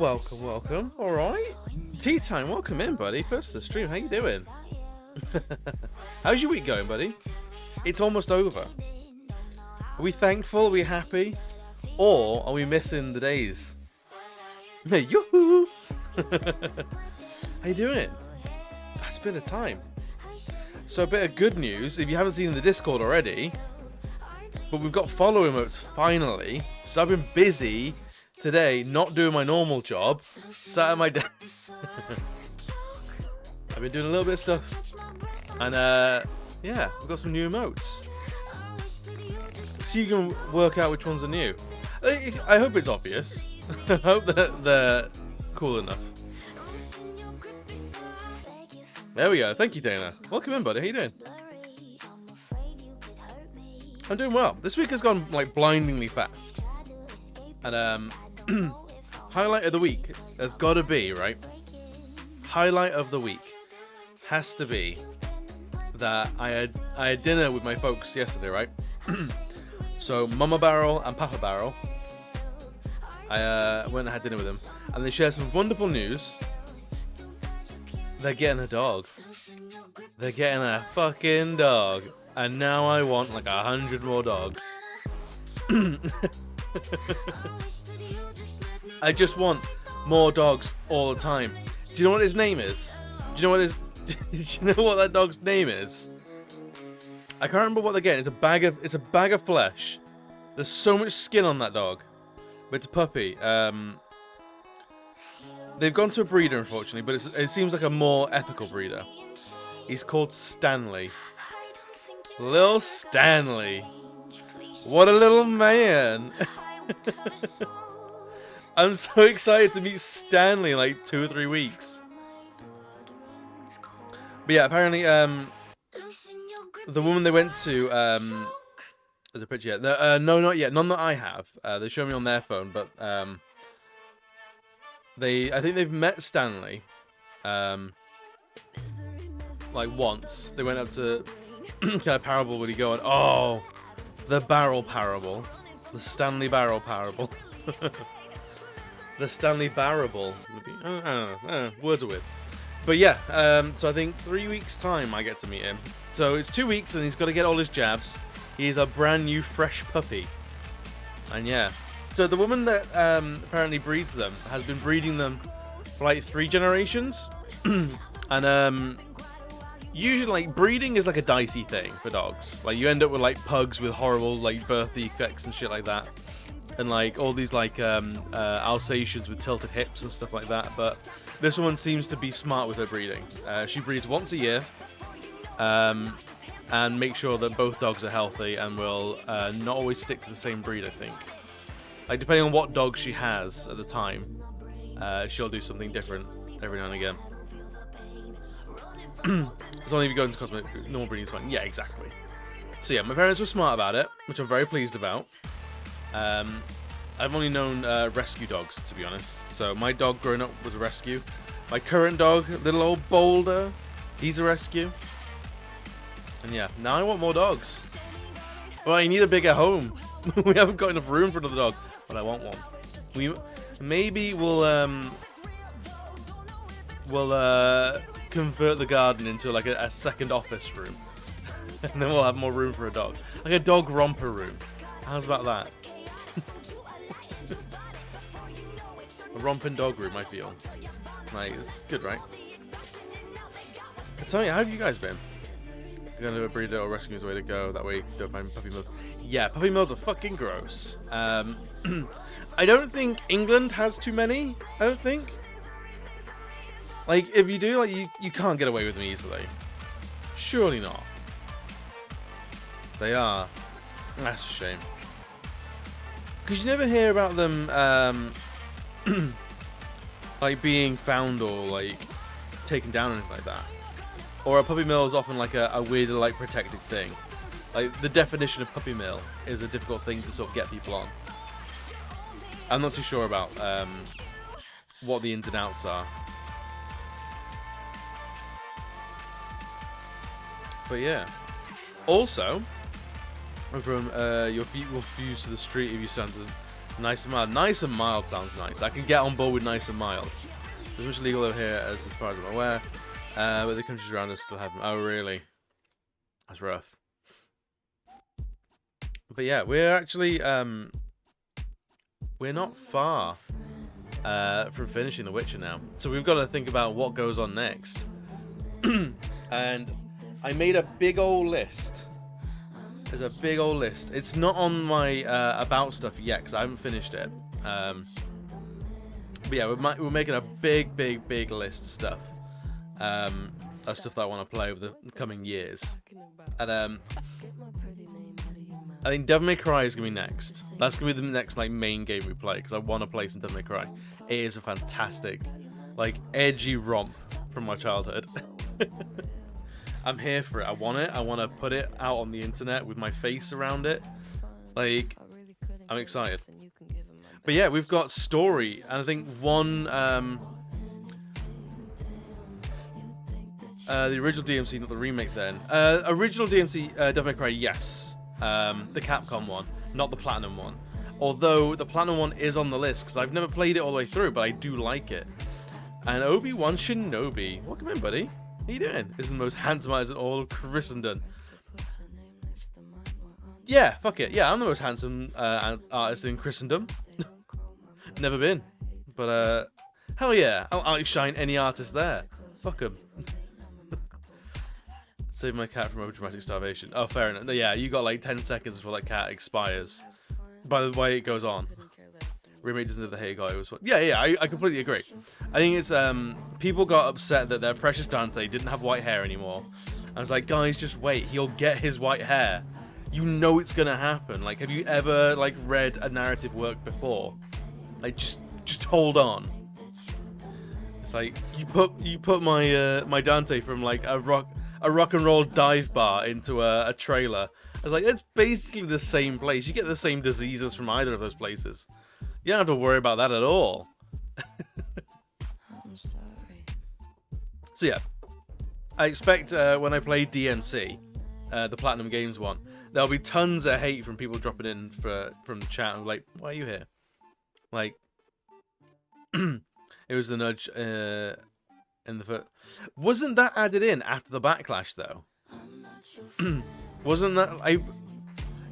Welcome, welcome. All right, tea time. Welcome in, buddy. First to the stream. How you doing? How's your week going, buddy? It's almost over. Are we thankful? Are we happy? Or are we missing the days? Hey, yoo-hoo! How you doing? It's been a time. So a bit of good news. If you haven't seen the Discord already, but we've got follow emotes finally. So I've been busy today, not doing my normal job, sat at my desk. I've been doing a little bit of stuff, and yeah, we've got some new emotes. So you can work out which ones are new. I hope it's obvious. I hope that they're cool enough. There we go. Thank you, Dana. Welcome in, buddy. How you doing? I'm doing well. This week has gone like blindingly fast, and highlight of the week has got to be, right? Highlight of the week has to be that I had dinner with my folks yesterday, right? So Mama Barrel and Papa Barrel, I went and had dinner with them, and they shared some wonderful news. They're getting a dog. They're getting a fucking dog, and now I want like 100 more dogs. I just want more dogs all the time. Do you know what his name is? Do you know what his? Do you know what that dog's name is? I can't remember what they're getting. It's a bag of flesh. There's so much skin on that dog, but it's a puppy. They've gone to a breeder, unfortunately, but it seems like a more ethical breeder. He's called Stanley. Little Stanley. What a little man. I'm so excited to meet Stanley in like 2 or 3 weeks. But yeah, apparently, the woman they went to, there's a picture yet. No, not yet. None that I have. They show me on their phone, but I think they've met Stanley, like once. They went up to kind of parable where he going, oh, the barrel parable, the Stanley barrel parable, the Stanley barrable. I don't know. Words are weird. But yeah, so I think 3 weeks time I get to meet him. So it's 2 weeks and he's got to get all his jabs. He's a brand new fresh puppy. And yeah. So the woman that apparently breeds them has been breeding them for like 3 generations. And usually like breeding is like a dicey thing for dogs. Like you end up with like pugs with horrible like birth defects and shit like that. And like all these like Alsatians with tilted hips and stuff like that. But this one seems to be smart with her breeding. She breeds once a year. And make sure that both dogs are healthy and will not always stick to the same breed, I think. Like, depending on what dog she has at the time, she'll do something different every now and again. It's only if you go into cosmetic, normal breeding is fine. Yeah, exactly. So yeah, my parents were smart about it, which I'm very pleased about. I've only known rescue dogs, to be honest. So my dog growing up was a rescue. My current dog, little old Boulder, he's a rescue. And yeah, now I want more dogs. Well, I need a bigger home. We haven't got enough room for another dog, but I want one. Maybe we'll convert the garden into like a second office room, and then we'll have more room for a dog, like a dog romper room. How's about that? A romping dog room, I feel. Like, it's good, right? Tell me, how have you guys been? You're gonna do a breeder or rescue is the way to go. That way you don't find puppy mills. Yeah, puppy mills are fucking gross. I don't think England has too many. I don't think. Like, if you do, like, you can't get away with them easily. Surely not. They are. That's a shame. Because you never hear about them, like, being found or, like, taken down or anything like that. Or a puppy mill is often like a weird, like, protected thing. Like, the definition of puppy mill is a difficult thing to sort of get people on. I'm not too sure about what the ins and outs are. But yeah. Also, from your feet will fuse to the street if you sound nice and mild. Nice and mild sounds nice. I can get on board with nice and mild. There's much legal over here as far as I'm aware. But the countries around us still have them. Oh, really? That's rough. But yeah, we're actually, we're not far from finishing The Witcher now. So we've got to think about what goes on next. And I made a big old list. There's a big old list. It's not on my about stuff yet because I haven't finished it. But yeah, we're making a big list of stuff. Of stuff that I want to play over the coming years. And I think Devil May Cry is going to be next. That's going to be the next like main game we play because I want to play some Devil May Cry. It is a fantastic, like, edgy romp from my childhood. I'm here for it. I want it. I want to put it out on the internet with my face around it. Like, I'm excited. But yeah, we've got story, and I think one the original DMC, not the remake then. Original DMC, Devil May Cry, yes. The Capcom one, not the Platinum one. Although the Platinum one is on the list, because I've never played it all the way through, but I do like it. And Obi-Wan Shinobi. Welcome in, buddy. How you doing? Is the most handsome artist in all Christendom. Yeah, fuck it. Yeah, I'm the most handsome artist in Christendom. Never been. But, hell yeah. I'll outshine any artist there. Fuck 'em. Save my cat from overdramatic starvation. Oh, fair enough. Yeah, you got like 10 seconds before that cat expires. By the way it goes on. Remake doesn't have the hate guy. It was fun. Yeah, I completely agree. I think it's, people got upset that their precious Dante didn't have white hair anymore. I was like, guys, just wait. He'll get his white hair. you know it's gonna happen. Like, have you ever like read a narrative work before? Like, just hold on. It's like you put my Dante from like a rock and roll dive bar into a trailer. I was like, it's basically the same place. You get the same diseases from either of those places. You don't have to worry about that at all. So yeah, I expect when I play DMC, the Platinum Games one, there'll be tons of hate from people dropping in from the chat. I'm like, why are you here? Like, it was the nudge in the foot. Wasn't that added in after the backlash though? Wasn't that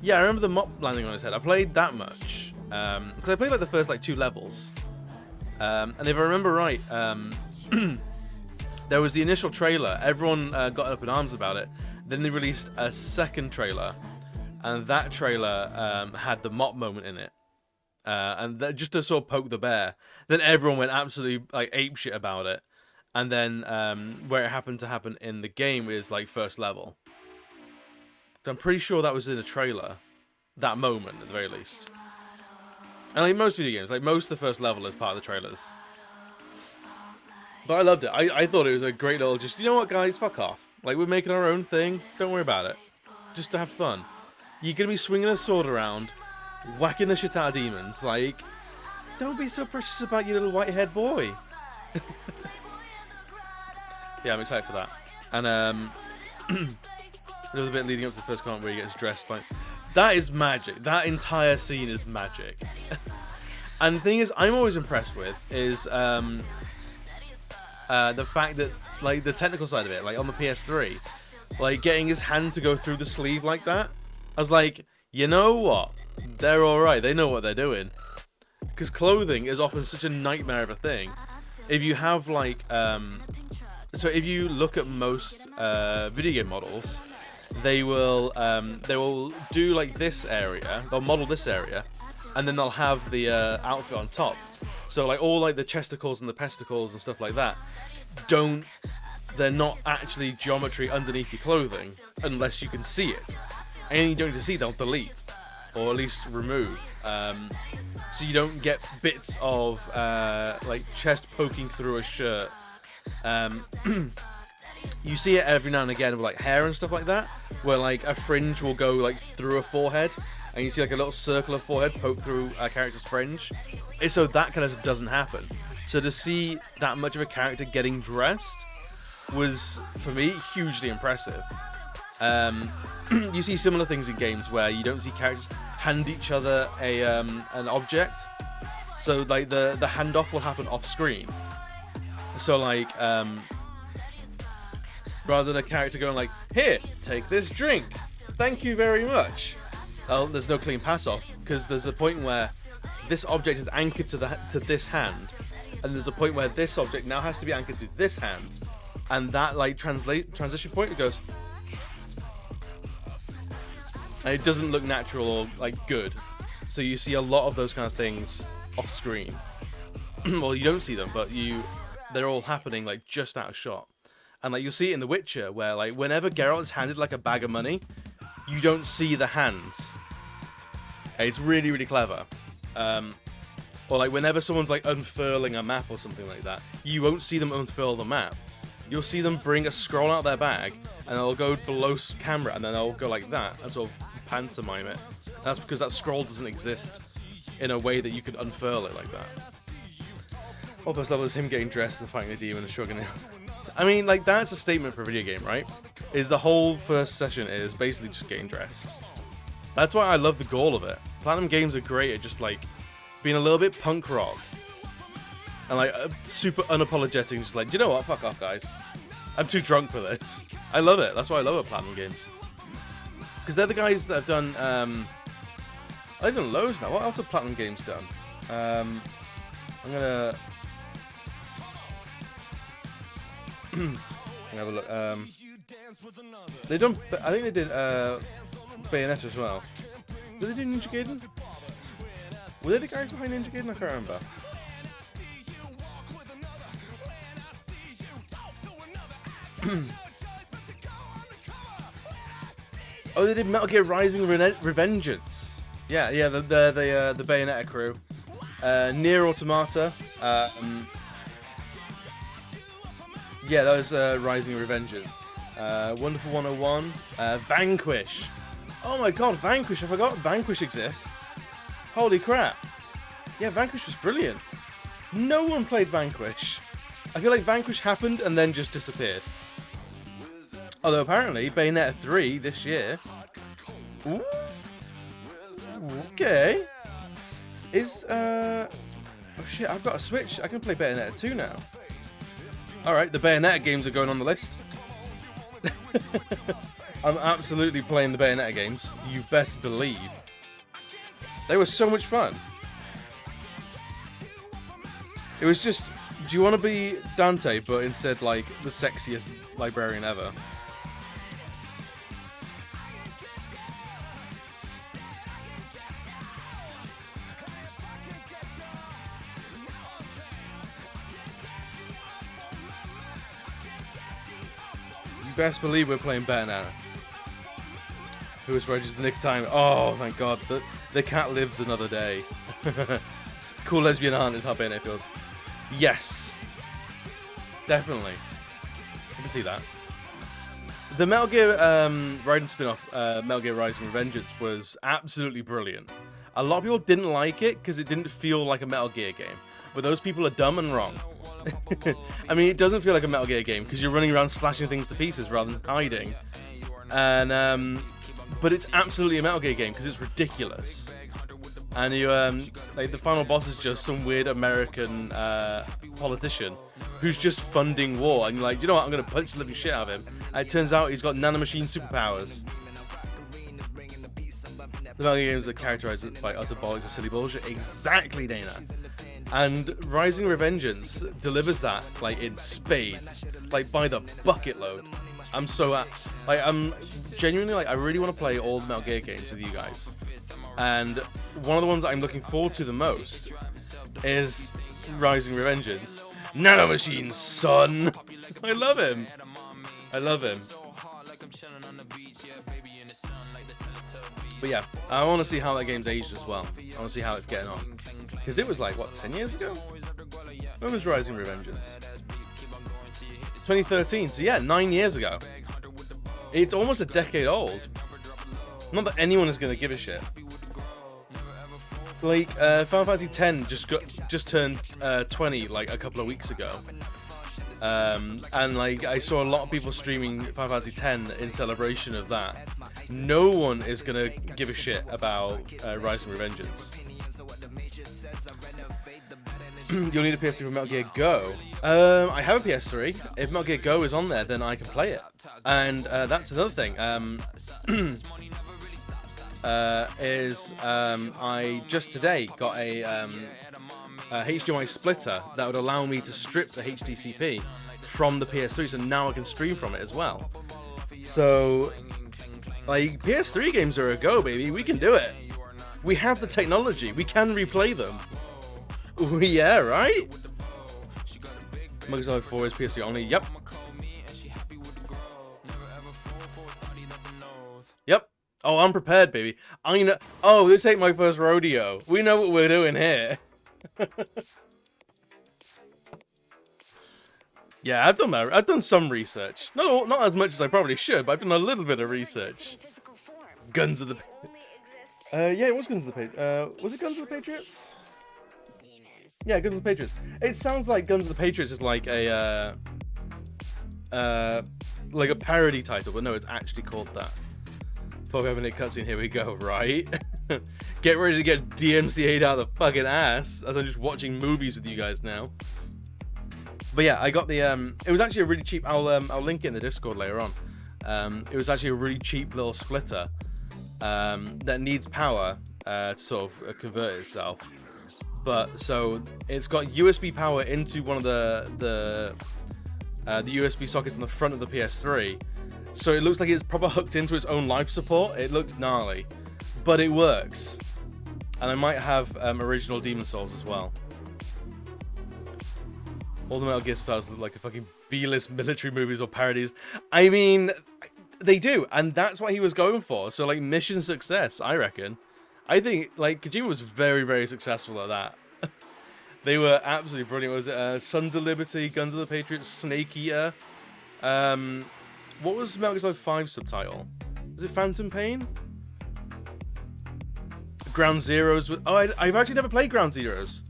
Yeah, I remember the mop landing on his head. I played that much because I played like the first like 2 levels, and if I remember right, there was the initial trailer. Everyone got up in arms about it. Then they released a second trailer, and that trailer had the mop moment in it, and just to sort of poke the bear. Then everyone went absolutely like apeshit about it, and then where it happened to happen in the game is like first level. So I'm pretty sure that was in a trailer, that moment at the very least. And like most video games, like most of the first level is part of the trailers. But I loved it. I thought it was a great little just, you know what guys, fuck off. Like, we're making our own thing, don't worry about it. Just to have fun. You're gonna be swinging a sword around, whacking the shit out of demons, like, don't be so precious about your little white-haired boy. Yeah, I'm excited for that. And a little bit leading up to the first comment where he gets dressed by... That is magic. That entire scene is magic. And the thing is, I'm always impressed with is the fact that, like, the technical side of it, like on the PS3, like getting his hand to go through the sleeve like that, I was like, you know what? They're alright. They know what they're doing. Because clothing is often such a nightmare of a thing. If you have, like, so if you look at most video game models, they will do like this area, they'll model this area, and then they'll have the outfit on top. So like all like the chesticles and the pesticles and stuff like that, they're not actually geometry underneath your clothing unless you can see it. Anything you don't need to see, they'll delete or at least remove. So you don't get bits of like chest poking through a shirt. You see it every now and again with like hair and stuff like that, where like a fringe will go like through a forehead, and you see like a little circle of forehead poke through a character's fringe. So that kind of stuff doesn't happen. So to see that much of a character getting dressed was, for me, hugely impressive. You see similar things in games where you don't see characters hand each other an object. So like the handoff will happen off screen. So like rather than a character going like, here, take this drink, thank you very much. Oh, there's no clean pass off because there's a point where this object is anchored to this hand, and there's a point where this object now has to be anchored to this hand, and that like transition point, it goes, and it doesn't look natural or like good. So you see a lot of those kind of things off screen. Well, you don't see them, but they're all happening like just out of shot. And like you'll see it in The Witcher, where like whenever Geralt is handed like a bag of money, you don't see the hands. It's really, really clever. Or like whenever someone's like unfurling a map or something like that, you won't see them unfurl the map. You'll see them bring a scroll out of their bag, and they'll go below camera, and then they'll go like that, and sort of pantomime it. And that's because that scroll doesn't exist in a way that you could unfurl it like that. All first level is him getting dressed and fighting a demon and shrugging it. I mean, like, that's a statement for a video game, right? Is the whole first session is basically just getting dressed. That's why I love the goal of it. Platinum Games are great at just, like, being a little bit punk rock. And, like, super unapologetic, just like, do you know what? Fuck off, guys. I'm too drunk for this. I love it. That's why I love it, Platinum Games. Because they're the guys that have done, I've done loads now. What else have Platinum Games done? I'm gonna... have a look. They done. I think they did Bayonetta as well. Did they do Ninja Gaiden? Were they the guys behind Ninja Gaiden? I can't remember. Oh, they did Metal Gear Rising Revengeance. Yeah, the Bayonetta crew. Nier Automata. Yeah, that was Rising Revengeance. Wonderful 101. Vanquish. Oh my god, Vanquish. I forgot Vanquish exists. Holy crap. Yeah, Vanquish was brilliant. No one played Vanquish. I feel like Vanquish happened and then just disappeared. Although apparently Bayonetta 3 this year. Ooh. Okay. Is oh shit, I've got a Switch. I can play Bayonetta 2 now. Alright, the Bayonetta games are going on the list. I'm absolutely playing the Bayonetta games. You best believe. They were so much fun. It was just, do you want to be Dante, but instead like the sexiest librarian ever? You best believe we're playing better now. Who was registered the nick of time? Oh, thank God. The cat lives another day. Cool lesbian aunt is how Bayonetta feels. Yes. Definitely. I can see that. The Metal Gear Raiden spin-off, Metal Gear Rising Revengeance, was absolutely brilliant. A lot of people didn't like it because it didn't feel like a Metal Gear game. But those people are dumb and wrong. I mean, it doesn't feel like a Metal Gear game because you're running around slashing things to pieces rather than hiding. And but it's absolutely a Metal Gear game because it's ridiculous. And you like the final boss is just some weird American politician who's just funding war. And you're like, you know what? I'm gonna punch the living shit out of him. And it turns out he's got nanomachine superpowers. The Metal Gear games are characterized by utter bollocks and silly bullshit. Exactly, Dana. And Rising Revengeance delivers that like in spades, like by the bucket load. I'm so I'm genuinely like I really want to play all the Metal Gear games with you guys. And one of the ones that I'm looking forward to the most is Rising Revengeance. Nanomachine, son. I love him. I love him. But yeah, I want to see how that game's aged as well. I want to see how it's getting on. Because it was like, what, 10 years ago? When was Rising Revengeance? 2013, so yeah, 9 years ago. It's almost a decade old. Not that anyone is going to give a shit. Like, Final Fantasy X just turned 20 like a couple of weeks ago. And like I saw a lot of people streaming Final Fantasy X in celebration of that. No one is gonna give a shit about Rising Revengeance. You'll need a PS3 for Metal Gear Go. I have a PS3. If Metal Gear Go is on there, then I can play it. And that's another thing. I just today got a HDMI splitter that would allow me to strip the HDCP from the PS3, so now I can stream from it as well. So, like, PS3 games are a go, baby. We can do it. We have the technology. We can replay them. Ooh, yeah, right? Microsoft 4 is PS3 only. Yep. Yep. Oh, I'm prepared, baby. I know. Oh, this ain't my first rodeo. We know what we're doing here. Yeah, I've done some research. No, not as much as I probably should, but I've done a little bit of research. Guns of the... yeah, it was Guns of the Patriots. Was it Guns of the Patriots? Yeah, Guns of the Patriots. It sounds like Guns of the Patriots is like a parody title, but no, it's actually called that. 12-minute cutscene, here we go, right? Get ready to get DMCA'd out of the fucking ass, as I'm just watching movies with you guys now. But yeah, I got the, it was actually a really cheap, I'll link it in the Discord later on. It was actually a really cheap little splitter that needs power to sort of convert itself. But, so, it's got USB power into one of the USB sockets on the front of the PS3. So it looks like it's proper hooked into its own life support. It looks gnarly, but it works. And I might have original Demon Souls as well. All the Metal Gear styles look like a fucking B-list military movies or parodies. I mean, They do, and that's what he was going for. So, like, mission success, I reckon. I think, like, Kojima was very, very successful at that. They were absolutely brilliant. Was it Sons of Liberty, Guns of the Patriots, Snake Eater? What was Metal Gear Solid 5 subtitle? Was it Phantom Pain? Ground Zeroes. Oh, I've actually never played Ground Zeroes.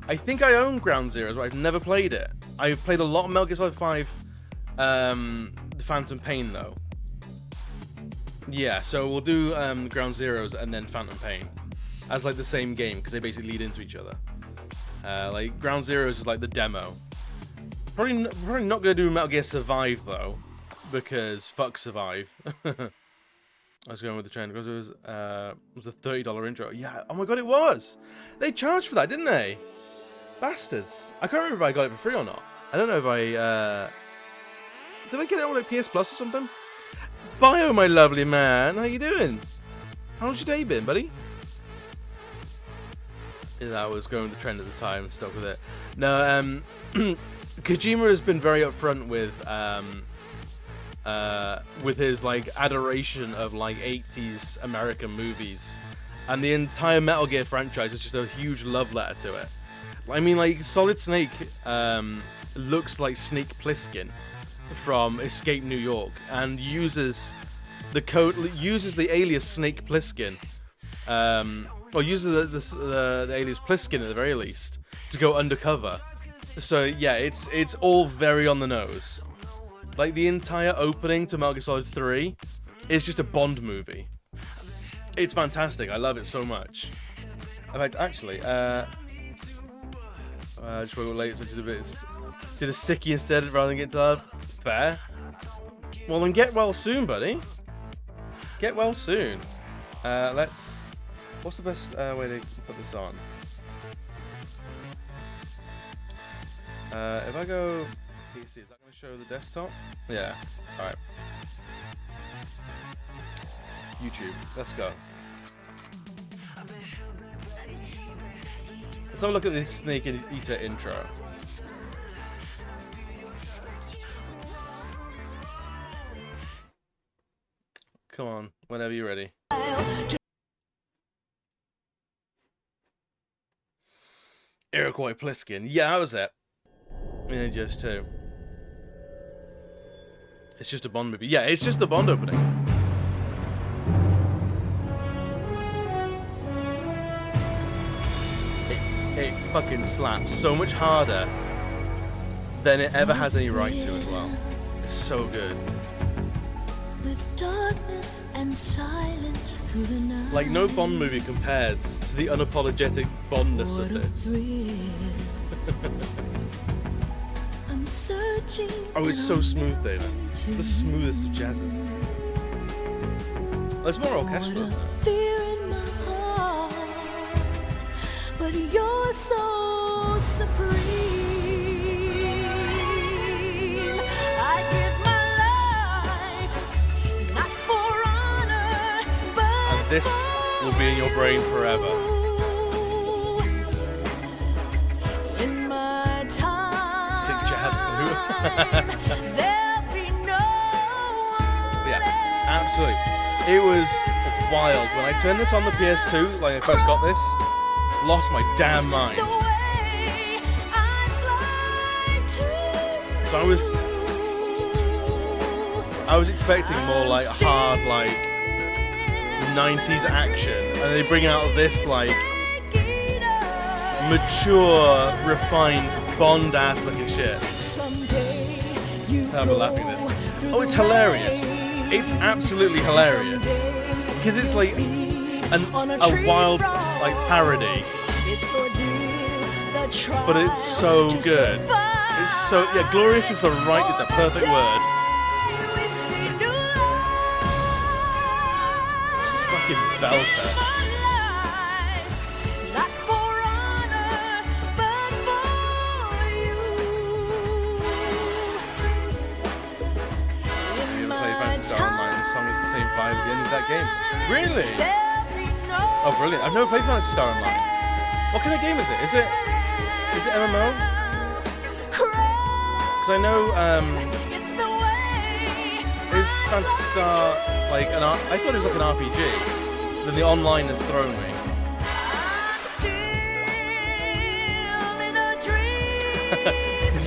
I think I own Ground Zeroes, but I've never played it. I've played a lot of Metal Gear Solid 5, the Phantom Pain, though. Yeah, so we'll do Ground Zeroes and then Phantom Pain as like the same game because they basically lead into each other. Like Ground Zeroes is like the demo. Probably not gonna do Metal Gear Survive though, because fuck Survive. I was going with the trend because it was a $30 intro. Yeah, oh my god, it was. They charged for that, didn't they? Bastards. I can't remember if I got it for free or not. I don't know if I did I get it on like PS Plus or something? Bio, my lovely man, how you doing? How's your day been, buddy? Yeah, that was going with the trend at the time, stuck with it. No, Kojima has been very upfront with his like adoration of like 80s American movies, and the entire Metal Gear franchise is just a huge love letter to it. I mean, like Solid Snake looks like Snake Plissken from Escape New York, and uses the alias Snake Plissken, or uses the alias Plissken at the very least to go undercover. So yeah, it's all very on the nose. Like the entire opening to Metal Gear Solid 3 is just a Bond movie. It's fantastic. I love it so much. In fact, actually, just woke up late, so did a sickie instead rather than get to fair. Well, then get well soon, buddy. Get well soon. What's the best way to put this on? If I go PC, is that going to show the desktop? Yeah. All right. YouTube. Let's go. Let's have a look at this Snake Eater intro. Come on, whenever you're ready. Iroquois Pliskin. Yeah, that was it. Yeah, just two. It's just a Bond movie. Yeah, it's just the Bond opening. It fucking slaps so much harder than it ever has any right to as well. It's so good. With darkness and silence through the night. Like no Bond movie compares to the unapologetic Bondness of this. I'm searching. Oh, it's so smooth, Dana. The smoothest of jazzes. There's more orchestral, isn't it? But you're so supreme. I give my life not for honor, but and this will be in your brain forever. In my time, sick jazz flute. There'll be no one. Yeah, absolutely. It was wild when I turned this on the PS2. Like I first got this. Lost my damn mind. So I was expecting more like hard, like 90s action, and they bring out this like mature, refined Bond ass looking shit. I'm laughing at this. Oh, it's hilarious. It's absolutely hilarious because it's like a wild like parody, but it's so good. It's so glorious is the perfect word. It's fucking belter. You ever play Phantasy Star Online? The song is the same vibe at the end of that game. Really? Oh, brilliant. I've never played Phantasy Star Online. What kind of game is it? Is it MMO? Because I know, is Fantasy Star like I thought it was like an RPG. Then the online has thrown me.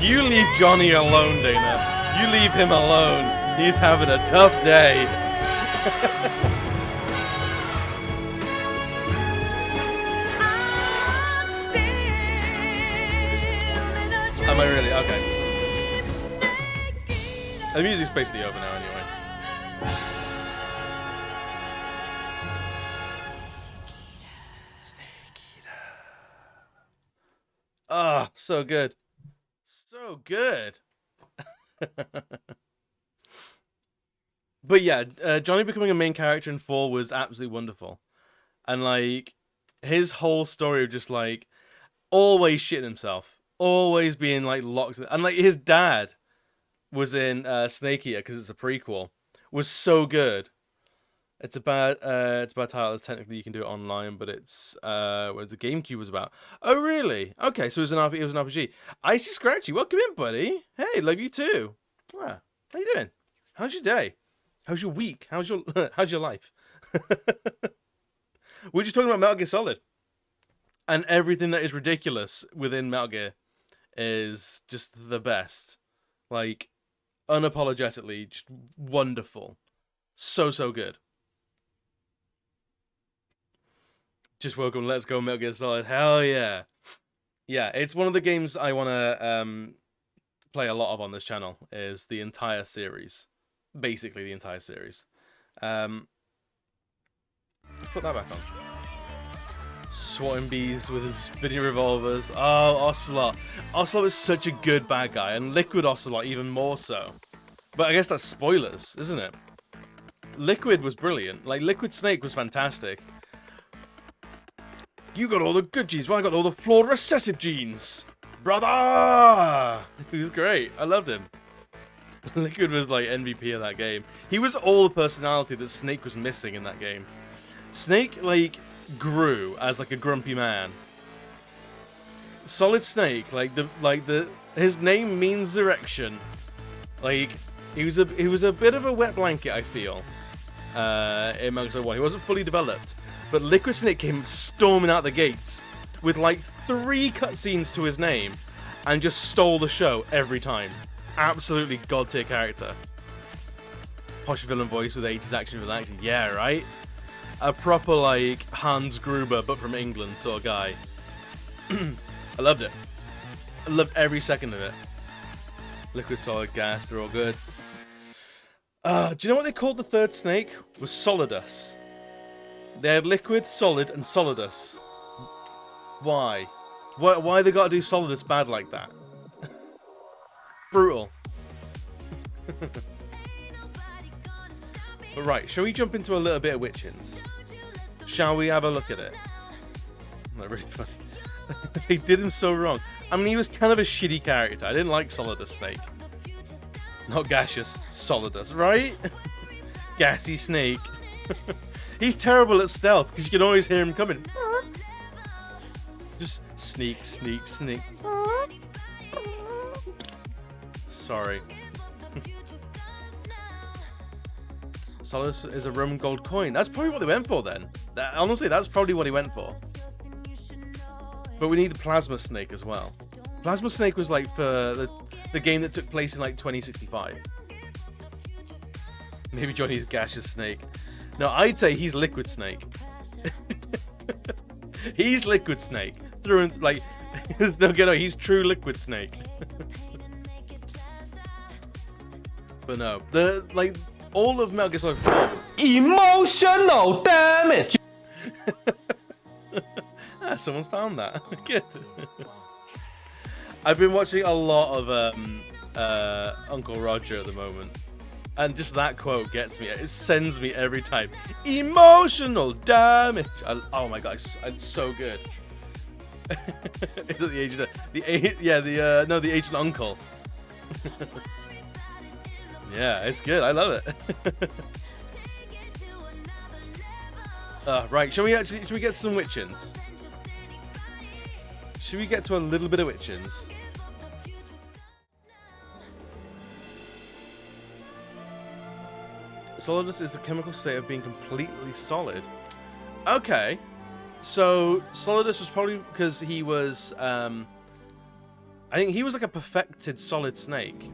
You leave Johnny alone, Dana. You leave him alone. He's having a tough day. Am I really? Okay. The music's basically over now anyway. Snake Eater. Ah, so good. So good. But yeah, Johnny becoming a main character in 4 was absolutely wonderful. And like, his whole story of just like, always shitting himself. Always being like locked in. And like, his dad was in Snake Eater because it's a prequel, was so good. It's about title. Technically, you can do it online, but it's what the GameCube was about. Oh, really? Okay, so it was an RPG. Icy Scratchy, welcome in, buddy. Hey, love you too. Ah, how you doing? How's your day? How's your week? How's your life? We're just talking about Metal Gear Solid, and everything that is ridiculous within Metal Gear is just the best. Like, unapologetically, just wonderful. So good. Just welcome, let's go Metal Gear Solid. Hell yeah. Yeah, it's one of the games I want to play a lot of on this channel, is the entire series. Basically, the entire series. Put that back on. Swatting bees with his spinning revolvers. Oh, Ocelot. Ocelot was such a good bad guy, and Liquid Ocelot even more so. But I guess that's spoilers, isn't it? Liquid was brilliant. Like, Liquid Snake was fantastic. You got all the good genes, well, I got all the flawed recessive genes. Brother! He was great. I loved him. Liquid was like MVP of that game. He was all the personality that Snake was missing in that game. Snake, like, grew as like a grumpy man. Solid Snake, his name means erection. Like, he was a bit of a wet blanket, I feel. In Metal Gear Solid 1. He wasn't fully developed. But Liquid Snake came storming out the gates with like 3 cutscenes to his name and just stole the show every time. Absolutely god tier character. Posh villain voice with 80s action with action. Yeah, right? A proper like Hans Gruber but from England sort of guy. I loved it. I loved every second of it. Liquid, Solid, Gas, they're all good. Do you know what they called the third snake? It was Solidus. They had Liquid, Solid, and Solidus. Why? Why they gotta do Solidus bad like that? Brutal. But right, shall we jump into a little bit of Witchins? Shall we have a look at it? Not really funny. They did him so wrong. I mean, he was kind of a shitty character. I didn't like Solidus Snake. Not gaseous, Solidus, right? Gassy Snake. He's terrible at stealth because you can always hear him coming. Just sneak, sneak, sneak. Sorry. Solidus is a Roman gold coin. That's probably what they went for then. Honestly, that's probably what he went for. But we need the Plasma Snake as well. Plasma Snake was like for the game that took place in like 2065. Maybe Johnny's Gaseous Snake. No, I'd say he's Liquid Snake. He's Liquid Snake. Through and like, there's no get out. He's true Liquid Snake. But no, all of Metal Gear Solid 4. Emotional damage. Someone's found that. Good. I've been watching a lot of Uncle Roger at the moment. And just that quote gets me. It sends me every time. Emotional damage. Oh my god, it's so good. Is it the agent? The agent uncle. Yeah, it's good. I love it. Right, should we get some Witchins? Should we get to a little bit of Witchins? Solidus is the chemical state of being completely solid. Okay. So, Solidus was probably because he was, I think he was like a perfected solid snake.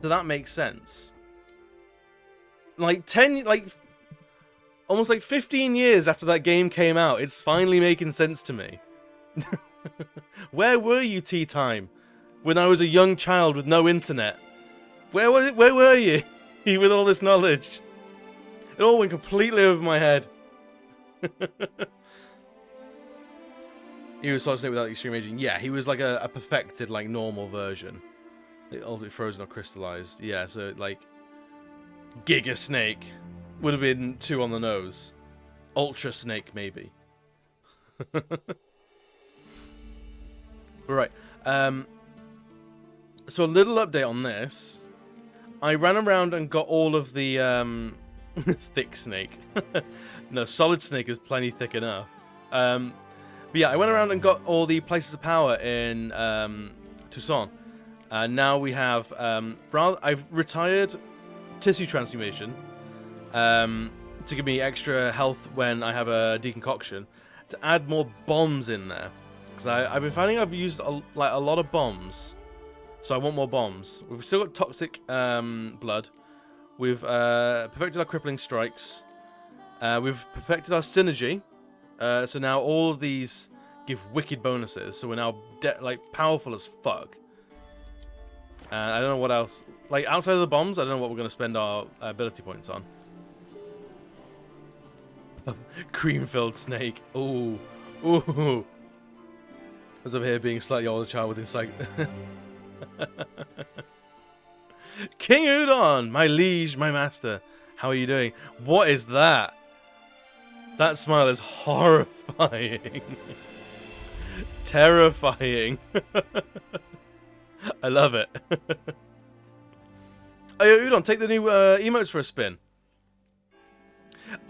So that makes sense. Like, almost like 15 years after that game came out, it's finally making sense to me. Where were you, Tea Time? When I was a young child with no internet? Where were you? With all this knowledge? It all went completely over my head. He was Solid Snake without extreme aging. Yeah, he was like a perfected, like, normal version. Ultimately frozen or crystallized. Yeah, so, like, Giga Snake would have been 2 on the nose. Ultra Snake, maybe. Right. So a little update on this. I ran around and got all of the thick snake. No, solid snake is plenty thick enough. But yeah, I went around and got all the places of power in Toussaint. Now we have I've retired tissue transformation to give me extra health when I have a deconcoction, to add more bombs in there, because I've been finding I've used a lot of bombs, so I want more bombs. We've still got toxic blood. We've perfected our crippling strikes. We've perfected our synergy. So now all of these give wicked bonuses. So we're now powerful as fuck. I don't know what else. Like, outside of the bombs, I don't know what we're going to spend our ability points on. Cream-filled snake. Ooh. Ooh. I was over here being slightly older child with insight. King Udon, my liege, my master. How are you doing? What is that? That smile is horrifying. Terrifying. I love it. Oh, yeah, Udon, take the new emotes for a spin.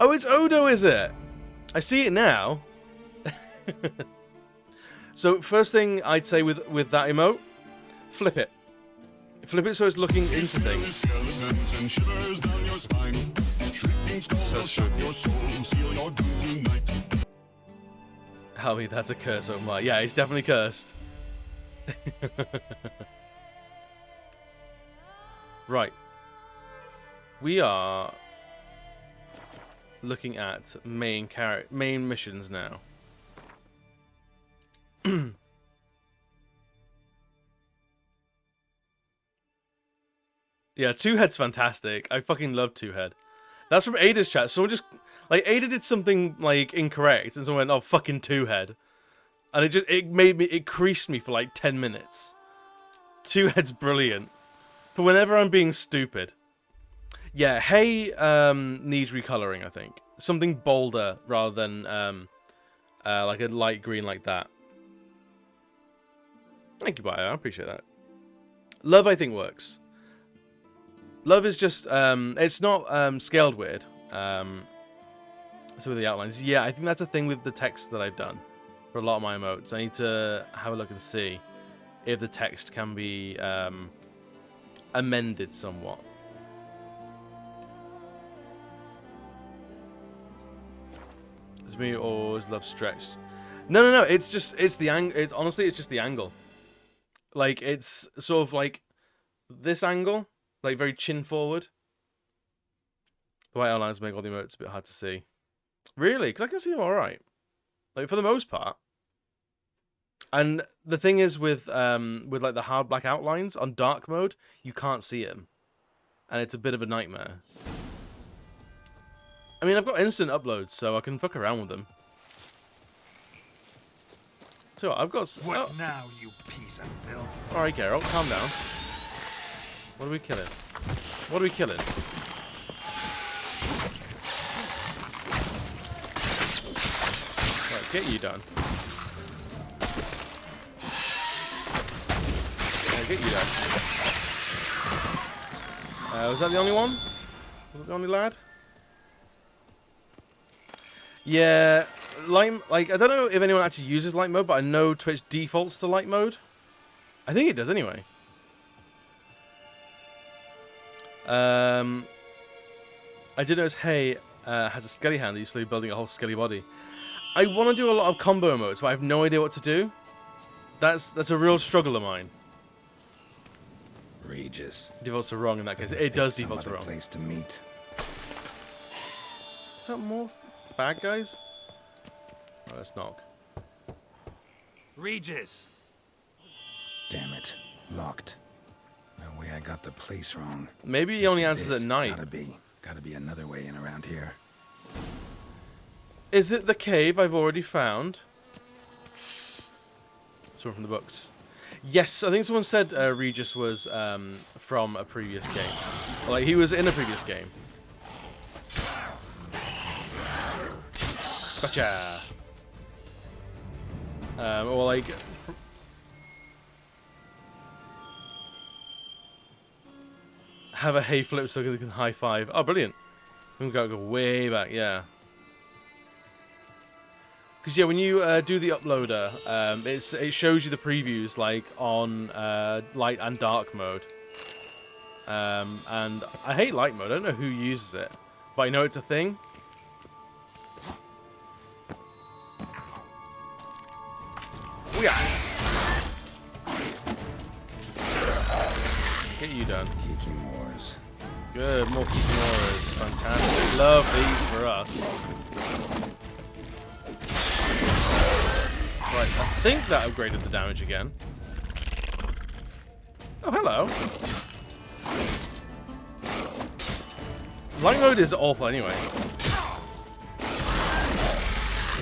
Oh, it's Odo, is it? I see it now. So, first thing I'd say with that emote, flip it. Flip it so it's looking into things. So Howie, that's a curse, oh my. Yeah, he's definitely cursed. Right. We are looking at main missions now. Yeah, Two Head's fantastic. I fucking love Two Head. That's from Ada's chat. Someone just, like, Ada did something, like, incorrect, and someone went, oh, fucking Two Head. And it creased me for, like, 10 minutes. Two Head's brilliant. For whenever I'm being stupid. Yeah, Hey needs recoloring, I think. Something bolder rather than, like a light green like that. Thank you, Bio. I appreciate that. Love, I think, works. Love is just, it's not scaled weird. So with the outlines. Yeah, I think that's a thing with the text that I've done for a lot of my emotes. I need to have a look and see if the text can be amended somewhat. It's me always love stretch. No. It's the angle. Honestly, it's just the angle. Like, it's sort of like this angle. Like, very chin forward. The white outlines make all the emotes a bit hard to see. Really? Because I can see them alright. Like, for the most part. And the thing is with like, the hard black outlines, on dark mode, you can't see them. And it's a bit of a nightmare. I mean, I've got instant uploads, so I can fuck around with them. So, I've got... What now, you piece of filth? Alright, Geralt, calm down. What are we killing? What are we killing? Right, get you done. Yeah, get you done. Was that the only one? Was it the only lad? Yeah, like, I don't know if anyone actually uses light mode, but I know Twitch defaults to light mode. I think it does anyway. I did notice Hay has a skelly hand. He's slowly building a whole skelly body. I want to do a lot of combo modes, but I have no idea what to do. That's a real struggle of mine. Regis. Defaults to wrong in that case. It does default to wrong. Place to meet. Is that more bad guys? Oh, let's knock. Regis! Damn it. Locked. No way I got the place wrong. Maybe he only answers at night. Gotta be another way in around here. Is it the cave I've already found? Someone from the books. Yes, I think someone said Regis was from a previous game. Like, he was in a previous game. Gotcha! Or like... Have a hay flip so they can high five. Oh, brilliant. We've got to go way back, yeah. Because, yeah, when you do the uploader, it shows you the previews, like, on light and dark mode. And I hate light mode. I don't know who uses it, but I know it's a thing. Yeah. Get you done. Kikimores. Good, more Kikimores. Fantastic. Love these for us. Right, I think that upgraded the damage again. Oh, hello. Light mode is awful anyway.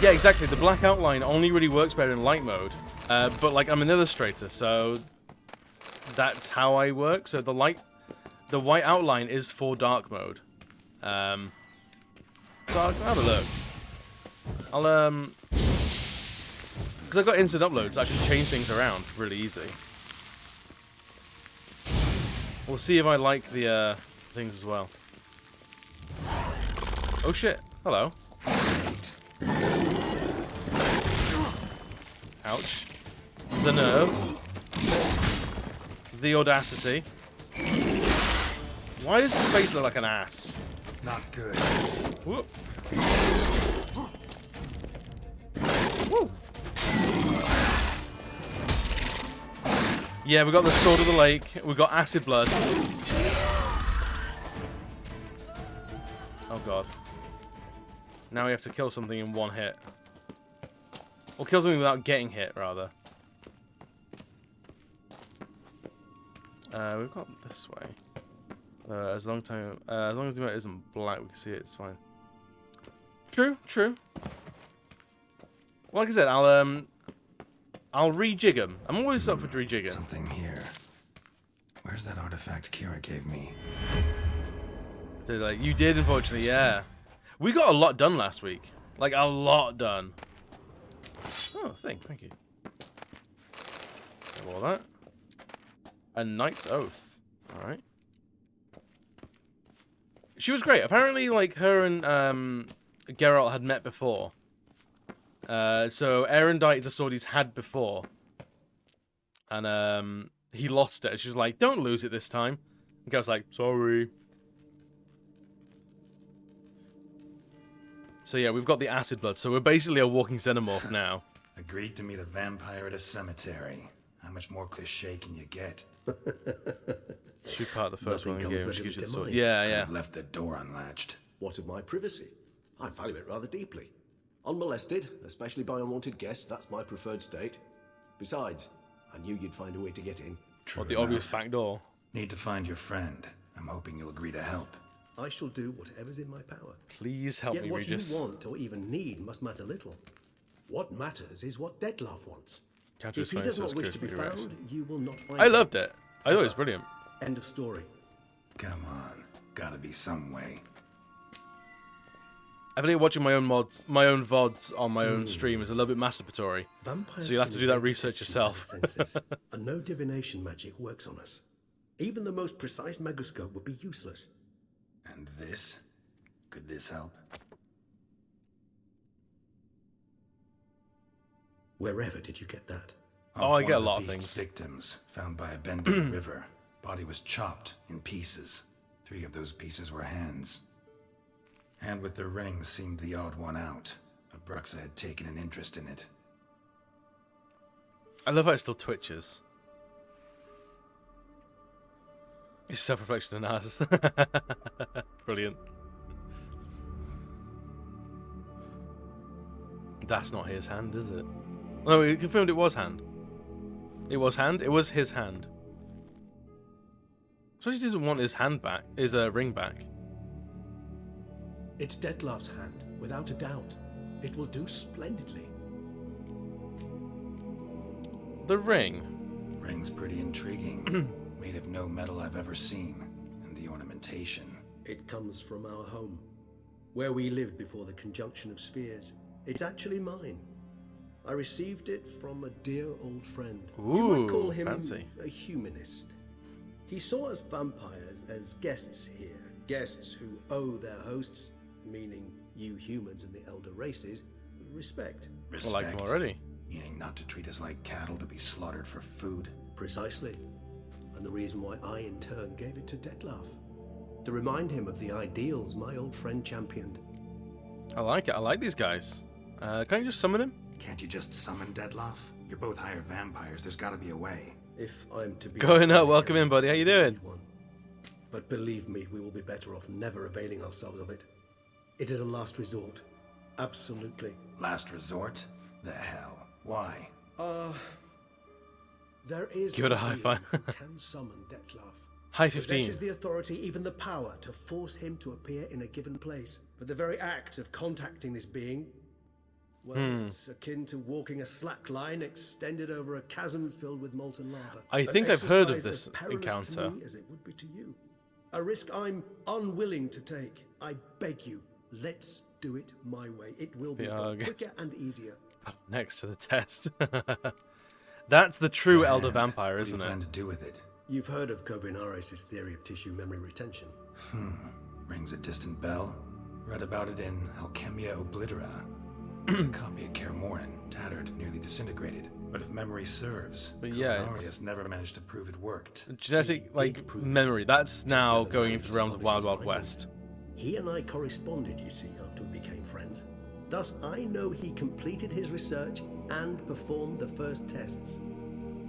Yeah, exactly. The black outline only really works better in light mode. But, like, I'm an illustrator, so that's how I work. So the white outline is for dark mode. So I'll have a look. I'll, because I've got instant uploads, I can change things around really easy. We'll see if I like the things as well. Oh shit! Hello. Ouch. The nerve. The audacity. Why does his face look like an ass? Not good. Whoop. Woo. Yeah, we got the Sword of the Lake. We got Acid Blood. Oh god. Now we have to kill something in one hit. Or kill something without getting hit, rather. We've got this way. As long as the emote isn't black, we can see it. It's fine. True, true. Like I said, I'll rejig them. I'm always up for rejigging. Something here. Where's that artifact Kira gave me? So, like, you did, unfortunately, yeah. We got a lot done last week. Like, a lot done. Oh, thank you. All that. A Knight's Oath. Alright. She was great. Apparently, like, her and Geralt had met before. So Erendite is a sword he's had before. And he lost it. She was like, don't lose it this time. And Geralt's like, sorry. So yeah, we've got the acid blood. So we're basically a walking xenomorph now. Agreed to meet a vampire at a cemetery. How much more cliche can you get? Shoot part of the first one Nothing we comes gave. readily to Sword. mind. Yeah, yeah. I've left the door unlatched. What of my privacy? I value it rather deeply. Unmolested, especially by unwanted guests, that's my preferred state. Besides, I knew you'd find a way to get in. What, the obvious back door? Need to find your friend. I'm hoping you'll agree to help. I shall do whatever's in my power. Please help Yet me, what Regis. you want or even need must matter little. What matters is what Dettlaff wants. Capture If he his does phone, not so wish it's to be curious. found, you will not find I him. loved it. I thought it was brilliant. End of story. Come on. Gotta be some way. I believe watching my own mods, my own VODs on my own stream is a little bit masturbatory. Vampires So you'll have can to do that evade research detection by yourself. the senses, and no divination magic works on us. Even the most precise megascope would be useless. And this? Could this help? Wherever did you get that? Oh, I Off get a one lot the of beast's things. Victims found by a bend in the river. Body was chopped in pieces. 3 of those pieces were hands. And with the ring seemed the odd one out. But Bruxa had taken an interest in it. I love how it still twitches. It's self-reflection analysis. Brilliant. That's not his hand, is it? No, we confirmed it was hand. It was hand. It was his hand. So he doesn't want his hand back, his ring back. It's Dettlaff's hand, without a doubt. It will do splendidly. The ring. Ring's pretty intriguing. Made of no metal I've ever seen. And the ornamentation. It comes from our home, where we lived before the conjunction of spheres. It's actually mine. I received it from a dear old friend. You might call him fancy. a humanist. He saw us vampires as guests here, guests who owe their hosts, meaning you humans and the elder races, respect. Respect. I like him already. Meaning not to treat us like cattle to be slaughtered for food. Precisely. And the reason why I in turn gave it to Dettlaff. To remind him of the ideals my old friend championed. I like it. I like these guys. Can you just summon him? Can't you just summon Dettlaff? You're both hired vampires. There's gotta be a way. If I'm to be... Going up. Welcome in, buddy. How you doing? But believe me, we will be better off never availing ourselves of it. It is a last resort. Absolutely. Last resort? The hell? Why? There is Give it a high five. who can summon Dettlaff. High 15. Possesses the authority, even the power, to force him to appear in a given place. But the very act of contacting this being, well, it's akin to walking a slack line extended over a chasm filled with molten lava. I think I've heard of An this exercise as perilous encounter. to me as it would be to you. A risk I'm unwilling to take. I beg you, let's do it my way. It will be both quicker and easier. Next to the test. That's the true elder vampire, What do you isn't plan it? to do with it? You've heard of 𝓦𝓘𝓣𝓒𝓗 theory of tissue memory retention. Rings a distant bell. Read about it in 𝓦𝓘𝓣𝓒𝓗𝓡. There's a copy of 𝓦𝓘𝓣𝓒, tattered, nearly disintegrated. But if memory serves, But yeah, 𝓦𝓘𝓣𝓒𝓒 never managed to prove it worked. Genetic, like, memory. That's now going into the realms of Wild Wild West. He and I corresponded, you see, after we became friends. Thus, I know he completed his research and performed the first tests.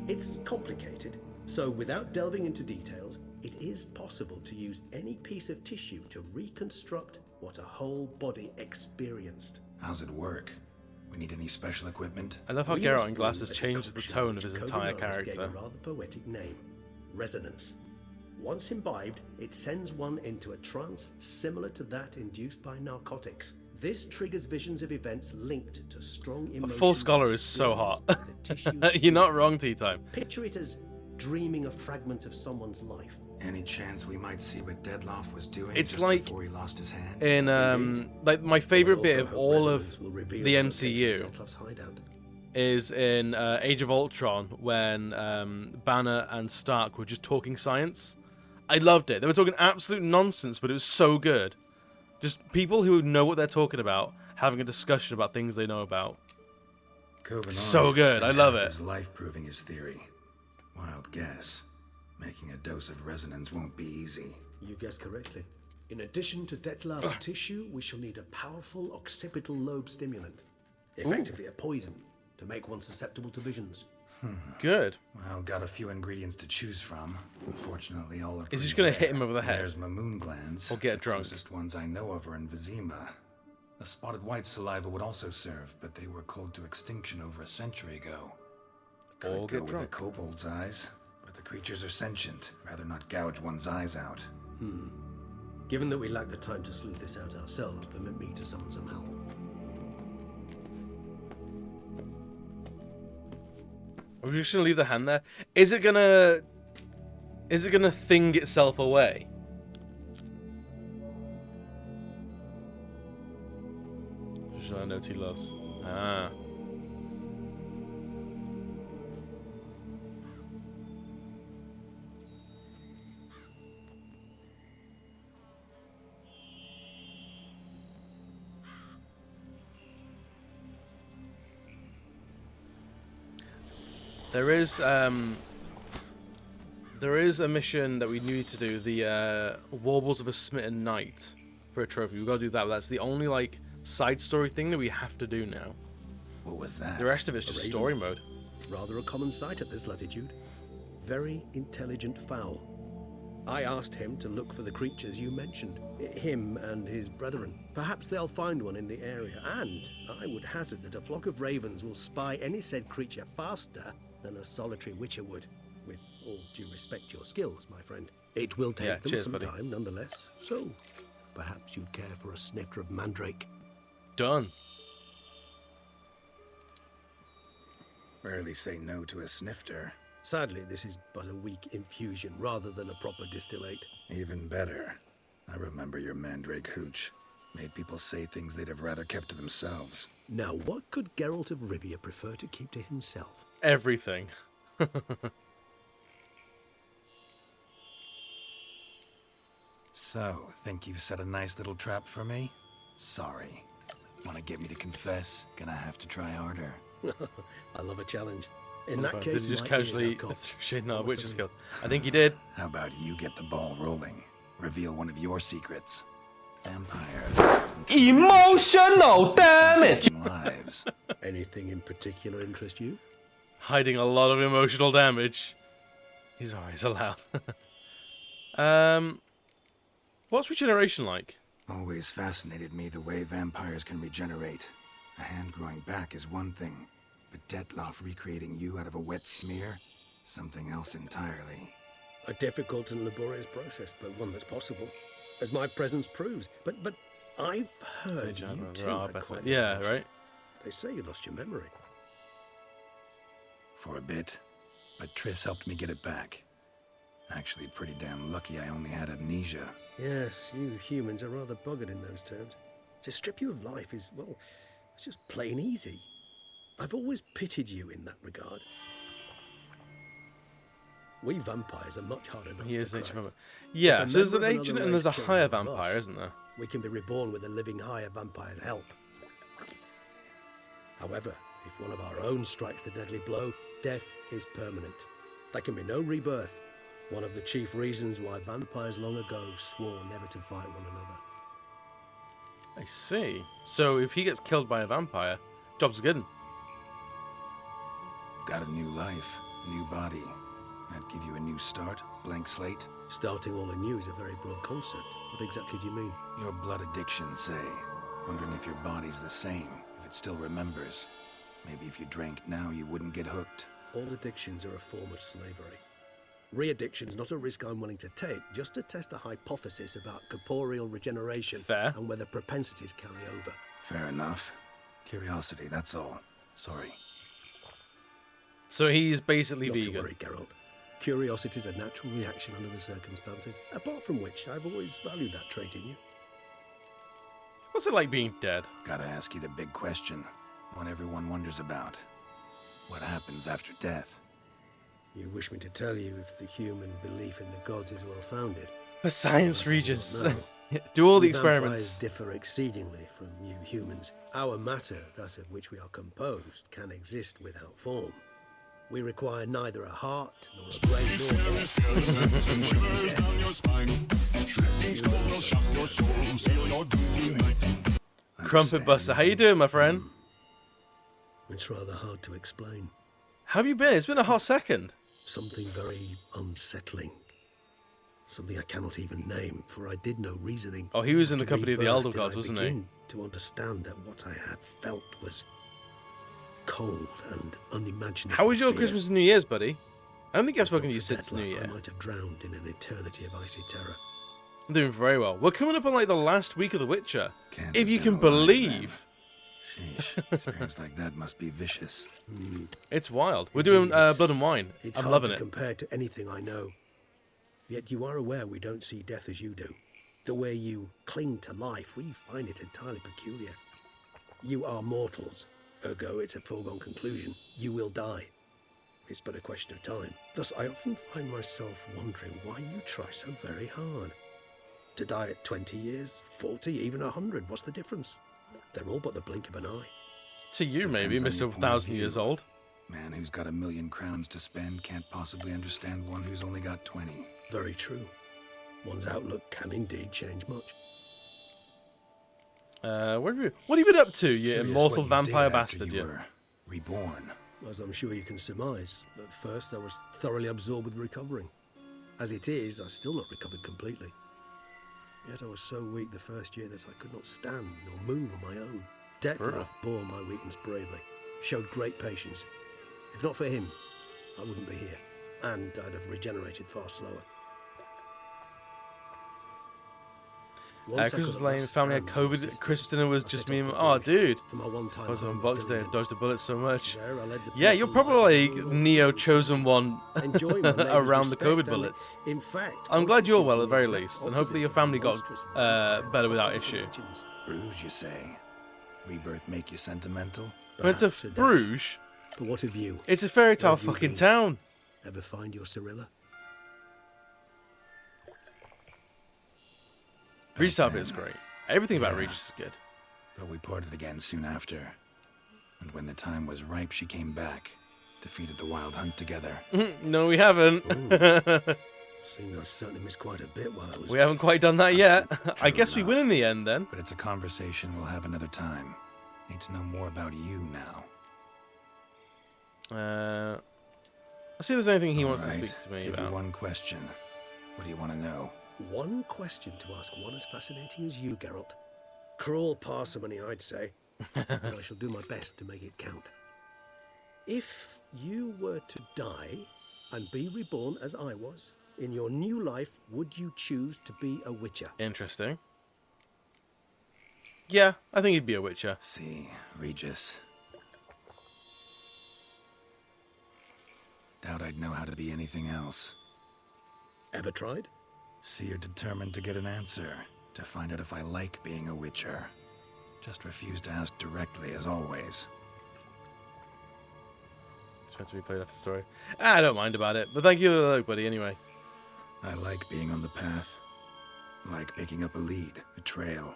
It's complicated, so without delving into details, it is possible to use any piece of tissue to reconstruct what a whole body experienced. How's it work? We need any special equipment? I love how We Geralt must in brew glasses a changes the decoction tone of which his entire 𝓬naris gave character. a rather poetic name, resonance. Once imbibed, it sends one into a trance similar to that induced by narcotics. This triggers visions of events linked to strong A emotions. full scholar is so hot. experienced by the tissues. You're not wrong, Tea Time. Picture it as dreaming a fragment of someone's life. Any chance we might see what Dettlaff was doing It's just like before he lost his hand? In like my favorite I bit also of hope all resonance of will reveal the location MCU of Dettlaff's hideout. is in Age of Ultron when Banner and Stark were just talking science. I loved it. They were talking absolute nonsense, but it was so good. Just people who know what they're talking about having a discussion about things they know about. Kovanaris So good. spent I love half it. his life proving his theory. Wild guess. Making a dose of resonance won't be easy. You guessed correctly. In addition to Dettlaff's tissue, we shall need a powerful occipital lobe stimulant. Effectively a poison to make one susceptible to visions. Good. Well, got a few ingredients to choose from. Unfortunately, all are Is he just pretty gonna hit rare. him over the head? There's Mamoon glands. Or get The drunk? closest ones I know of are in Vizima. A spotted white saliva would also serve, but they were cold to extinction over a century ago. Could Or go get with drunk. a kobold's eyes, but the creatures are sentient. Rather not gouge one's eyes out. Given that we lack the time to sleuth this out ourselves, permit me to summon some help. Are we just gonna leave the hand there? Is it gonna thing itself away? Which I know he loves. Ah. There is a mission that we need to do, the Warbles of a Smitten Knight. for a trophy. We've got to do that. That's the only, like, side story thing that we have to do now. What was that? The rest of it's just raven. story mode. Rather a common sight at this latitude. Very intelligent fowl. I asked him to look for the creatures you mentioned. Him and his brethren. Perhaps they'll find one in the area, and I would hazard that a flock of ravens will spy any said creature faster than a solitary witcher would. With all due respect to your skills, my friend. It will take them cheers, some buddy. time, nonetheless. So, perhaps you'd care for a snifter of mandrake. Done. Rarely say no to a snifter. Sadly, this is but a weak infusion rather than a proper distillate. Even better. I remember your mandrake hooch. Made people say things they'd have rather kept to themselves. Now, what could Geralt of Rivia prefer to keep to himself? Everything. So, think you've set a nice little trap for me? Sorry. Want to get me to confess? Gonna have to try harder. I love a challenge. In that Did case, you just my ears casually have coughed. shade our Honest witch's of you. guild? I think you did. How about you get the ball rolling? Reveal one of your secrets. Vampires. Emotional damage! Lives. Anything in particular interest you? Hiding a lot of emotional damage. He's always allowed. What's regeneration like? Always fascinated me the way vampires can regenerate. A hand growing back is one thing, but Dettlaff recreating you out of a wet smear? Something else entirely. A difficult and laborious process, but one that's possible, as my presence proves. But I've heard you too had quite the Yeah, adventure. right? They say you lost your memory. For a bit, but Triss helped me get it back. Actually, pretty damn lucky I only had amnesia. Yes, you humans are rather buggered in those terms. To strip you of life is, well, it's just plain easy. I've always pitied you in that regard. We vampires are much harder not He to is an crack. ancient vampire. Yeah, If a so there's member an of ancient another and there's a race kills higher one of vampire, us, isn't there? We can be reborn with a living higher vampire's help. However, if one of our own strikes the deadly blow, death is permanent. There can be no rebirth. One of the chief reasons why vampires long ago swore never to fight one another. I see. So if he gets killed by a vampire, job's good. Got a new life, a new body. That'd give you a new start, blank slate. Starting all anew is a very broad concept. What exactly do you mean? Your blood addiction, say. Wondering if your body's the same, if it still remembers. Maybe if you drank now, you wouldn't get hooked. All addictions are a form of slavery. Re-addiction's not a risk I'm willing to take, just to test a hypothesis about corporeal regeneration Fair. and whether propensities carry over. Fair enough. Curiosity, that's all. Sorry. So he's basically Not to vegan. worry, Geralt. Curiosity is a natural reaction under the circumstances, apart from which I've always valued that trait in you. What's it like being dead? Gotta ask you the big question. One everyone wonders about. What happens after death? You wish me to tell you if the human belief in the gods is well-founded? For science I do not regents. know. Do all the We experiments. Vampires differ exceedingly from you humans. Our matter, that of which we are composed, can exist without form. We require neither a heart, nor a brain, Crumpet Buster, how you doing, my friend? It's rather hard to explain. How have you been? It's been a hot second. Something very unsettling. Something I cannot even name, for I did no reasoning. Oh, he was in the After company of the rebirth Elder did Gods, I wasn't he? begin to understand that what I had felt was cold and unimaginable. How was your fear. Christmas and New Year's, buddy? I don't think I've If not spoken to you for since Deathmarch, New Year. I might have drowned in an eternity of icy terror. I'm doing very well. We're coming up on like the last week of The Witcher. Can't If have you been can alive believe. Sheesh, experience like that must be vicious. It's wild. We're doing It's- Blood and Wine. It's I'm hard loving to it. compare to anything I know. Yet you are aware we don't see death as you do. The way you cling to life, we find it entirely peculiar. You are mortals, ergo it's a foregone conclusion. You will die. It's but a question of time. Thus, I often find myself wondering why you try so very hard. To die at 20 years, 40, even 100, what's the difference? They're all but the blink of an eye. To you, maybe, Depends on Mr. your point of 1,000 years view. old. Man who's got 1,000,000 crowns to spend can't possibly understand one who's only got 20. Very true. One's outlook can indeed change much. What have you been up to, you Curious immortal what you vampire did after bastard, you you? were reborn. As I'm sure you can surmise, at first I was thoroughly absorbed with recovering. As it is, I've still not recovered completely. Yet I was so weak the first year that I could not stand nor move on my own. Deathmarch bore my weakness bravely, showed great patience. If not for him, I wouldn't be here, and I'd have regenerated far slower. Christmas Lane family had COVID. Christmas dinner was just me and oh, dude. For my one-time I was on home Box of Day. I Dillingham. dodged the bullet so much. There I led the Yeah, you're peaceful probably life of a like rural Neo Indian chosen city. one Enjoying my neighbours' around the respect COVID and, bullets. in fact, I'm glad you're well at the very constituting least, the and hopefully your exact family got opposite of the monstrous vampire better without Bruges issue. imagines. Bruges, you say? Rebirth make you sentimental? Went to Perhaps a dash. Bruges. But what of you? It's a fairy tale Where have you fucking been? town. Ever find your Cyrilla? Regis outfit is great. Everything about Regis is good. But we parted again soon after. And when the time was ripe, she came back. Defeated the Wild Hunt together. No, we haven't. Seems I certainly missed quite a bit while I was... We haven't quite done that yet. True I guess we win enough. in the end then. But it's a conversation we'll have another time. Need to know more about you now. Let's see if there's anything he wants to Alright, speak to me give you about. one question. What do you want to know? One question to ask one as fascinating as you, Geralt. Cruel parsimony, I'd say. But I shall do my best to make it count. If you were to die and be reborn as I was, in your new life, would you choose to be a Witcher? Interesting. Yeah, I think he'd be a Witcher. See, Regis. Doubt I'd know how to be anything else. Ever tried? See, you're determined to get an answer. To find out if I like being a Witcher. Just refuse to ask directly, as always. It's meant to be played after the story. I don't mind about it, but thank you, buddy, anyway. I like being on the path. I like picking up a lead, a trail.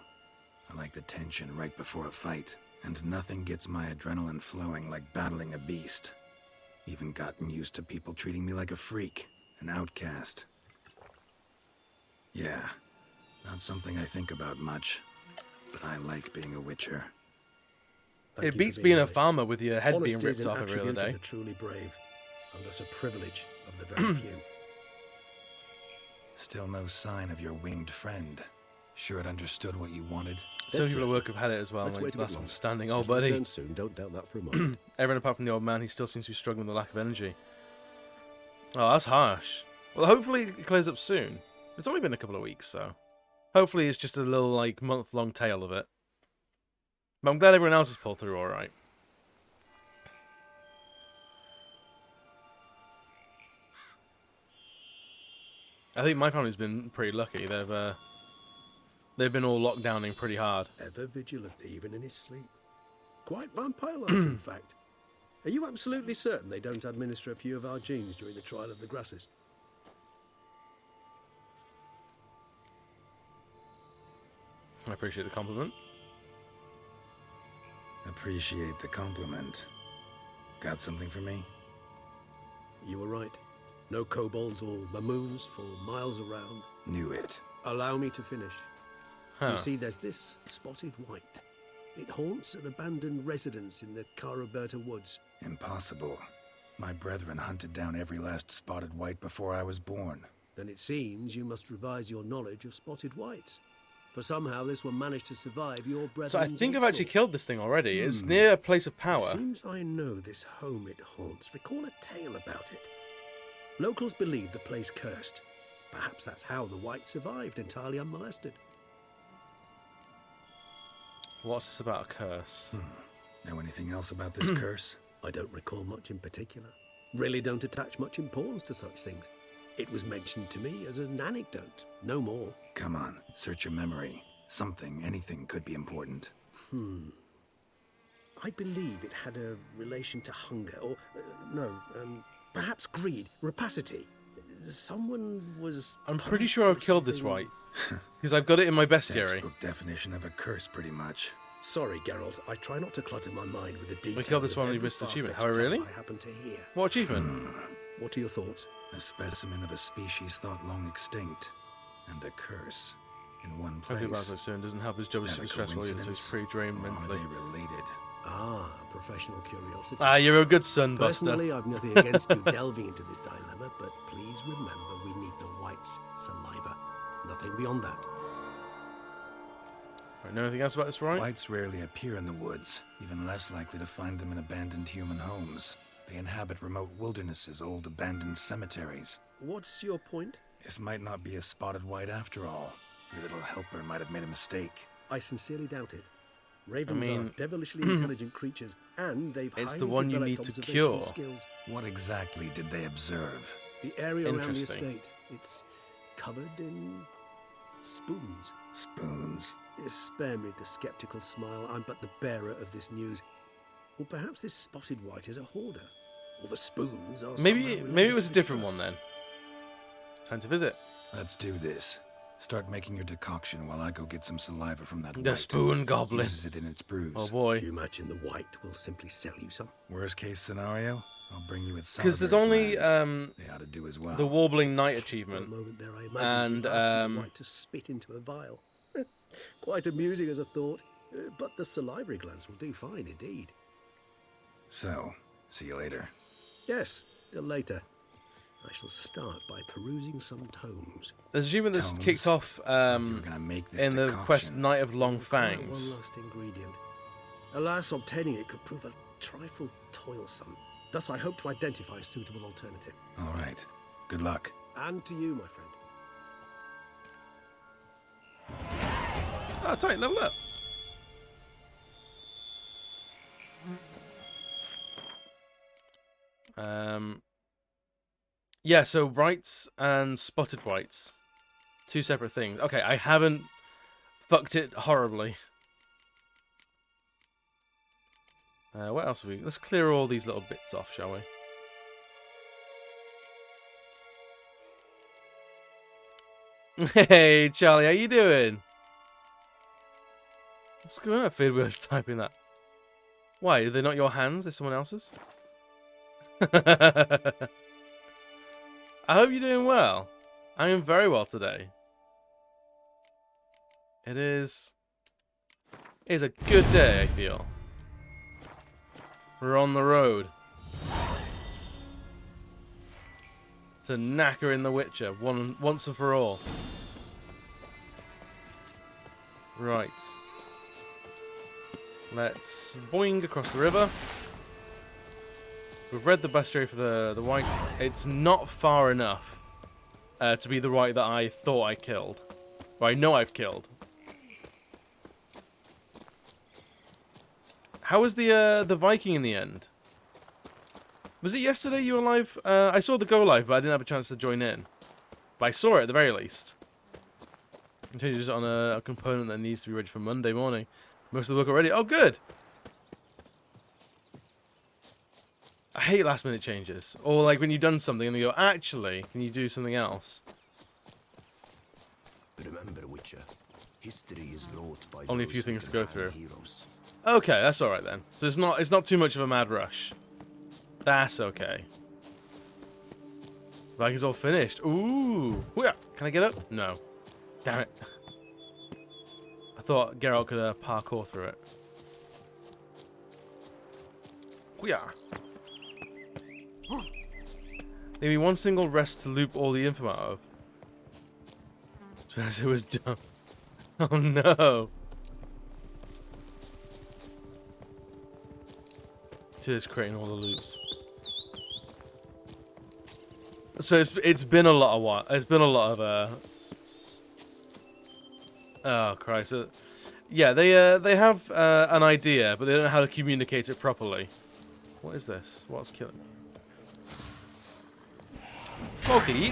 I like the tension right before a fight. And nothing gets my adrenaline flowing like battling a beast. Even gotten used to people treating me like a freak, an outcast. Yeah, not something I think about much, but I like being a Witcher. Thank It you beats for being a honest. farmer with your head being Honesty is ripped an off every other attribute of day. the truly brave, and thus a privilege of the very few. Still no sign of your winged friend. Sure it understood what you wanted? Some That's people at it. work have had it as well. Let's Like, wait a bit that's longer. one standing. Oh, It'll buddy. return soon, don't doubt that for a moment. Everyone apart from the old man, he still seems to be struggling with the lack of energy. Oh, that's harsh. Well, hopefully it clears up soon. It's only been a couple of weeks, so hopefully it's just a little like month-long tale of it. But I'm glad everyone else has pulled through all right. I think my family's been pretty lucky. They've been all locked down in pretty hard. Ever vigilant, even in his sleep. Quite vampire-like, in fact. Are you absolutely certain they don't administer a few of our genes during the trial of the grasses? I appreciate the compliment. Appreciate the compliment. Got something for me? You were right. No kobolds or mamoons for miles around. Knew it. Allow me to finish. Huh. You see, there's this spotted white. It haunts an abandoned residence in the Caraberta woods. Impossible. My brethren hunted down every last spotted white before I was born. Then it seems you must revise your knowledge of spotted whites. For somehow this one managed to survive your brethren's So I think I've actually onslaught. killed this thing already. It's near a place of power. It seems I know this home it haunts. Recall a tale about it. Locals believe the place cursed. Perhaps that's how the white survived entirely unmolested. What's this about a curse? Know anything else about this curse? I don't recall much in particular. Really don't attach much importance to such things. It was mentioned to me as an anecdote, no more. Come on, search your memory. Something, anything could be important. I believe it had a relation to hunger, or perhaps greed, rapacity. Someone was... I'm pretty sure I've killed this white. Because I've got it in my bestiary. Textbook definition of a curse, pretty much. Sorry, Geralt. I try not to clutter my mind with the details. We killed this of one when every you missed the achievement. far-fetched How, really? tale I happen to hear. What achievement? What are your thoughts? A specimen of a species thought long extinct. And a curse. in one Hopefully place. Bowser soon doesn't help his job is That a stressful, so he's coincidence? pretty drained Or mentally. are they related? Ah, professional curiosity. Ah, you're a good son, Buster. Personally, I've nothing against you delving into this dilemma, but please remember we need the white's saliva. Nothing beyond that. Right, know anything else about this, right? Whites rarely appear in the woods, even less likely to find them in abandoned human homes. They inhabit remote wildernesses, old abandoned cemeteries. What's your point? This might not be a spotted white after all. Your little helper might have made a mistake. I sincerely doubt it. Ravens mean, are devilishly intelligent creatures, and they've It's highly the one you developed need to observational cure. skills. What exactly did they observe? The area around the Interesting. estate, it's covered in spoons. Spoons. Spare me the skeptical smile. I'm but the bearer of this news. Or perhaps this spotted white is a hoarder. Or the spoons are Maybe somehow it was related a to different the one curse. then. Time to visit. Let's do this. Start making your decoction while I go get some saliva from that The white. spoon goblin. Uses it in its brews. Oh boy. Do you imagine the white will simply sell you some? Worst case scenario, I'll bring you its Because there's salivary only glands. They ought to do as well. the warbling knight For a achievement. moment there, I imagined you And, asking the white to spit into a vial. Quite amusing as a thought, but the salivary glands will do fine indeed. So, see you later. Yes, till later. I shall start by perusing some tomes. There's a achievement that's Tomes. kicked off You were gonna make this in the quest decoction. Knight of Long Require Fangs. one last ingredient. Alas, obtaining it could prove a trifle toilsome. Thus, I hope to identify a suitable alternative. All right. Good luck. And to you, my friend. Oh, tight, level up. Yeah, so whites and spotted whites. Two separate things. Okay, I haven't fucked it horribly. What else have we... Let's clear all these little bits off, shall we? Hey, Charlie, how you doing? What's going on? I feel weird typing that. Why? Are they not your hands? They're someone else's? I hope you're doing well. I am very well today. It is a good day, I feel. We're on the road. To knacker in The Witcher once and for all. Right. Let's boing across the river. We've read the bestiary for the white. It's not far enough to be the white that I thought I killed. Or I know I've killed. How was the Viking in the end? Was it yesterday you were live? I saw the go live, but I didn't have a chance to join in. But I saw it at the very least. I'm changing it on a component that needs to be ready for Monday morning. Most of the work already. Oh, good. I hate last minute changes. Or like when you've done something and they go, actually, can you do something else? Remember, Witcher, history is wrought by Only a those few who things to can go hang through. Heroes. Okay, that's alright then. So it's not too much of a mad rush. That's okay. Like it's all finished. Ooh. Hoo-yah. Can I get up? No. Damn it. I thought Geralt could parkour through it. Hoo-yah. Maybe one single rest to loop all the info out of. As it was done. Oh no. Just creating all the loops. So it's been a lot of what? It's been a lot of oh Christ! Yeah, they have an idea, but they don't know how to communicate it properly. What is this? What's killing me? Foggy.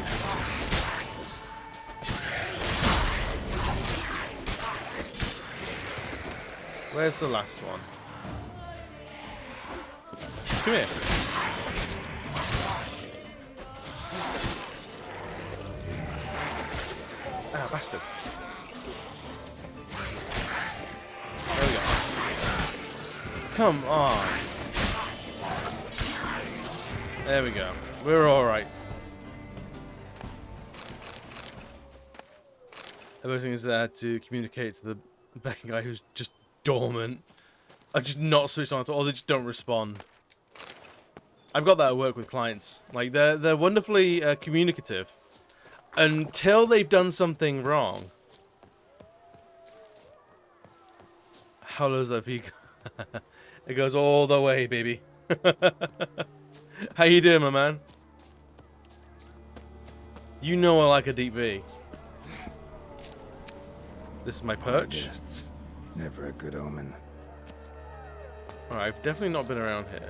Where's the last one? Come here. Ah, bastard. There we go. Come on. There we go. We're alright. Everything is there to communicate to the Becking guy who's just dormant. I've just not switched on at all. They just don't respond. I've got that at work with clients. Like, they're wonderfully communicative until they've done something wrong. How low is that peak? It goes all the way, baby. How you doing, my man? You know I like a deep V. This is my perch. Guests. Never a good omen. Alright, I've definitely not been around here.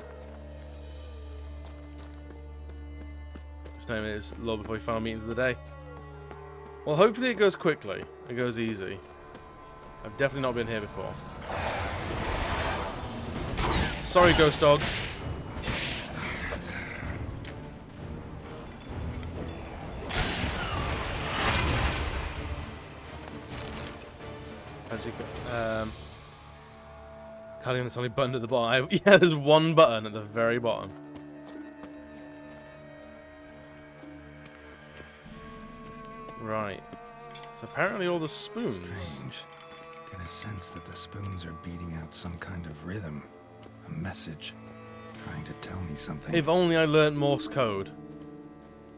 This time it is a little before final meetings of the day. Well, hopefully it goes quickly. It goes easy. I've definitely not been here before. Sorry, ghost dogs. How's it go? Cutting this only button at the bottom. Yeah, there's one button at the very bottom. Right. So apparently all the spoons. Strange. Get a sense that the spoons are beating out some kind of rhythm. A message. Trying to tell me something. If only I learnt Morse code.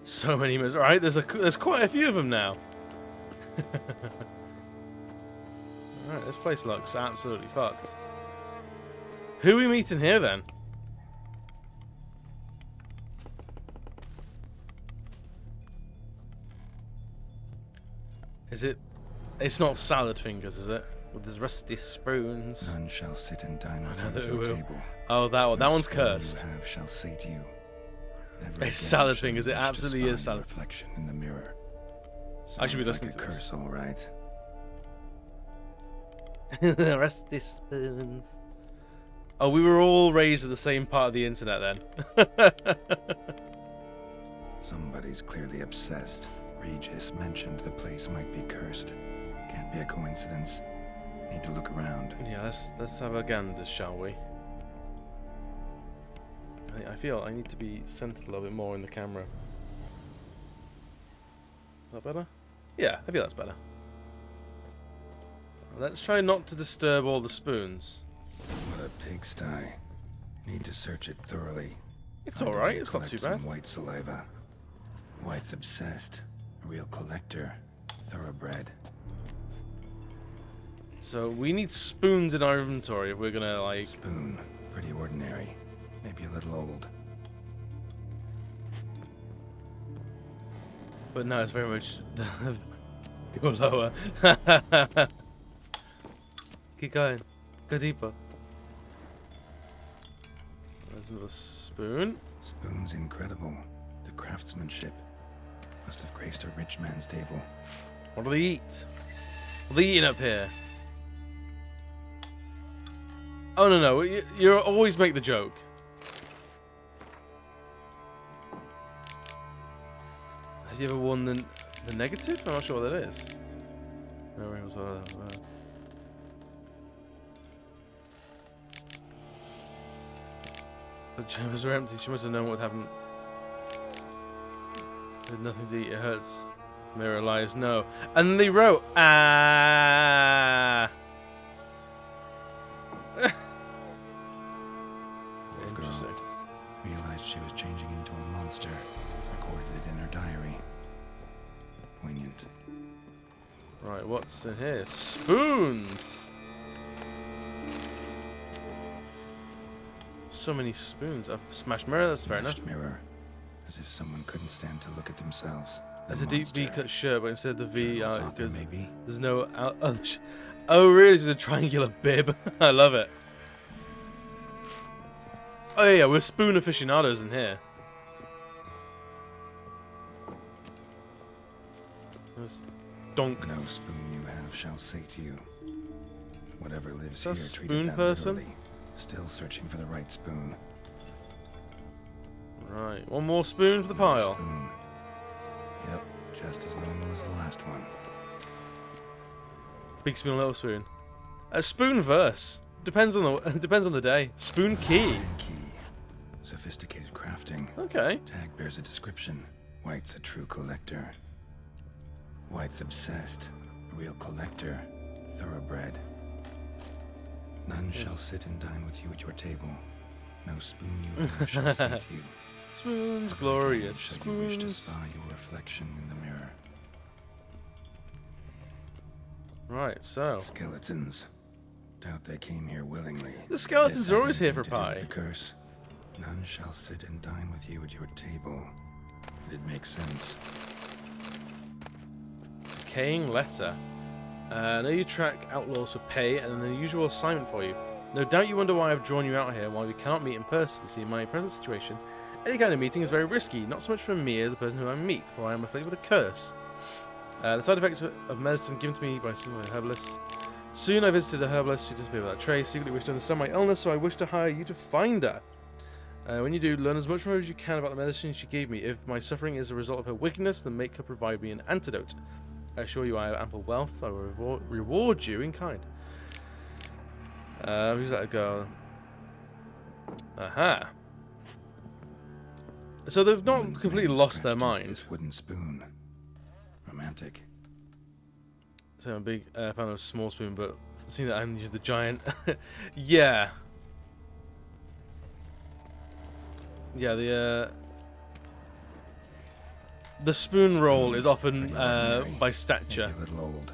So many messages. Right, there's quite a few of them now. Alright, this place looks absolutely fucked. Who are we meeting here then? Is it? It's not salad fingers, is it? With his rusty spoons. None shall sit and dine Another at your uwu. table. Oh, that one. That No one's spoon cursed. You have shall say to you. Never It's again salad shall fingers, you it wish to absolutely spy is salad. your reflection in the mirror. I should be Sounds listening like to a this. curse, all right. Rusty spoons. Oh, we were all raised at the same part of the internet then. Somebody's clearly obsessed. Regis mentioned the place might be cursed. Can't be a coincidence. Need to look around. Yeah, let's have a gander, shall we? I feel I need to be centered a little bit more in the camera. Is that better? Yeah, I feel that's better. Let's try not to disturb all the spoons. What a pigsty. Need to search it thoroughly. It's Find a alright, way to it's not collect too some bad. White saliva. White's obsessed. A real collector. Thoroughbred. So we need spoons in our inventory if we're gonna like. Spoon. Pretty ordinary. Maybe a little old. But no, it's very much. Go lower. Keep going. Go deeper. There's another spoon. Spoon's incredible. The craftsmanship. Must have graced a rich man's table. What do they eat? What are they eating up here? Oh no, you always make the joke. Have you ever won the negative? I'm not sure what that is. No, it was, the chambers are empty. She must have known what happened. There's nothing to eat. It hurts. Mirror lies. No. And then they wrote, ah. Interesting. Realized she was changing into a monster. Recorded it in her diary. Poignant. Right, what's in here? Spoons! So many spoons. A smashed mirror, that's fair enough. Smashed mirror. As if someone couldn't stand to look at themselves. There's a deep V-cut shirt, but instead of the V, Journal's author, there's, maybe? there's no... oh, really? It's a triangular bib. I love it. Oh, yeah, we're spoon aficionados in here. There's donk. No spoon you have shall say to you. Whatever lives Is that here a treated spoon that person? literally. Still searching for the right spoon. Right, one more spoon for the pile. Spoon. Yep, just as normal as the last one. Big spoon, little spoon. A spoon verse. Depends on the day. Spoon key. Key. Sophisticated crafting. Okay. Tag bears a description. White's a true collector. White's obsessed. A real collector, thoroughbred. None shall sit and dine with you at your table. No spoon you ever shall say to you. Spoons, glorious Should you wish to spoons. spy your reflection in the mirror. Right, so Skeletons. Doubt they came here willingly. the skeletons This are had always here for anything to do with pie. the curse. None shall sit and dine with you at your table. It makes sense. Decaying letter. Know you track outlaws for pay and an unusual assignment for you. No doubt you wonder why I've drawn you out here while we cannot meet in person. You see, in my present situation, any kind of meeting is very risky, not so much for me as the person who I meet, for I am afflicted with a curse. The side effects of medicine given to me by a herbalist. Soon I visited a herbalist who disappeared without trace, secretly wished to understand my illness, so I wish to hire you to find her. When you do, learn as much from her as you can about the medicine she gave me. If my suffering is a result of her wickedness, then make her provide me an antidote. I assure you I have ample wealth. I will reward you in kind. Who's that go? Aha. So they've not Woman's completely name lost their scratched into mind. This wooden spoon. Romantic. So I'm a big fan of a small spoon, but seeing that I'm the giant, yeah, yeah. The spoon roll is often Pretty ordinary. by stature. Maybe a little old.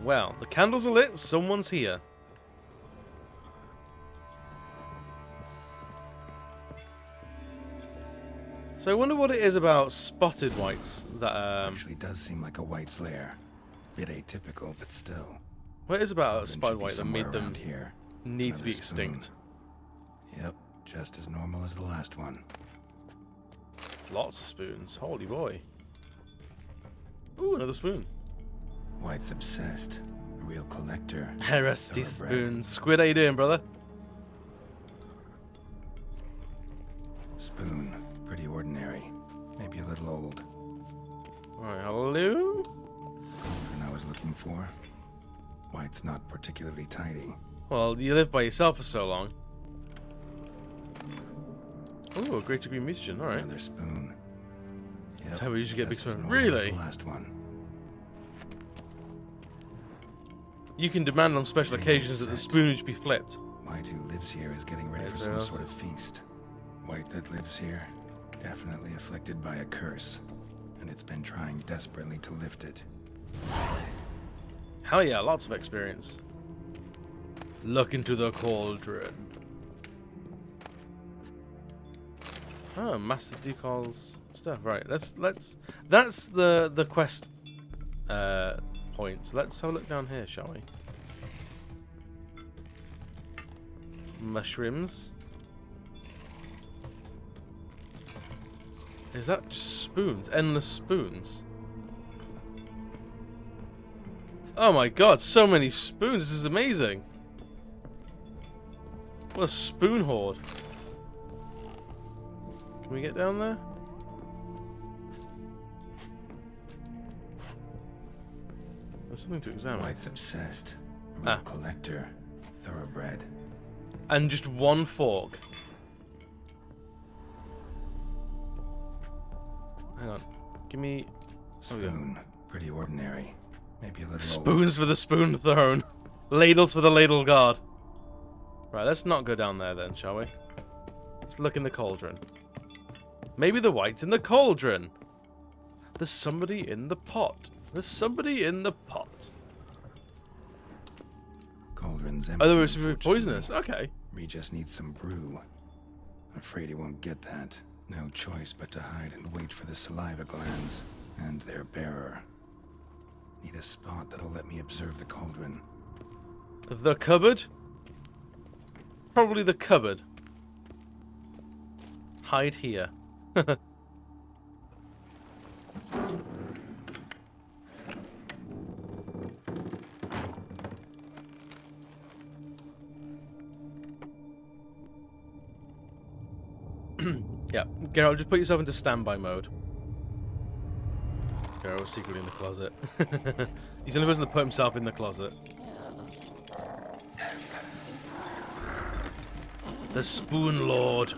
Well, the candles are lit. Someone's here. So I wonder what it is about spotted whites that Actually does seem like a white's lair. Bit atypical, but still. what it is about a Then spotted should be white that somewhere made them around here. need to be Another spoon. extinct. Yep, just as normal as the last one. Lots of spoons. Holy boy. Ooh, another spoon. White's obsessed. A real collector. Rusty Thoroughbred. spoons. Squid, how you doing, brother? Spoon. Pretty ordinary. Maybe a little old. Alright, hello? Cauldron I was looking for. White's not particularly tidy. Well, you lived by yourself for so long. Ooh, a great degree musician, alright. Another spoon. Yep, That's how we usually get big just as spoon. normal as Really? the last one. You can demand on special Maybe occasions that the set. spoonage be flipped. White who lives here is getting ready Right, for so some else- sort of feast. White that lives here, definitely afflicted by a curse, and it's been trying desperately to lift it. Hell yeah, lots of experience. Look into the cauldron. Oh, Master Decal's stuff. Right, let's that's the quest points. Let's have a look down here, shall we? Mushrooms. Is that just spoons? Endless spoons. Oh my god, so many spoons. This is amazing. What a spoon horde. Can we get down there? There's something to examine. White's obsessed. A real Ah. collector. Thoroughbred. And just one fork. Hang on. Give me Spoon. Pretty ordinary. Maybe a little old. spoons for the spoon throne. Ladles for the ladle god. Right, let's not go down there then, shall we? Let's look in the cauldron. Maybe the white's in the cauldron. There's somebody in the pot. There's somebody in the pot. Cauldron's empty. Oh, there was something unfortunately. poisonous. Okay. We just need some brew. Afraid he won't get that. No choice but to hide and wait for the saliva glands and their bearer. Need a spot that'll let me observe the cauldron. The cupboard? Probably the cupboard. Hide here. Yeah, Geralt, just put yourself into standby mode. Geralt was secretly in the closet. He's the only person that put himself in the closet. The Spoon Lord.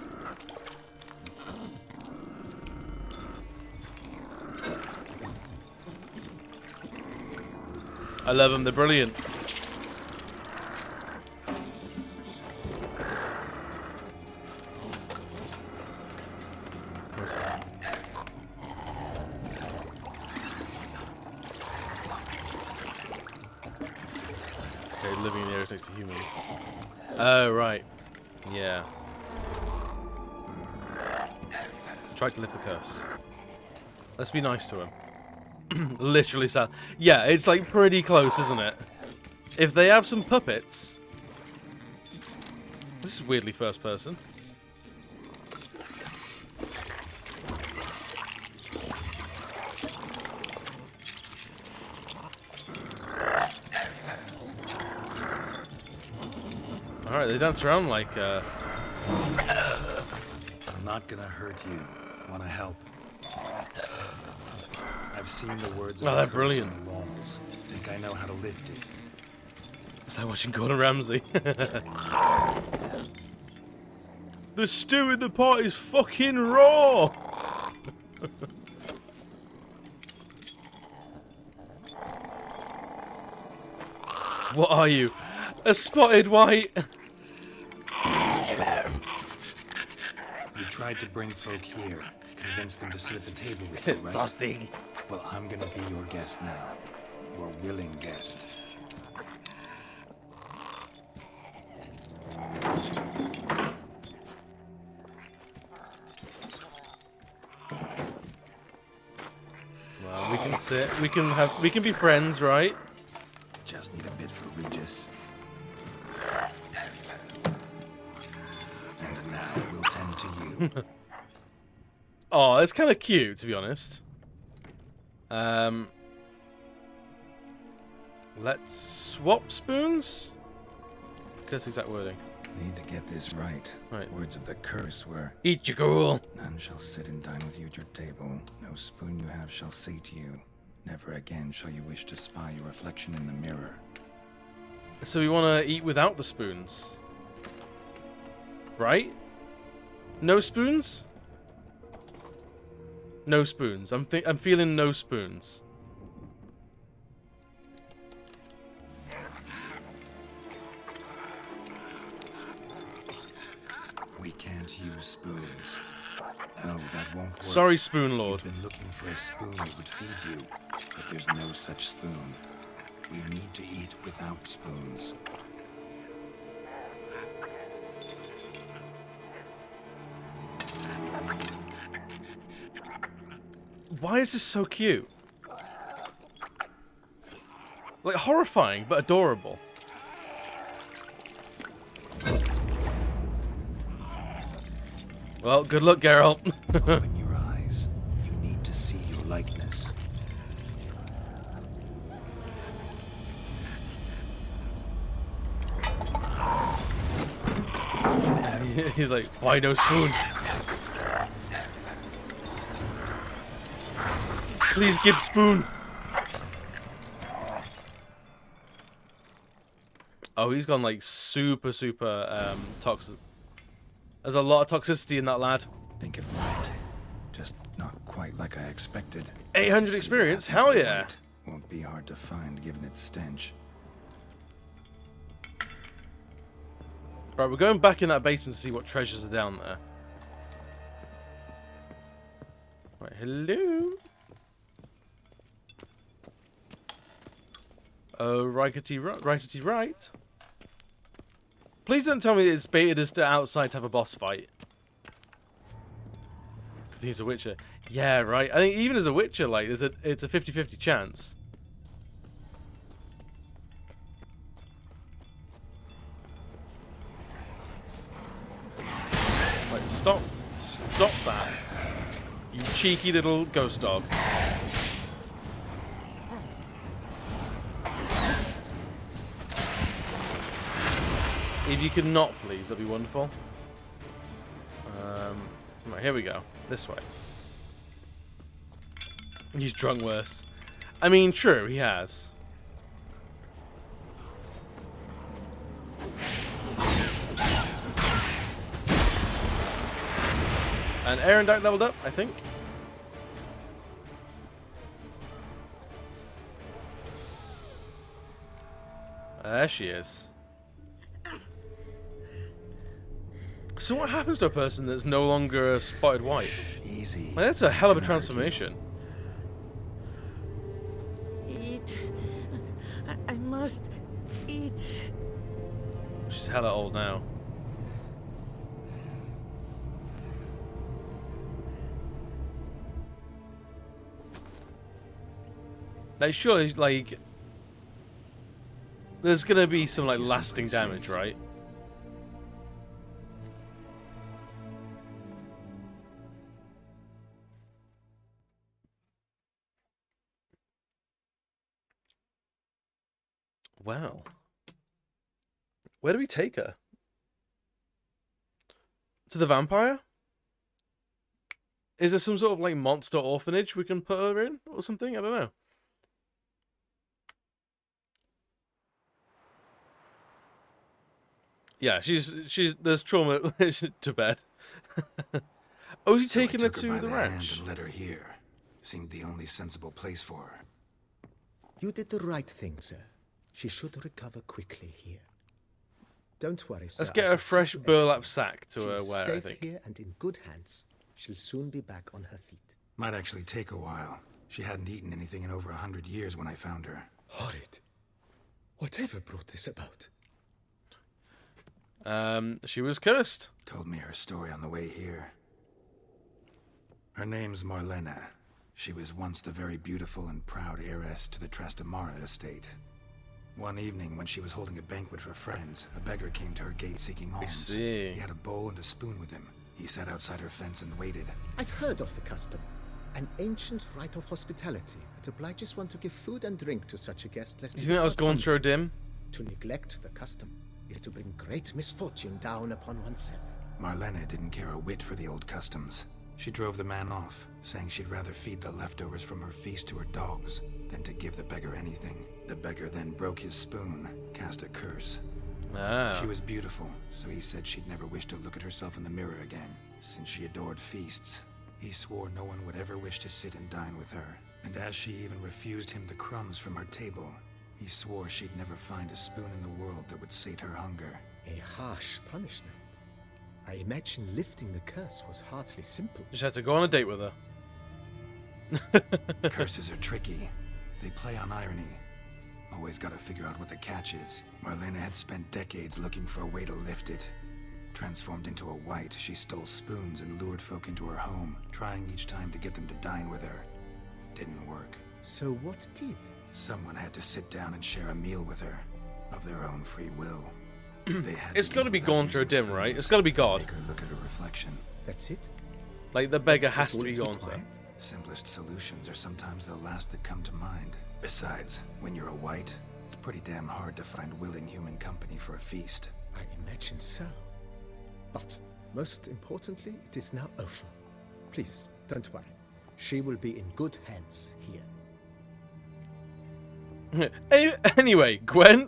I love them. They're brilliant. Okay, living in the areas next to humans. Oh, right. Yeah. Try to lift the curse. Let's be nice to him. Literally sad. Yeah, it's like pretty close, isn't it? If they have some puppets... This is weirdly first person. Alright, they dance around like... I'm not gonna hurt you. Wanna help? I've seen the words of Oh, the they're curse brilliant. on the walls. Think I know how to lift it. It's like watching Gordon Ramsay. The stew in the pot is fucking raw! What are you? A spotted white? You tried to bring folk here, convince them to sit at the table with you, right? Nothing. Well, I'm gonna be your guest now. Your willing guest. Well, we can sit. We can be friends, right? Just need a bit for Regis. And now we'll tend to you. Oh, it's kind of cute, to be honest. Let's swap spoons? Guess exact wording. Need to get this right. Right. Words of the curse were, Eat your gruel. none shall sit and dine with you at your table. No spoon you have shall say to you, never again shall you wish to spy your reflection in the mirror. So we want to eat without the spoons. Right? No spoons? No spoons. I'm feeling no spoons. We can't use spoons. No, that won't work. Sorry, Spoon Lord. We've been looking for a spoon that would feed you, but there's no such spoon. We need to eat without spoons. Why is this so cute? Like horrifying, but adorable. Well, good luck, Geralt. Open your eyes. You need to see your likeness. He's like, why no spoon? Please give spoon. Oh, he's gone like super toxic. There's a lot of toxicity in that lad. Think it might. Just not quite like I expected. 800 See experience? what Hell happened yeah. tonight. Won't be hard to find given its stench. Right, we're going back in that basement to see what treasures are down there. Right, hello. Oh, rightity right. Please don't tell me that it's baited us to outside to have a boss fight. I think it's a Witcher. Yeah, right. I think even as a Witcher, like, it's a 50-50 chance. Right, stop that. You cheeky little ghost dog. If you could not, please, that'd be wonderful. Right, here we go. This way. He's drunk worse. I mean, true, he has. And Erendite leveled up, I think. There she is. So what happens to a person that's no longer a spotted white? Easy. Well, that's a hell of a Gonna hurt you. transformation. Eat. I must eat. She's hella old now. Like, surely, like, there's gonna be some, like, lasting damage, right? Wow. Where do we take her? To the vampire? Is there some sort of, like, monster orphanage we can put her in? Or something? I don't know. Yeah, there's trauma to bed. Oh, is he So I taking her took to by the hand ranch? and let her here. Seemed the only sensible place for her. You did the right thing, sir. She should recover quickly here. Don't worry, sir. Let's get I a shall fresh see to burlap everything. sack to She's wear, I safe think. here and in good hands. She'll soon be back on her feet. Might actually take a while. She hadn't eaten anything in over 100 years when I found her. Horrid. Whatever brought this about? She was cursed. Told me her story on the way here. Her name's 𝓦𝓘𝓣𝓒𝓗. She was once the very beautiful and proud heiress to the 𝓦𝓘𝓣𝓒𝓗 estate. One evening, when she was holding a banquet for friends, a beggar came to her gate seeking alms. see. He had a bowl and a spoon with him. He sat outside her fence and waited. I've heard of the custom. An ancient rite of hospitality that obliges one to give food and drink to such a guest lest Do he you think that was depart going hungry. through a dim? To neglect the custom is to bring great misfortune down upon oneself. 𝓦𝓘𝓣𝓒𝓗 didn't care a whit for the old customs. She drove the man off, saying she'd rather feed the leftovers from her feast to her dogs than to give the beggar anything. The beggar then broke his spoon, cast a curse. Ah. She was beautiful, so he said she'd never wish to look at herself in the mirror again. Since she adored feasts, he swore no one would ever wish to sit and dine with her. And as she even refused him the crumbs from her table, he swore she'd never find a spoon in the world that would sate her hunger. A harsh punishment. I imagine lifting the curse was hardly simple. Just had to go on a date with her. Curses are tricky. They play on irony. Always gotta figure out what the catch is. 𝓦𝓘𝓣𝓒𝓗 had spent decades looking for a way to lift it. Transformed into a white, she stole spoons and lured folk into her home, trying each time to get them to dine with her. Didn't work. So what did? Someone had to sit down and share a meal with her, of their own free will. They had It's to got to eat be without going through a using dim, right? spoons, It's got to be God. Make her look at her reflection. That's it? Like, the beggar That has was to be all it gone through. required? Simplest solutions are sometimes the last that come to mind. Besides, when you're a white, it's pretty damn hard to find willing human company for a feast. I imagine so. But, most importantly, it is now over. Please, don't worry. She will be in good hands here. Anyway, Gwen.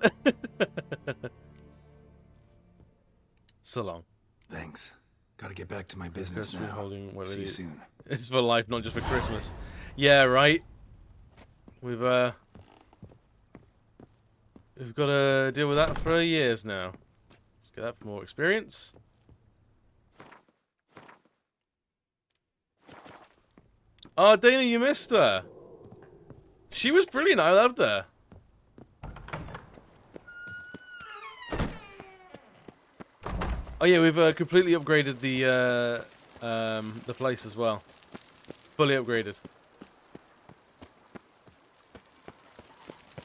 So long. Thanks. Gotta get back to my business Christmas now. holding what See it you is. soon. It's for life, not just for Christmas. Yeah, right. We've got to deal with that for years now. Let's get that for more experience. Oh, Dana, you missed her. She was brilliant. I loved her. Oh yeah, we've completely upgraded the place as well. Fully upgraded.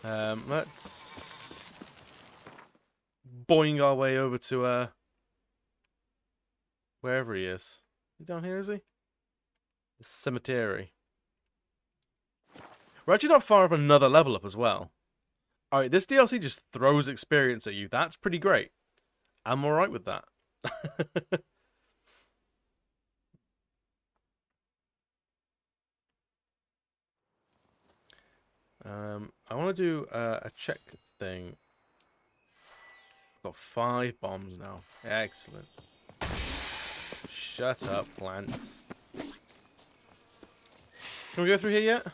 Let's boing our way over to wherever he is. Is he down here, is he? The cemetery. We're actually not far off another level up as well. Alright, this DLC just throws experience at you. That's pretty great. I'm alright with that. I want to do a check thing. Got 5 bombs now. Excellent. Shut up, plants. Can we go through here yet?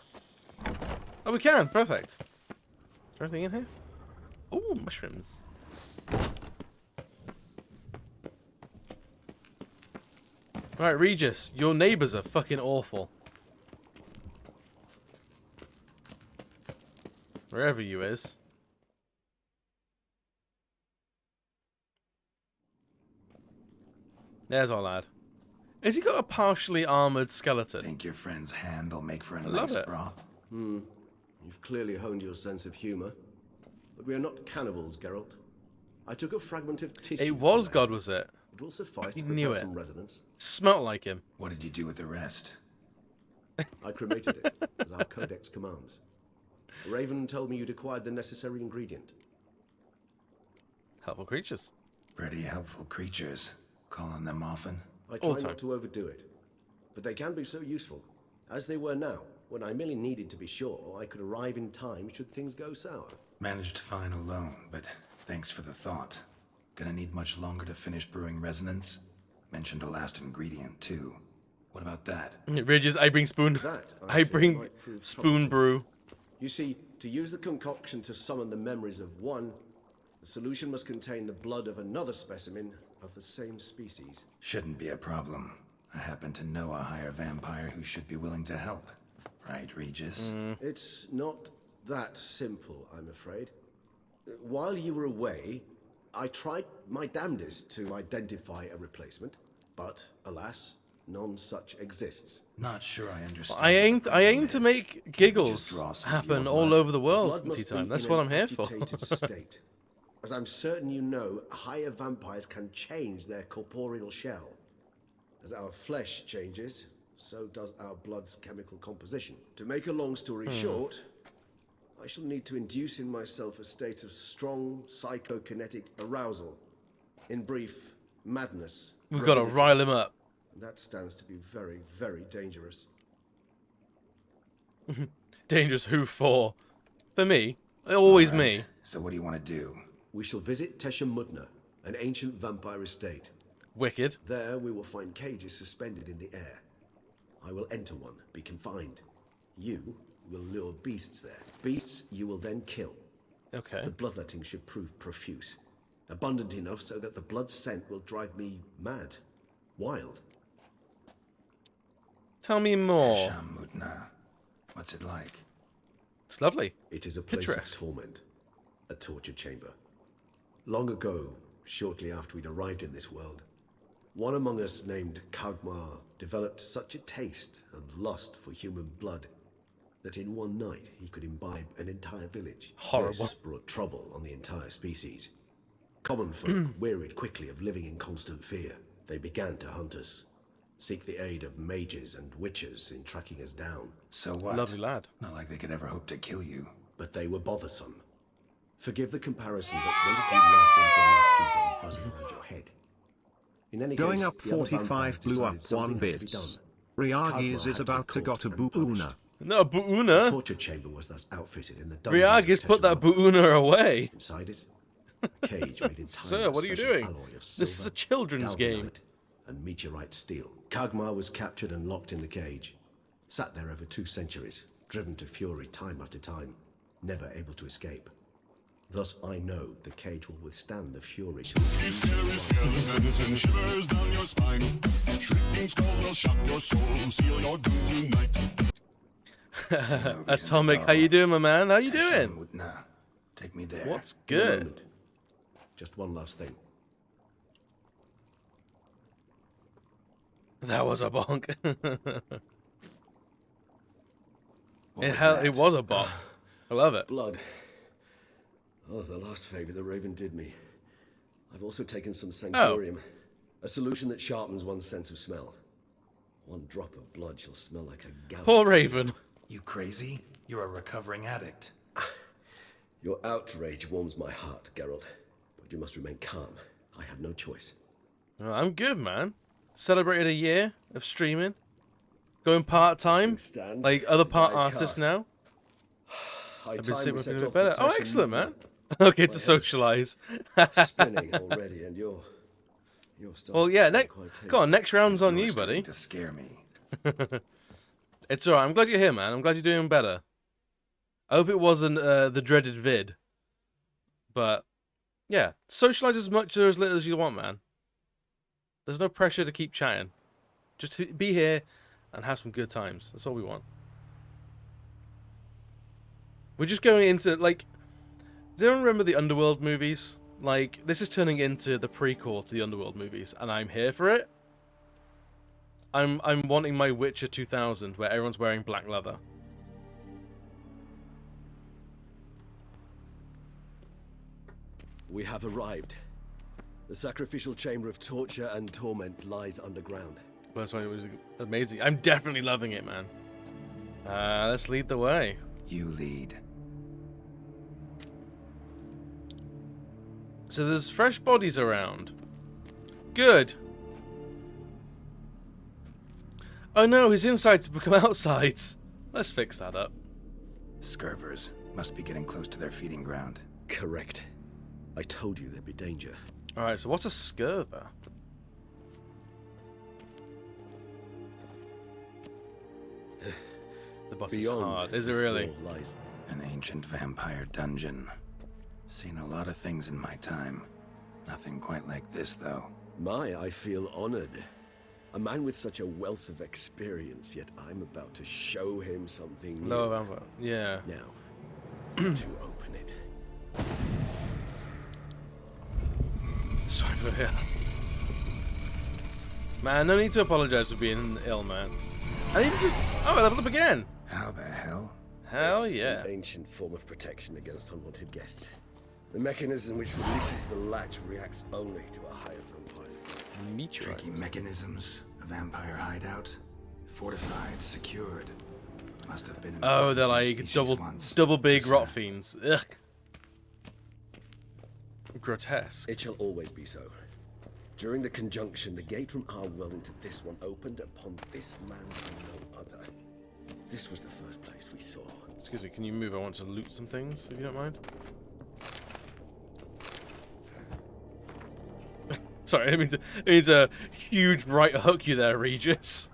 Oh, we can. Perfect. Is there anything in here? Oh, mushrooms. Right, Regis, your neighbors are fucking awful. Wherever you is. There's our lad. Has he got a partially armored skeleton? Think your friend's hand will make for a I love nice it. broth? You've clearly honed your sense of humor. But we are not cannibals, Geralt. I took a fragment of tissue. It was from God, was it? It will suffice to knew prepare it. some resonance. Smelt like him. What did you do with the rest? I cremated it, as our codex commands. Raven told me you'd acquired the necessary ingredient. Helpful creatures. Pretty helpful creatures. Calling them often? I All try the not to overdo it. But they can be so useful, as they were now, when I merely needed to be sure I could arrive in time should things go sour. Managed fine alone, but thanks for the thought. Gonna need much longer to finish brewing resonance? Mentioned a last ingredient, too. What about that? Regis, I bring spoon. That, I fear, bring might prove spoon troublesome. brew. You see, to use the concoction to summon the memories of one, the solution must contain the blood of another specimen of the same species. Shouldn't be a problem. I happen to know a higher vampire who should be willing to help. Right, Regis? It's not that simple, I'm afraid. While you were away, I tried my damnedest to identify a replacement, but alas, none such exists. Not sure I understand. I aim what the to problem is. make Can't you giggles just draw some of happen your all blood? over the world. Blood must Tea time. be That's in what an I'm here for. agitated state. As I'm certain you know, higher vampires can change their corporeal shell. As our flesh changes, so does our blood's chemical composition. To make a long story short, I shall need to induce in myself a state of strong psychokinetic arousal. In brief, madness. We've got to rapidity. rile him up. And that stands to be very, very dangerous. Dangerous who for? For me. Always Right. me. So what do you want to do? We shall visit 𝓦𝓘𝓣𝓒𝓗, an ancient vampire estate. Wicked. There we will find cages suspended in the air. I will enter one, be confined. You will lure beasts there. Beasts you will then kill. Okay. The bloodletting should prove profuse. Abundant enough so that the blood scent will drive me mad. Wild. Tell me more. 𝓦𝓘𝓣𝓒𝓗. What's it like? It's lovely. It is a place of Picturesque. torment. A torture chamber. Long ago, shortly after we'd arrived in this world, one among us named 𝓦𝓘𝓣𝓒𝓗 developed such a taste and lust for human blood that in one night he could imbibe an entire village. Horrible. This brought trouble on the entire species. Common folk wearied quickly of living in constant fear. They began to hunt us, seek the aid of mages and witches in tracking us down. So what? Lovely lad. Not like they could ever hope to kill you. But they were bothersome. Forgive the comparison, but when did you last enjoy our street and buzzing around your head? In any Going case, up the other 45 vampires blew up decided something one had to be bit. done. Riagis 𝓦𝓘𝓣𝓒 is had to be about to caught go to and punished. Buuna. No, The Buuna. torture chamber was thus outfitted in the dungeons Briagis of put that 𝓦𝓘𝓣𝓒𝓗. Buuna away. Inside it, a cage made entirely Sir, of what are you special doing? alloy of This is silver, a children's game. galvanite, and meteorite steel. 𝓦𝓘𝓣𝓒 was captured and locked in the cage. Sat there over 2 centuries, driven to fury time after time, never able to escape. Thus I know the cage will withstand the fury. Atomic, how you doing, my man? How you doing? 𝓦𝓘𝓣𝓒𝓗. Take me there. What's In a good? moment. Just one last thing. That was a bonk. What was It that? was a bonk. I love it. Blood. Oh, the last favor the Raven did me. I've also taken some sanctorium, a solution that sharpens one's sense of smell. One drop of blood shall smell like a gallant. Poor Raven. You crazy? You're a recovering addict. Your outrage warms my heart, Geralt. But you must remain calm. I have no choice. Oh, I'm good, man. Celebrated a year of streaming. Going part-time. Things stand, Like other the part die is artists cast. now. High I've been time sleeping we a set bit off better. for Oh, Tasha excellent, man. Moon. Okay, to My head's socialize. Spinning already, and you're starting Well, to yeah, sound quite go on, tasty. next round's on You're you, starting buddy. to scare me. It's alright, I'm glad you're here, man. I'm glad you're doing better. I hope it wasn't the dreaded vid. But yeah, socialize as much or as little as you want, man. There's no pressure to keep chatting. Just be here and have some good times. That's all we want. We're just going into, like... Does anyone remember the Underworld movies? Like, this is turning into the prequel to the Underworld movies, and I'm here for it. I'm wanting my Witcher 2000, where everyone's wearing black leather. We have arrived. The sacrificial chamber of torture and torment lies underground. That's why it was amazing. I'm definitely loving it, man. Let's lead the way. You lead. So there's fresh bodies around. Good. Oh no, his insides have become outsides. Let's fix that up. Scurvers must be getting close to their feeding ground. Correct. I told you there'd be danger. Alright, so what's a scurver? The boss is hard. Is it really? Lies An ancient vampire dungeon. Seen a lot of things in my time. Nothing quite like this, though. I feel honored. A man with such a wealth of experience, yet I'm about to show him something new. No vampire. Yeah. Now, to open it. Sorry for here. Man, no need to apologize for being ill, man. I need to just... Oh, I leveled up again! How the hell? Hell It's yeah. an ancient form of protection against unwanted guests. The mechanism which releases the latch reacts only to a higher vampire. Meteorite. Tricky mechanisms. A vampire hideout. Fortified, secured. Must have been. Oh, they're like double big rot fiends. Ugh. Grotesque. It shall always be so. During the conjunction, the gate from our world into this one opened upon this land and no other. This was the first place we saw. Excuse me, can you move? I want to loot some things, if you don't mind. Sorry, I didn't mean to huge right hook you there, Regis.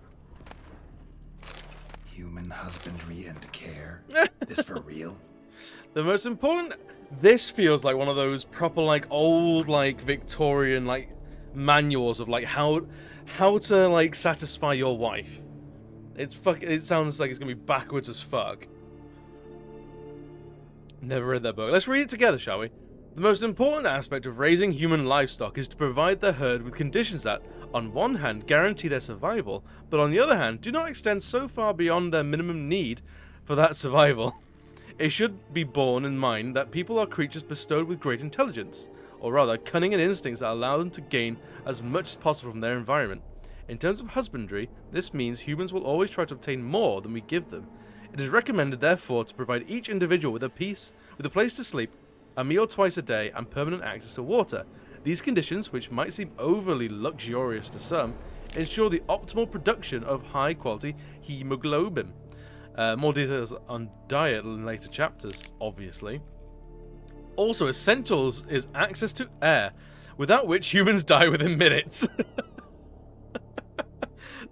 Human husbandry and care. This for real? The most important... This feels like one of those proper, like, old, like, Victorian, like, manuals of, like, how to, like, satisfy your wife. It sounds like it's gonna be backwards as fuck. Never read that book. Let's read it together, shall we? The most important aspect of raising human livestock is to provide the herd with conditions that, on one hand, guarantee their survival, but on the other hand, do not extend so far beyond their minimum need for that survival. It should be borne in mind that people are creatures bestowed with great intelligence, or rather, cunning and instincts that allow them to gain as much as possible from their environment. In terms of husbandry, this means humans will always try to obtain more than we give them. It is recommended, therefore, to provide each individual with a place to sleep, a meal twice a day, and permanent access to water. These conditions, which might seem overly luxurious to some, ensure the optimal production of high-quality hemoglobin. More details on diet in later chapters, obviously. Also, essentials is access to air, without which humans die within minutes.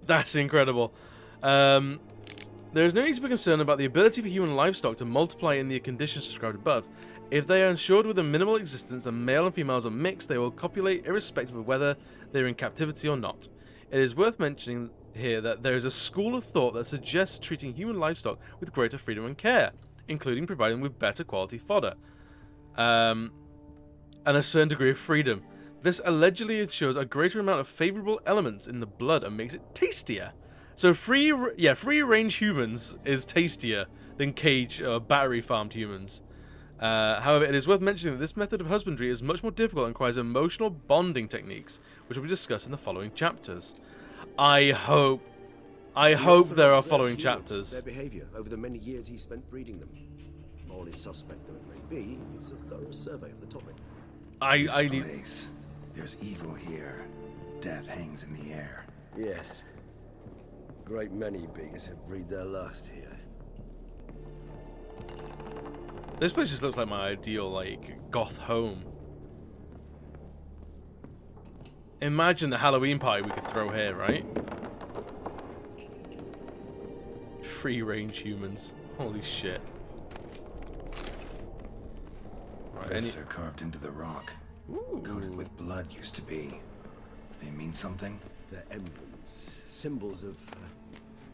That's incredible. There is no need to be concerned about the ability for human livestock to multiply in the conditions described above. If they are ensured with a minimal existence and male and females are mixed, they will copulate irrespective of whether they are in captivity or not. It is worth mentioning here that there is a school of thought that suggests treating human livestock with greater freedom and care, including providing them with better quality fodder, and a certain degree of freedom. This allegedly ensures a greater amount of favourable elements in the blood and makes it tastier. So free-range humans is tastier than cage or battery-farmed humans. However, it is worth mentioning that this method of husbandry is much more difficult and requires emotional bonding techniques, which will be discussed in the following chapters. I hope there are following chapters. Their behavior over the many years he spent breeding them. Morally suspect though it may be, it's a thorough survey of the topic. This place. There's evil here. Death hangs in the air. Yes. Great many beings have breathed their last here. This place just looks like my ideal, like, goth home. Imagine the Halloween party we could throw here, right? Free-range humans. Holy shit. Right, Glyphs are carved into the rock. Coated with blood used to be. They mean something? They're emblems, symbols of,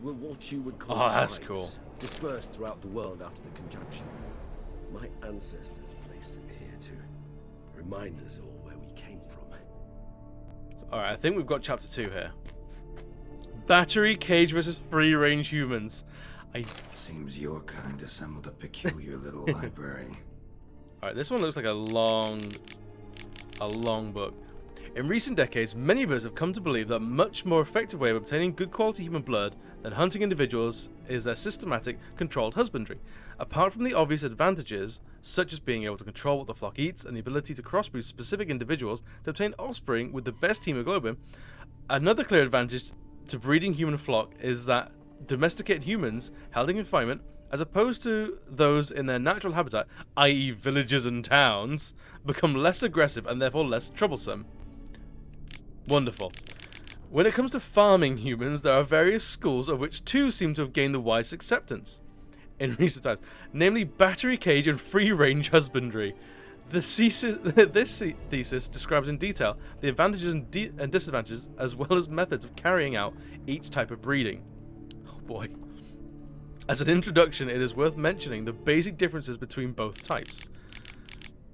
well, what you would call that's tribes, cool. dispersed throughout the world after the conjunction. My ancestors placed them here to remind us all where we came from. Alright, I think we've got chapter 2 here. Battery cage versus free-range humans. Seems your kind assembled a peculiar little library. Alright, this one looks like a long book. In recent decades, many of us have come to believe that a much more effective way of obtaining good quality human blood than hunting individuals is their systematic, controlled husbandry. Apart from the obvious advantages, such as being able to control what the flock eats and the ability to crossbreed specific individuals to obtain offspring with the best hemoglobin, another clear advantage to breeding human flock is that domesticated humans held in confinement, as opposed to those in their natural habitat, i.e. villages and towns, become less aggressive and therefore less troublesome. Wonderful. When it comes to farming humans, there are various schools of which two seem to have gained the widest acceptance in recent times, namely battery cage and free-range husbandry. This thesis describes in detail the advantages and disadvantages, as well as methods of carrying out each type of breeding. Oh boy. As an introduction, it is worth mentioning the basic differences between both types.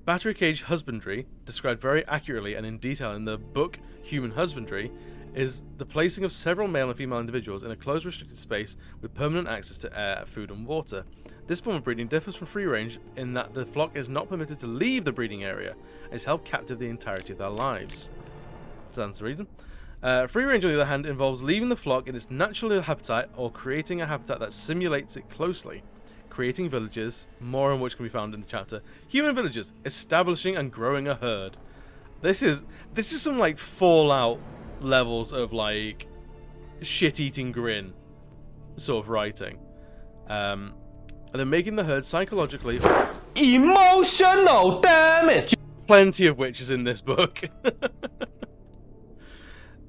Battery cage husbandry, described very accurately and in detail in the book Human Husbandry, is the placing of several male and female individuals in a closed restricted space with permanent access to air, food and water. This form of breeding differs from free range in that the flock is not permitted to leave the breeding area and is held captive the entirety of their lives. Sounds reading. Free range, on the other hand, involves leaving the flock in its natural habitat or creating a habitat that simulates it closely. Creating villages, more on which can be found in the chapter. Human villages, establishing and growing a herd. This is some like Fallout levels of like shit-eating grin sort of writing. And then making the herd psychologically emotional damage. Plenty of which is in this book.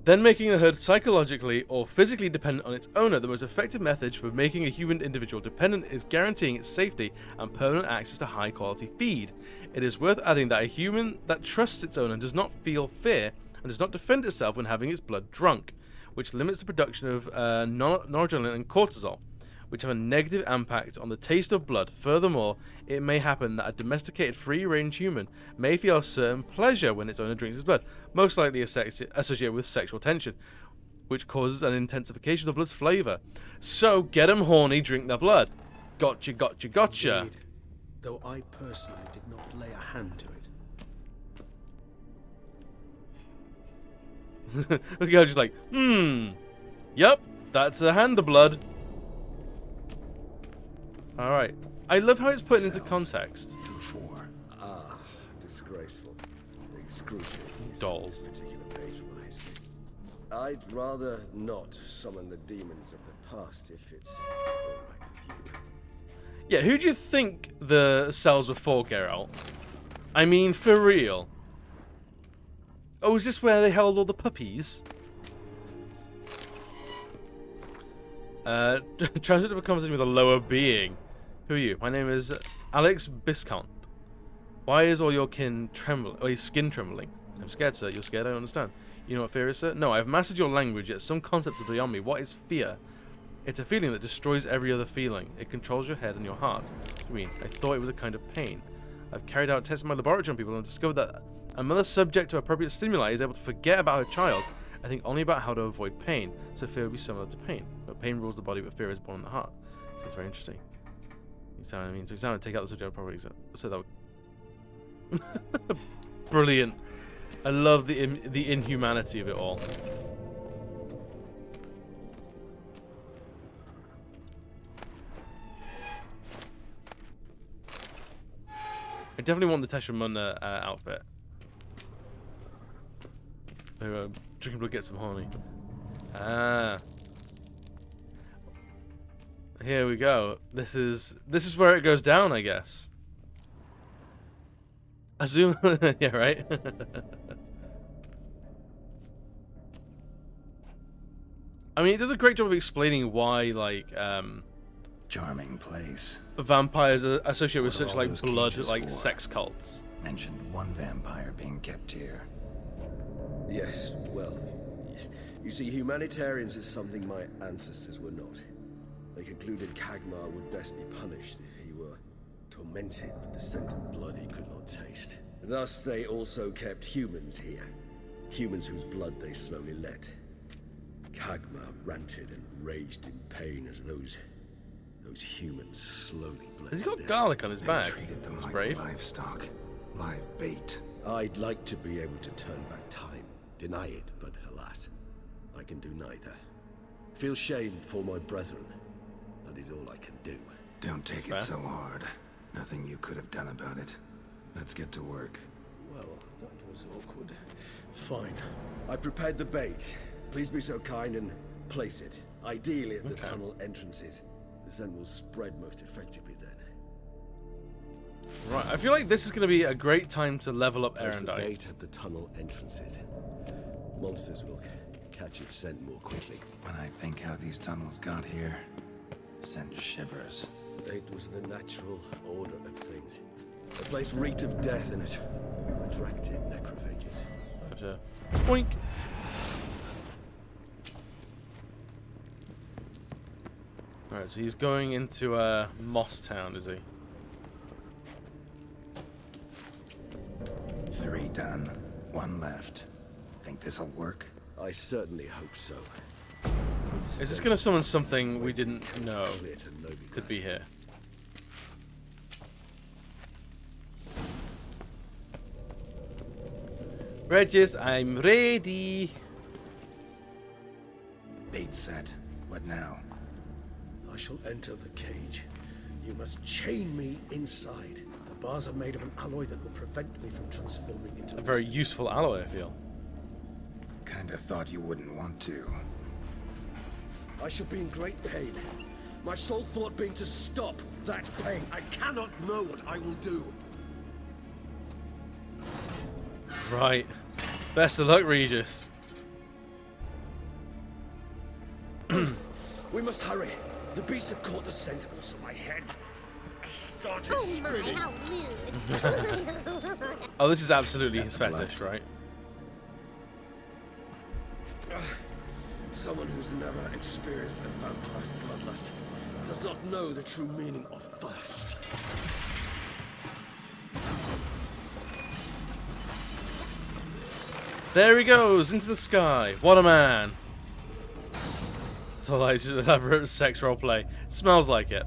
Then making the herd psychologically or physically dependent on its owner. The most effective method for making a human individual dependent is guaranteeing its safety and permanent access to high quality feed. It is worth adding that a human that trusts its owner does not feel fear and does not defend itself when having its blood drunk, which limits the production of noradrenaline and cortisol, which have a negative impact on the taste of blood. Furthermore, it may happen that a domesticated free-range human may feel a certain pleasure when its owner drinks its blood, most likely associated with sexual tension, which causes an intensification of the blood's flavour. So, get 'em horny, drink their blood. Gotcha, gotcha, gotcha. Indeed, though I personally did not lay a hand to it. The girl just like, yep, that's a hand of blood. Alright. I love how it's put into context. Ah, disgraceful. Excruciating. This Dolls. particular page from my history. I'd rather not summon the demons of the past if it's alright with you. Yeah, who do you think the cells were for, Geralt? I mean, for real. Oh, is this where they held all the puppies? Transit to a conversation with a lower being. Who are you? My name is Alex Biscount. Why is all your skin trembling? I'm scared, sir. You're scared? I don't understand. You know what fear is, sir? No, I've mastered your language, yet some concepts are beyond me. What is fear? It's a feeling that destroys every other feeling. It controls your head and your heart. What do you mean? I thought it was a kind of pain. I've carried out tests in my laboratory on people and discovered that a mother subject to appropriate stimuli is able to forget about her child and think only about how to avoid pain. So fear would be similar to pain. But pain rules the body, but fear is born in the heart. So it's very interesting. To examine, take out the subject properly. So that would... Brilliant. I love the inhumanity of it all. I definitely want the Teshramunda outfit. Drinking blood, get some honey. Ah. Here we go. This is where it goes down, I guess. Assume, yeah, right. I mean, it does a great job of explaining why, like, charming place. Vampires are associated with What are such all like those blood, cages like for? sex cults. mentioned one vampire being kept here. Yes, well, you see, humanitarians is something my ancestors were not. They concluded 𝓬𝓤 would best be punished if he were tormented with the scent of blood he could not taste. Thus, they also kept humans here. Humans whose blood they slowly let. 𝓬𝓤 ranted and raged in pain as those humans slowly bled. Has he got to death. garlic on his back? They treated them That's like brave. livestock, live bait. I'd like to be able to turn back time, deny it, but alas, I can do neither. Feel shame for my brethren. That is all I can do. Don't take it so hard. Nothing you could have done about it. Let's get to work. Well, that was awkward. Fine. I prepared the bait. Please be so kind and place it. Ideally at the tunnel entrances. The scent will spread most effectively then. Right, I feel like this is going to be a great time to level up Place the Erendite. bait at the tunnel entrances. Monsters will catch its scent more quickly. When I think how these tunnels got here, send shivers. It was the natural order of things. The place reeked of death and it attracted necrophages. Gotcha. Boink. Alright, so he's going into Moss Town, is he? 3 done, 1 left. Think this'll work? I certainly hope so. Is this going to summon something we didn't know could be here? Regis, I'm ready. Bait set. What now? I shall enter the cage. You must chain me inside. The bars are made of an alloy that will prevent me from transforming into A very useful alloy, I feel. Kinda thought you wouldn't want to. I shall be in great pain. My sole thought being to stop that pain. I cannot know what I will do. Right. Best of luck, Regis. We must hurry. The beasts have caught the scent, also my head started spinning. Oh, this is absolutely his fetish, right? Someone who's never experienced a vampire's bloodlust does not know the true meaning of thirst. There he goes, into the sky. What a man. So like, just elaborate sex roleplay. Smells like it.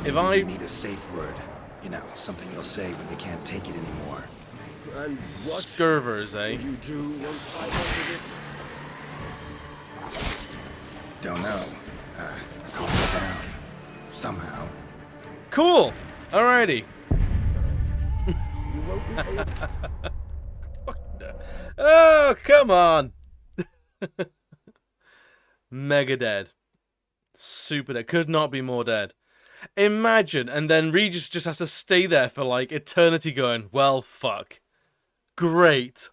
If I need a safe word, you know, something you'll say when you can't take it anymore. And what Scurvers, eh? would you do once I wanted it? Don't know. Calm it down. Somehow. Cool. Alrighty. Oh, come on. Mega dead. Super dead. Could not be more dead. Imagine, and then Regis just has to stay there for like eternity going, well, fuck. Great.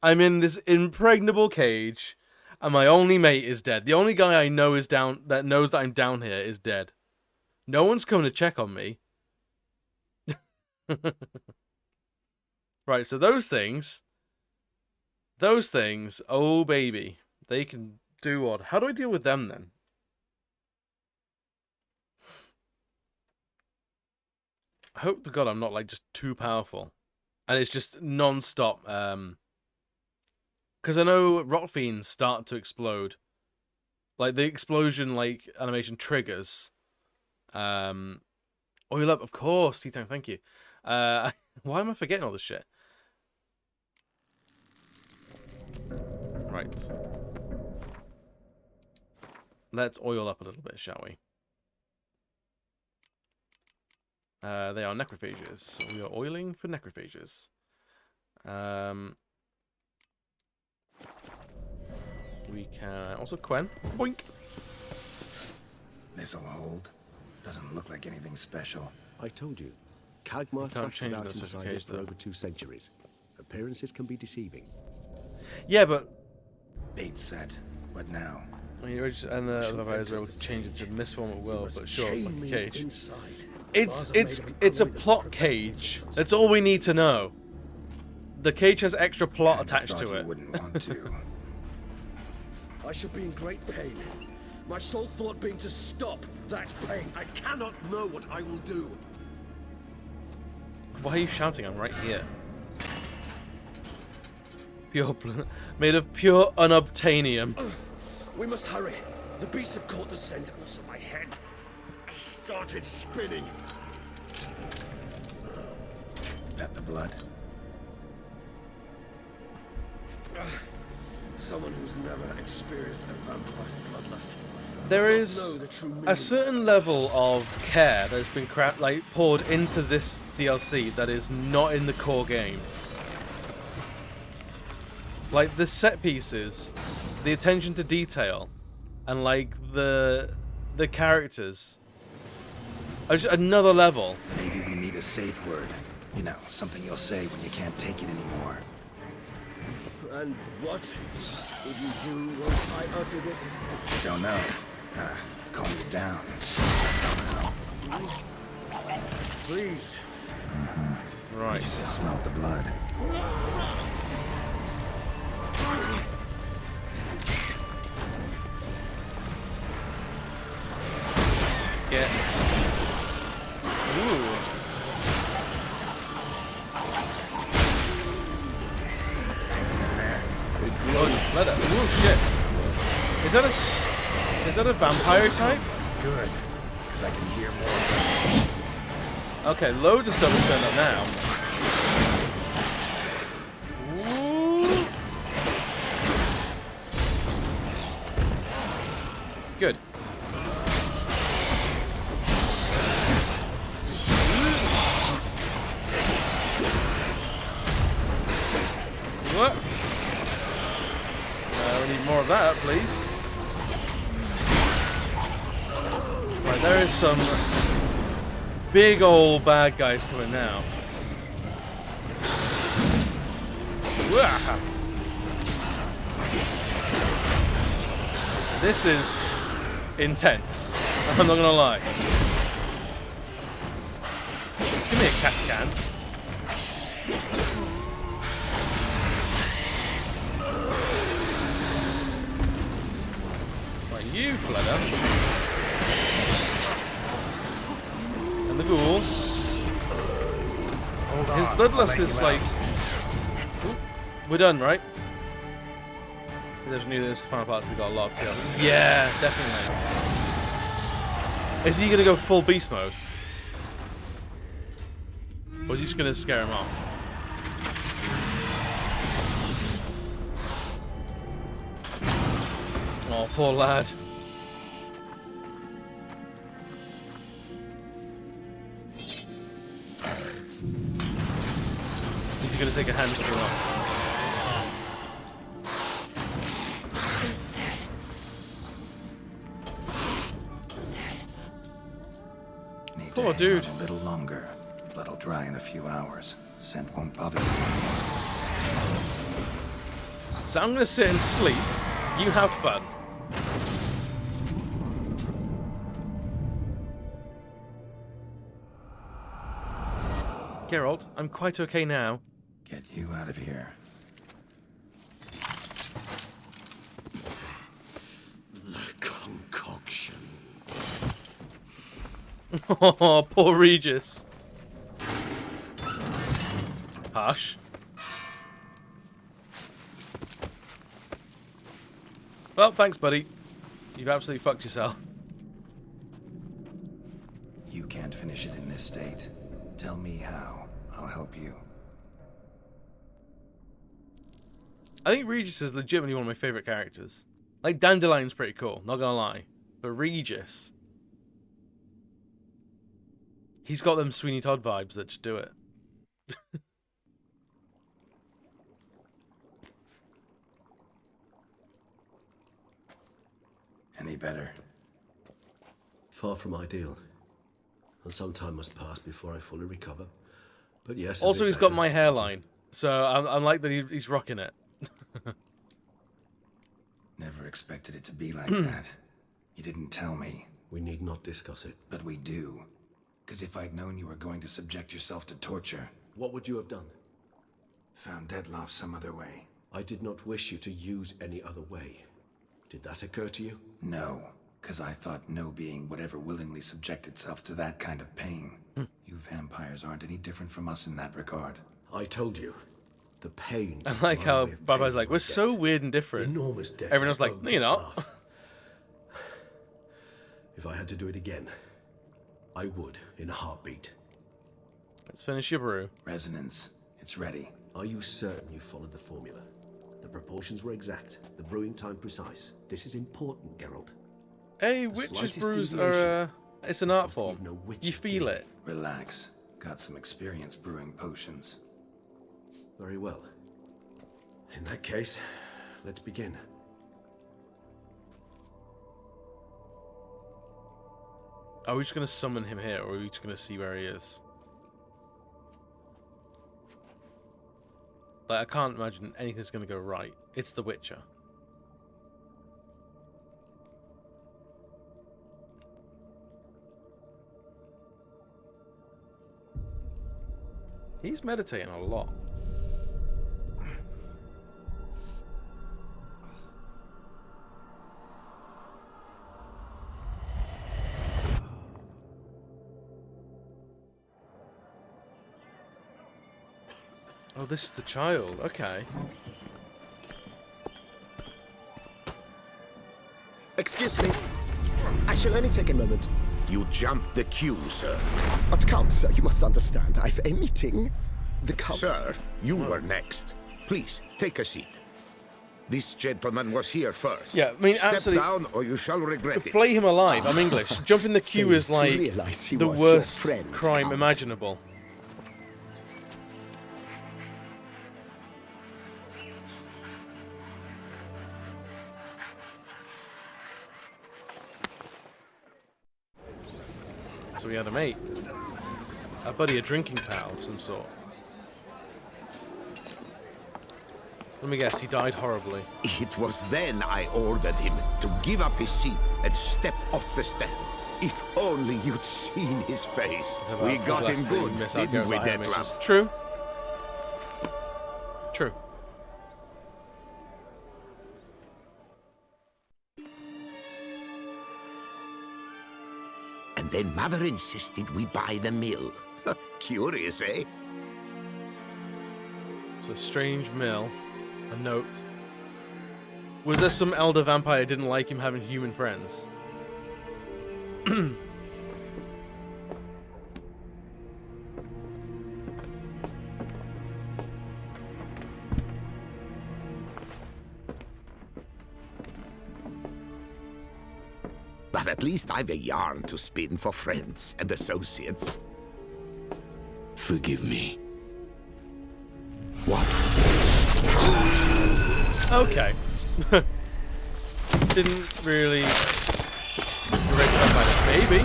I'm in this impregnable cage, and my only mate is dead. The only guy I know is down that knows that I'm down here is dead. No one's coming to check on me. Right, so those things, oh baby, they can do what? How do I deal with them then? I hope to God I'm not like just too powerful, and it's just non-stop. Because I know rock fiends start to explode, like the explosion like animation triggers. Oil up, of course, T-Time, thank you. Why am I forgetting all this shit? Right. Let's oil up a little bit, shall we? They are necrophages. So we are oiling for necrophages. We can also Quen. Boink. This'll hold. Doesn't look like anything special. I told you. 𝓬𝓤 thrashed change about this inside cage, it for though. over 2 centuries. Appearances can be deceiving. Yeah, but Bait set. What now? I mean, and the other players are able to change it to this form at will, but sure, like a cage. Inside. It's a plot cage. That's all we need to know. The cage has extra plot attached to it. Wouldn't want to. I should be in great pain. My sole thought being to stop that pain. I cannot know what I will do. Why are you shouting? I'm right here. Made of pure unobtainium. We must hurry. The beasts have caught the scent. Also, my head started spinning. Is that the blood? Someone who's never experienced a vampire's bloodlust. There is a certain level of care that's been poured into this DLC that is not in the core game. Like the set pieces, the attention to detail, and like the characters are just another level. Maybe we need a safe word. You know, something you'll say when you can't take it anymore. And what would you do once I uttered it? Don't know. Calm you down. Please. Right. You just smelled the blood. Get. Ooh. Oh, let it. Ooh, shit. Is that a vampire type? Good, because I can hear more. Okay, loads of stuff is turned up now. Ooh. Good. What? We need more of that, please. Right, there is some big old bad guys coming now. Wah! This is intense. I'm not gonna lie. Give me a cat can. Right, you flutter. And the ghoul. His bloodlust is like... Ooh, we're done, right? There's new this final parts that got locked here. Yeah, definitely. Is he gonna go full beast mode? Or is he just gonna scare him off? Oh, poor lad. He's gonna take a handful off. Poor dude. A little longer. Blood'll dry in a few hours. Scent won't bother you. So I'm gonna sit and sleep. You have fun. Geralt, I'm quite okay now. Get you out of here. The concoction. Oh, poor Regis. Hush. Well, thanks, buddy. You've absolutely fucked yourself. You can't finish it in this state. Tell me how. I'll help you. I think Regis is legitimately one of my favourite characters. Like, Dandelion's pretty cool, not gonna lie. But Regis... he's got them Sweeney Todd vibes that just do it. Any better? Far from ideal. And some time must pass before I fully recover. But yes. Also, he's got my hairline, so I'm like that he's rocking it. Never expected it to be like that. You didn't tell me. We need not discuss it. But we do. Because if I'd known you were going to subject yourself to torture... What would you have done? Found Dettlauf some other way. I did not wish you to use any other way. Did that occur to you? No, because I thought no being would ever willingly subject itself to that kind of pain. You vampires aren't any different from us in that regard. I told you. The pain. I like how Baba's like, we're so weird and different. Enormous debt. Everyone's like, no, you're not. If I had to do it again, I would in a heartbeat. Let's finish your brew. Resonance. It's ready. Are you certain you followed the formula? The proportions were exact, the brewing time precise. This is important, Geralt. Hey, witches' brews are, it's an art form. You feel it. Relax. Got some experience brewing potions. Very well. In that case, let's begin. Are we just going to summon him here, or are we just going to see where he is? Like, I can't imagine anything's going to go right. It's the Witcher. He's meditating a lot. Oh, this is the child. Okay. Excuse me. I shall only take a moment. You jumped the queue, sir. But Count, sir, you must understand. I've a meeting. The Count... Sir, you were next. Please, take a seat. This gentleman was here first. Yeah, I mean, Step absolutely. down or you shall regret it. Flay him alive. I'm English. Jump in the queue is like the worst crime Count. imaginable. So we had a mate. A buddy, a drinking pal of some sort. Let me guess, he died horribly. It was then I ordered him to give up his seat and step off the stand. If only you'd seen his face. We got him good, didn't we, Dettlauf? True. True. And then Mother insisted we buy the mill. Curious, eh? It's a strange mill. A note. Was there some elder vampire who didn't like him having human friends? But at least I've a yarn to spin for friends and associates. Forgive me. What? Okay. Didn't really erase that by the baby.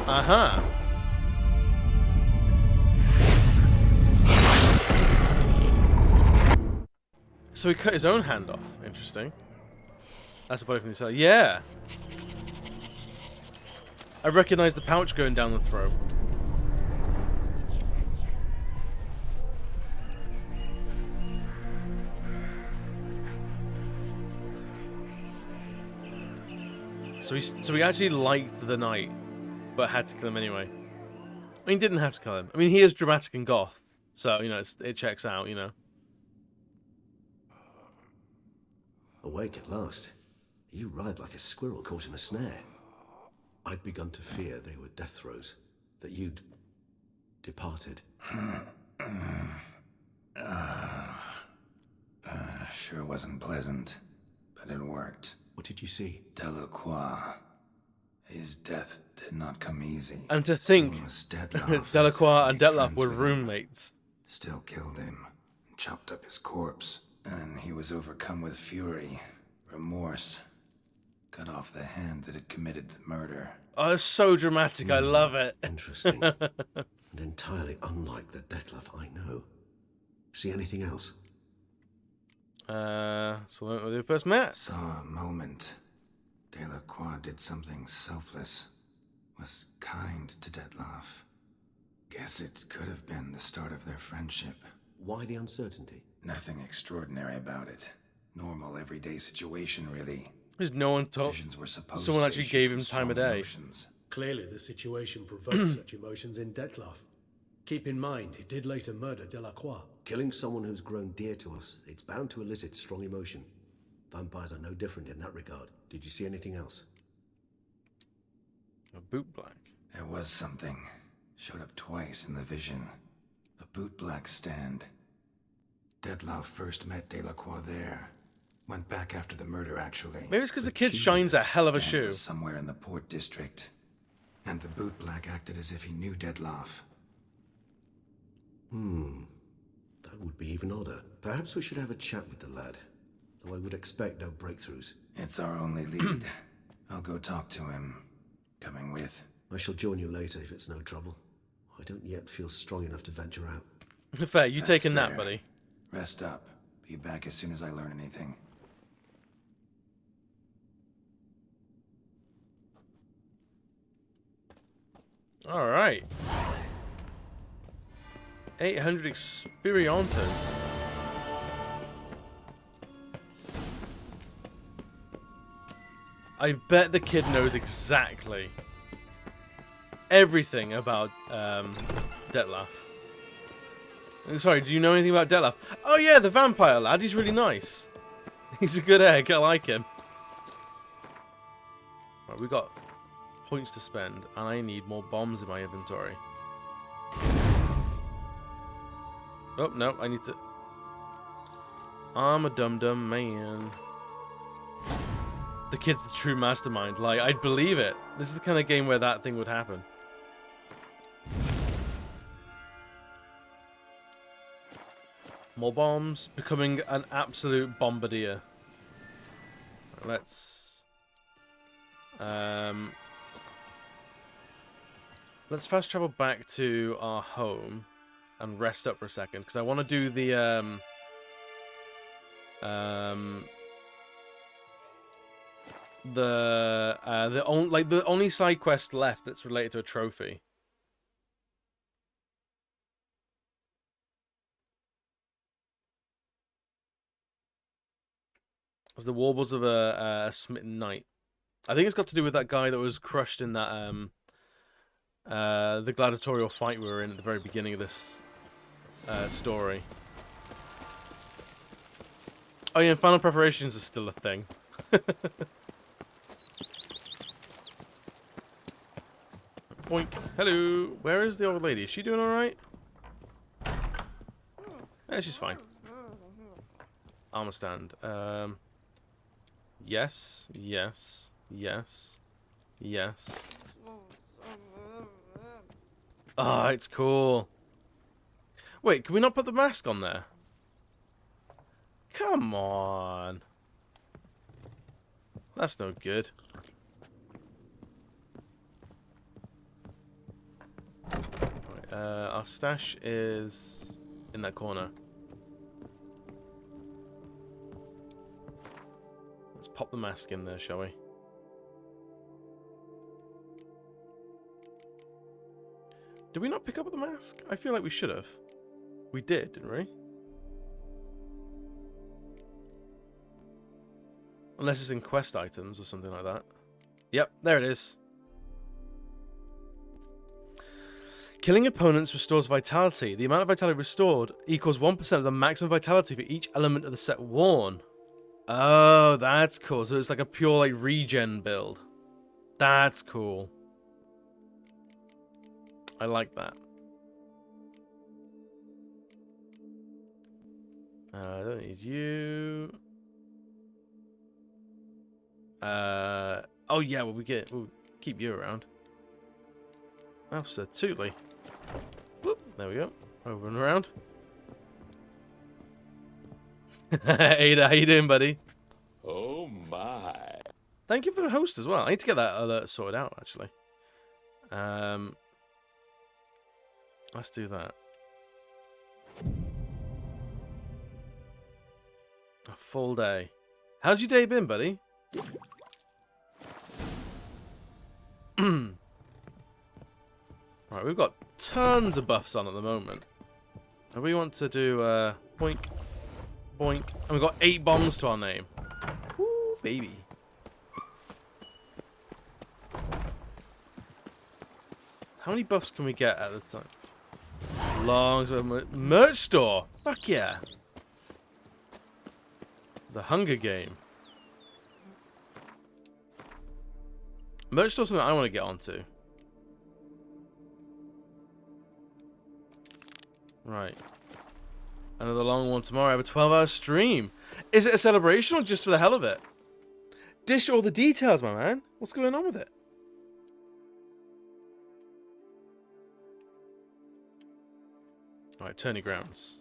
Uh-huh. So he cut his own hand off. Interesting. That's a body from the cellar. Yeah. I recognize the pouch going down the throat. So he actually liked the knight, but had to kill him anyway. I mean, didn't have to kill him. I mean, he is dramatic and goth, so you know it checks out. You know. Awake at last. You ride like a squirrel caught in a snare. I'd begun to fear they were death throes, that you'd departed. Sure wasn't pleasant, but it worked. What did you see? 𝓦𝓘𝓣𝓒𝓗. His death did not come easy. And to think, 𝓦𝓘𝓣𝓒𝓗 and Dettlauf were roommates. Still killed him, chopped up his corpse, and he was overcome with fury, remorse. Cut off the hand that had committed the murder. Oh, it's so dramatic. I love it. Interesting. and entirely unlike the Dettlaff I know. See anything else? So when we first met. Saw a moment. 𝓦𝓘𝓣𝓒𝓗 did something selfless. Was kind to Dettlaff. Guess it could have been the start of their friendship. Why the uncertainty? Nothing extraordinary about it. Normal, everyday situation, really. There's no one told. Visions were supposed Someone to actually issue gave from him time of strong day. emotions. Clearly the situation provoked such emotions in Dettlaff. Keep in mind, he did later murder 𝓦𝓘𝓣𝓒𝓗. Killing someone who's grown dear to us, it's bound to elicit strong emotion. Vampires are no different in that regard. Did you see anything else? A boot black. There was something. Showed up twice in the vision. A boot black stand. Dettlaff first met 𝓦𝓘𝓣𝓒𝓗 there. Went back after the murder, actually. Maybe it's because the kid shines a hell of a Stand shoe. was somewhere in the port district. And the boot black acted as if he knew Dettlaff. That would be even odder. Perhaps we should have a chat with the lad. Though I would expect no breakthroughs. It's our only lead. I'll go talk to him. Coming with. I shall join you later if it's no trouble. I don't yet feel strong enough to venture out. Fair, you That's take a nap, fair. buddy. Rest up. Be back as soon as I learn anything. Alright. 800 experientas. I bet the kid knows exactly everything about Dettlaff. I'm sorry, do you know anything about Dettlaff? Oh yeah, the vampire lad. He's really nice. He's a good egg. I like him. Right, we got points to spend, and I need more bombs in my inventory. Oh, no, I need to... I'm a dum-dum man. The kid's the true mastermind. Like, I'd believe it. This is the kind of game where that thing would happen. More bombs. Becoming an absolute bombardier. Let's fast travel back to our home and rest up for a second, because I want to do the the only side quest left that's related to a trophy. It's the warbles of a smitten knight. I think it's got to do with that guy that was crushed in that the gladiatorial fight we were in at the very beginning of this story. Oh yeah, and final preparations is still a thing. Boink. Hello. Where is the old lady? Is she doing alright? Yeah, she's fine. Armor stand. Yes. Yes. Yes. Yes. Ah, it's cool. Wait, can we not put the mask on there? Come on. That's no good. Right, our stash is in that corner. Let's pop the mask in there, shall we? Did we not pick up the mask? I feel like we should have. We did, didn't we? Unless it's in quest items or something like that. Yep, there it is. Killing opponents restores vitality. The amount of vitality restored equals 1% of the maximum vitality for each element of the set worn. Oh, that's cool. So it's like a pure like regen build. That's cool. I like that. I don't need you. Oh yeah, well we'll keep you around. Absolutely. Whoop, there we go. Over and around. Ada, how you doing, buddy? Oh my. Thank you for the host as well. I need to get that alert sorted out, actually. Let's do that. A full day. How's your day been, buddy? Right, we've got tons of buffs on at the moment. And we want to do boink, boink. And we've got 8 bombs to our name. Woo, baby. How many buffs can we get at the time? Long merch store. Fuck yeah. The Hunger Game. Merch store, something I want to get onto. Right. Another long one tomorrow. I have a 12-hour stream. Is it a celebration or just for the hell of it? Dish all the details, my man. What's going on with it? Alright, tourney grounds.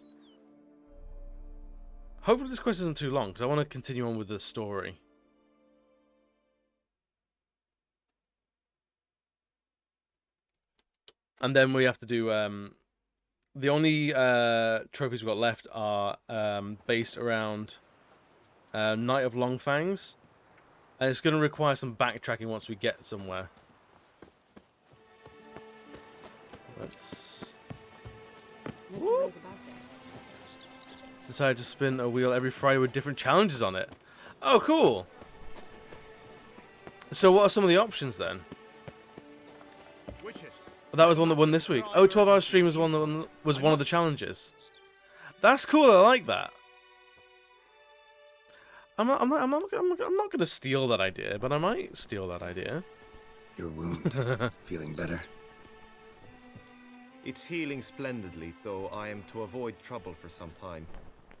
Hopefully this quest isn't too long, because I want to continue on with the story. And then we have to do... the only trophies we've got left are based around Knight of Long Fangs. And it's going to require some backtracking once we get somewhere. Let's... Decided to spin a wheel every Friday with different challenges on it. Oh, cool. So what are some of the options then? That was one that won this week. Oh, 12-hour stream was one that was one of the challenges. That's cool. I like that. I'm not going to steal that idea, but I might steal that idea. Your wound. Feeling better? It's healing splendidly, though I am to avoid trouble for some time.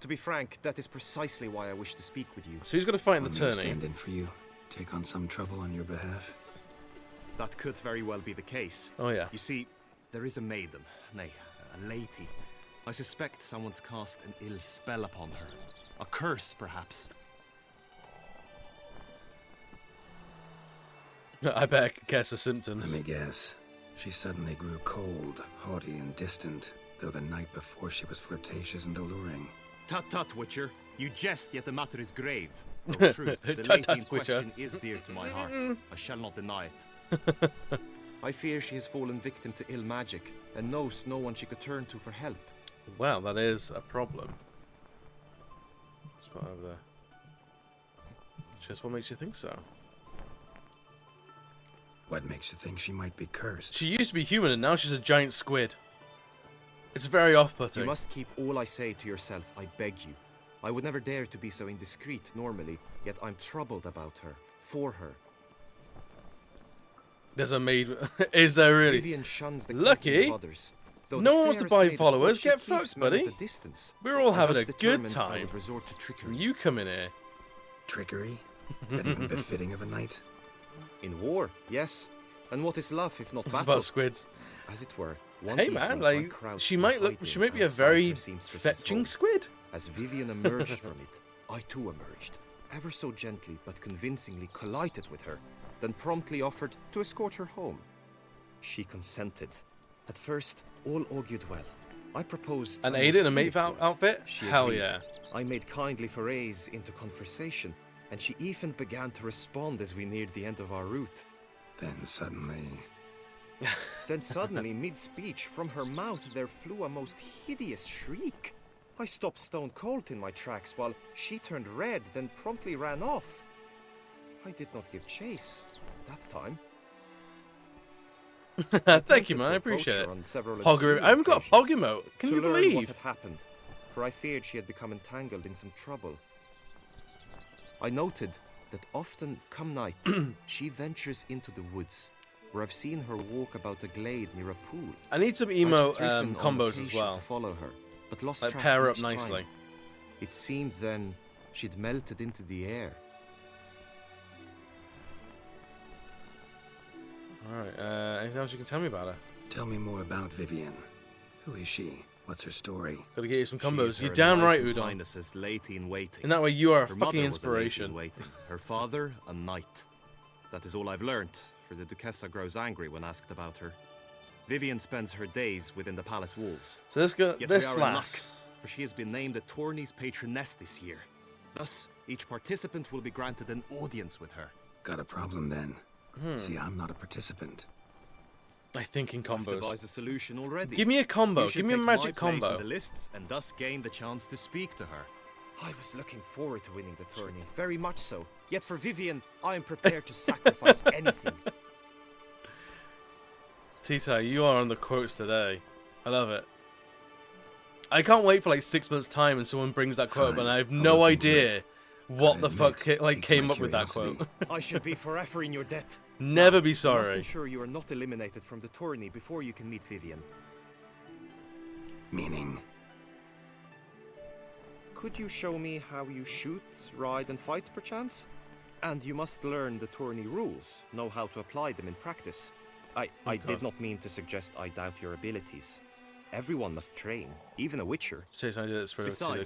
To be frank, that is precisely why I wish to speak with you. So he's going to fight in the tourney. Stand in for you. Take on some trouble on your behalf. That could very well be the case. Oh, yeah. You see, there is a maiden, nay, a lady. I suspect someone's cast an ill spell upon her. A curse, perhaps. I bet I can guess the symptoms. Let me guess. She suddenly grew cold, haughty, and distant, though the night before she was flirtatious and alluring. Tut tut, Witcher. You jest, yet the matter is grave. Though true, the lady in question is dear to my heart. I shall not deny it. I fear she has fallen victim to ill magic, and knows no one she could turn to for help. Well, that is a problem. What's over there? Just what makes you think so? What makes you think she might be cursed? She used to be human, and now she's a giant squid. It's very off-putting. You must keep all I say to yourself, I beg you. I would never dare to be so indiscreet normally, yet I'm troubled about her, for her. There's a maid. Is there really? Vivian shuns the Lucky. of others, no one wants to buy followers. She Get keeps fucked, men buddy. at a distance. We're all having a thus good determined I time. would resort to trickery. You come in here. Trickery? That even befitting of a knight? In war, yes. And what is love if not It's battle? about squids. As it were. Hey man, like she might be a very fetching squid. As Vivian emerged from it, I too emerged, ever so gently but convincingly collided with her, then promptly offered to escort her home. She consented. At first, all augured well. I proposed an aid in a mate outfit? She Hell agreed. yeah. I made kindly forays into conversation, and she even began to respond as we neared the end of our route. Then suddenly, mid-speech, from her mouth there flew a most hideous shriek. I stopped stone cold in my tracks while she turned red, then promptly ran off. I did not give chase that time. Thank you, man. I appreciate it. I haven't got a Pog emote. Can you believe? What had happened, for I feared she had become entangled in some trouble. I noted that often, come night, she ventures into the woods, where I've seen her walk about a glade near a pool. I need some emo combos as well. To follow her, but lost like track pair up each nicely. time. It seemed then she'd melted into the air. Alright, anything else you can tell me about her? Tell me more about Vivian. Who is she? What's her story? Gotta get you some combos. You're damn right, Udon. In that way, you are a fucking inspiration. Her father, a knight. That is all I've learnt, for the Duchessa grows angry when asked about her. Vivian spends her days within the palace walls. So this Yet we this are in luck, lass. for she has been named the tourney's patroness this year. Thus, each participant will be granted an audience with her. Got a problem then. See, I'm not a participant. I think in I've combos. devised a solution already. Give me a combo. You should Give me a take magic my place combo. in the lists and thus gain the chance to speak to her. I was looking forward to winning the tourney, very much so. Yet for Vivian, I am prepared to sacrifice anything. Tita, you are on the quotes today. I love it. I can't wait for like 6 months' time and someone brings that quote, but I have no idea what the fuck came up with that quote. I shall be forever in your debt. Never be You must sorry. ensure you are not eliminated from the tourney before you can meet Vivian. Meaning? Could you show me how you shoot, ride, and fight, perchance? And you must learn the tourney rules, know how to apply them in practice. I did not mean to suggest I doubt your abilities. Everyone must train, even a witcher. Besides,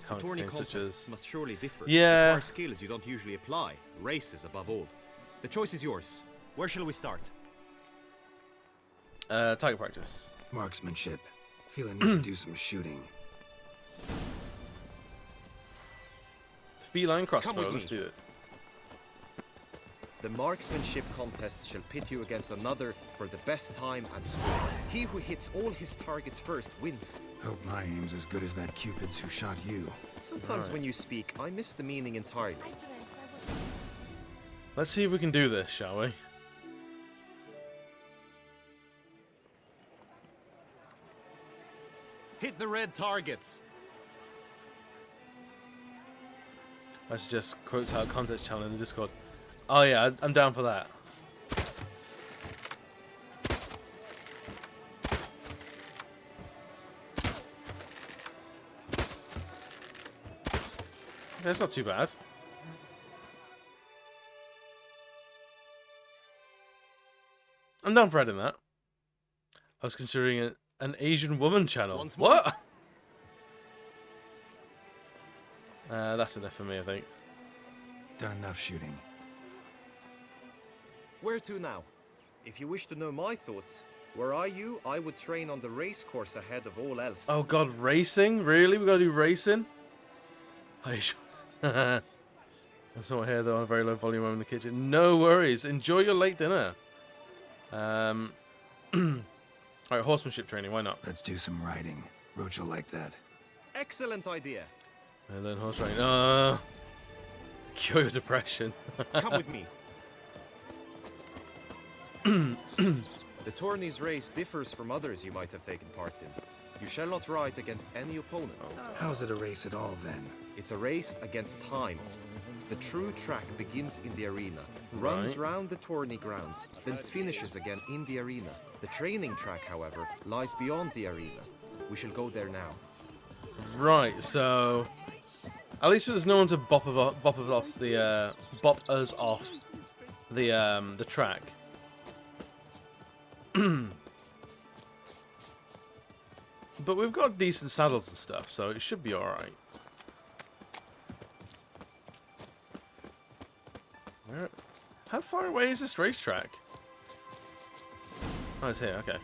the tourney contests must surely differ. Yeah. Require skills you don't usually apply, races above all. The choice is yours. Where shall we start? Target practice. Marksmanship. Feel I need to do some shooting. Feline Come crossbow. with Let's me. do it. The marksmanship contest shall pit you against another for the best time and score. He who hits all his targets first wins. Hope my aim's as good as that Cupid's who shot you. Sometimes when you speak, I miss the meaning entirely. Let's see if we can do this, shall we? Hit the red targets. I suggest quotes out contest channel in the Discord. Oh yeah, I'm down for that. That's not too bad. I'm down for adding that. I was considering an Asian woman channel. What? That's enough for me, I think. Done enough shooting. Where to now? If you wish to know my thoughts, were I you, I would train on the race course ahead of all else. Oh god, racing? Really? We gotta do racing? Are you sure? I'm somewhat here though, on a very low volume over in the kitchen. No worries. Enjoy your late dinner. Alright, horsemanship training, why not? Let's do some riding. Roach will like that. Excellent idea. And then horse riding. Cure your depression. Come with me. The tourney's race differs from others you might have taken part in. You shall not ride against any opponent. How's it a race at all, then? It's a race against time. The true track begins in the arena, runs round the tourney grounds, then finishes again in the arena. The training track, however, lies beyond the arena. We shall go there now. Right, so at least there's no one to bop us off the track. But we've got decent saddles and stuff, so it should be alright. How far away is this racetrack? Oh, it's here, okay.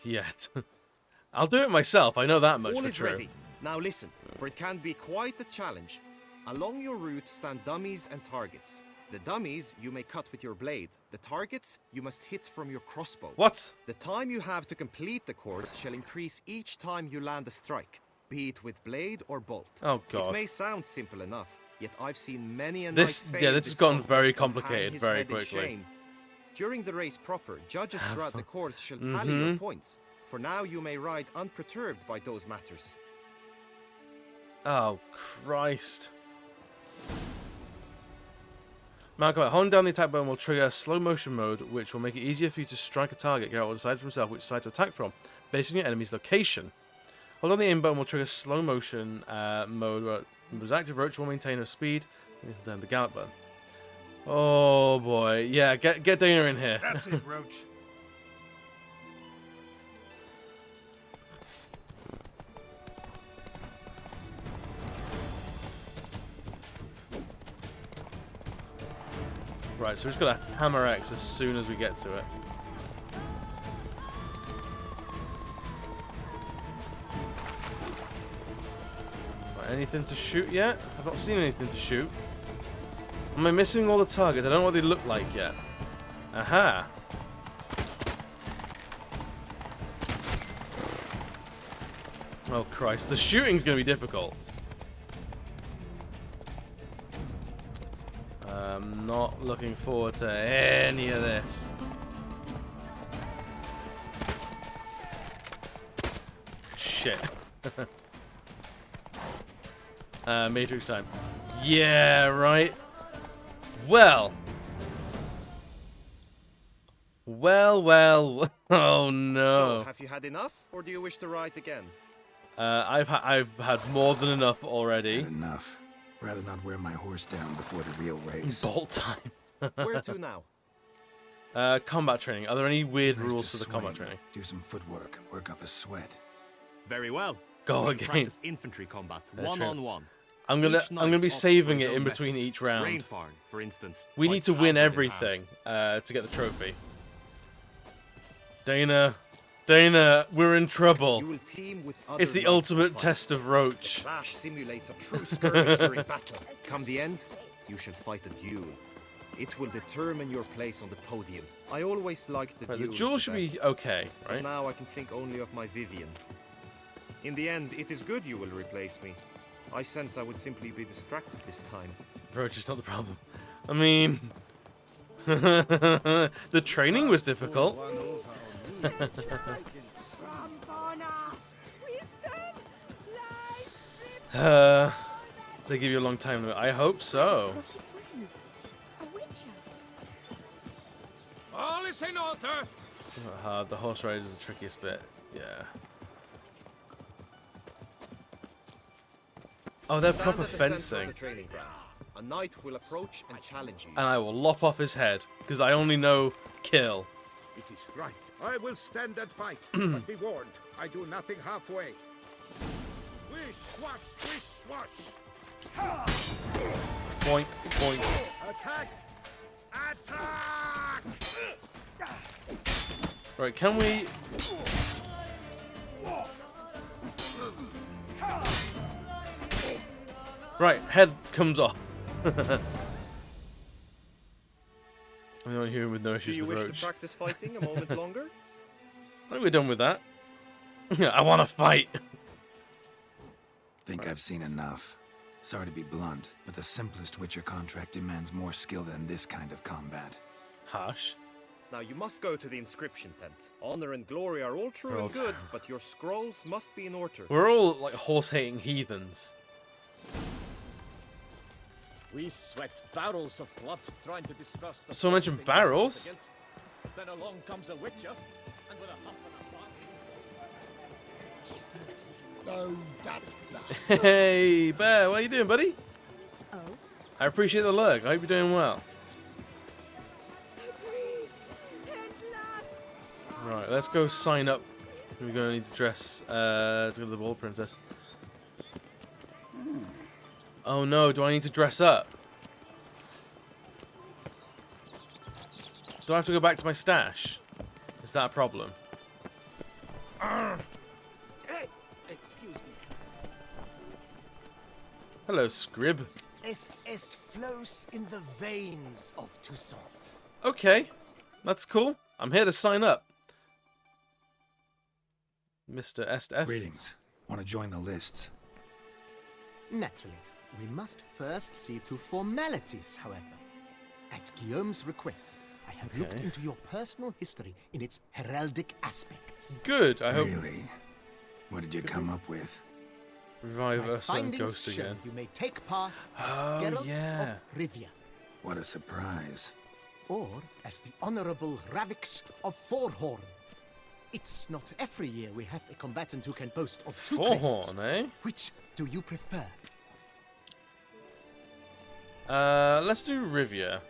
Yet. I'll do it myself, I know that much All for is true. ready. Now listen, for it can be quite a challenge. Along your route stand dummies and targets. The dummies you may cut with your blade. The targets you must hit from your crossbow. What? The time you have to complete the course shall increase each time you land a strike, be it with blade or bolt. Oh god. It may sound simple enough, yet I've seen many a This knight fail has this gotten very contest and hang complicated his very head in quickly. shame. During the race proper, judges throughout the course shall tally your points. For now you may ride unperturbed by those matters. Oh Christ. Malcolm, holding down the attack button will trigger slow motion mode, which will make it easier for you to strike a target. Geralt will decide for himself which side to attack from, based on your enemy's location. Hold on the aim button will trigger slow motion mode, where it was active. Roach will maintain her speed, and then the gallop button. Oh boy, yeah, get Dana in here. That's it, Roach. Right, so we've just got to hammer X as soon as we get to it. Right, anything to shoot yet? I've not seen anything to shoot. Am I missing all the targets? I don't know what they look like yet. Aha! Oh Christ, the shooting's gonna be difficult. I'm not looking forward to any of this. Shit. Matrix time. Yeah, right. Well. Well. Oh no. So, have you had enough, or do you wish to ride again? I've had more than enough already. Had enough. Rather not wear my horse down before the real race. Bolt time. Where to now? Combat training. Are there any weird Nice rules to for the combat swing, training? Do some footwork, work up a sweat. Very well. Go We should again. Practice infantry combat, one-on-one. I'm gonna be saving it in between each round. Rainfarn, for instance. We need to win everything to get the trophy. Dana, we're in trouble. You will team with other It's the knights ultimate to fight. test of Roach. The clash simulates a true skirmish during battle. Come the end, you shall fight a duel. It will determine your place on the podium. I always liked the Right, the duels duel the should best, be okay, but right? now I can think only of my Vivian. In the end, it is good you will replace me. I sense I would simply be distracted this time. Roach is not the problem. I mean, the training was difficult. They give you a long time limit. I hope so. All is in order. The horse ride is the trickiest bit. Yeah. Oh, they're Stand proper at the center of fencing. the training ground. A knight will approach and challenge you. And I will lop off his head, because I only know kill. It is right. I will stand and fight. But be warned, I do nothing halfway. Swish, swash, swish, swash. Point, point. Attack! Attack! Right, can we... Right, head comes off. I'm the only human with no Do issues you with wish Roach. to practice fighting a moment longer? I think we're done with that. I want to fight. Think I've seen enough. Sorry to be blunt, but the simplest Witcher contract demands more skill than this kind of combat. Harsh. Now you must go to the inscription tent. Honor and glory are all true They're all and good, but your scrolls must be in order. We're all like horse-hating heathens. We sweat barrels of blood trying to discuss the Someone mentioned barrels? Then along comes a witcher, and with a huff and a Oh, that's that. Hey, Bear, what are you doing, buddy? Oh? I appreciate the lurk. I hope you're doing well. Right, let's go sign up. We're going to need to dress to go to the ball princess. Oh no, do I need to dress up? Do I have to go back to my stash? Is that a problem? Hey, excuse me. Hello, Scrib. Est flows in the veins of Toussaint. Okay, that's cool. I'm here to sign up. Mr. Est. Greetings. Want to join the lists? Naturally, we must first see to formalities, however. At Guillaume's request, I have looked into your personal history in its heraldic aspects. Good, I hope. Really? What did you come up with? Revive My us on findings Ghost show again. you may take part as Oh, Geralt yeah. of Rivia, What a surprise. or as the Honorable Ravix of Forhorn. It's not every year we have a combatant who can boast of two crests. Forhorn, eh? Which do you prefer? Let's do Rivia.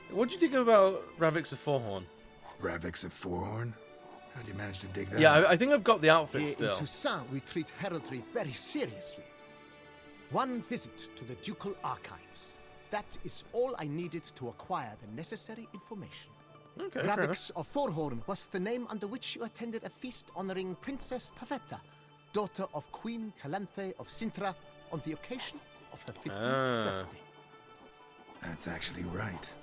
What do you think about Ravix of Forhorn? Ravix of Forhorn? How'd you manage to dig that Yeah, up? I think I've got the outfit Here still. in Toussaint, we treat heraldry very seriously. One visit to the ducal archives. That is all I needed to acquire the necessary information. Okay, Ravix of Forhorn was the name under which you attended a feast honoring Princess Pavetta, daughter of Queen 𝓦𝓘𝓣𝓒𝓗𝓡, on the occasion of her 15th birthday. That's actually right.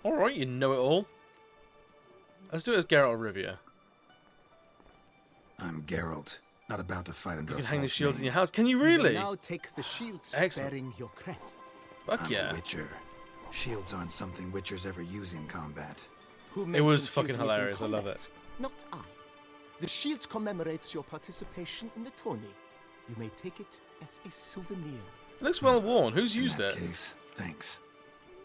Alright, you know it all. Let's do it as Geralt of Rivia. I'm Geralt, not about to fight under You a can hang the false shield name. in your house. Can you really? You will now take the shields Excellent. bearing your crest. Fuck I'm yeah. a Witcher. Shields aren't something Witchers ever use in combat. Who It was mentioned fucking using it in hilarious. I love combat? it. Not I. The shield commemorates your participation in the tourney. You may take it as a souvenir. It looks well worn. Who's In used that it? case, thanks.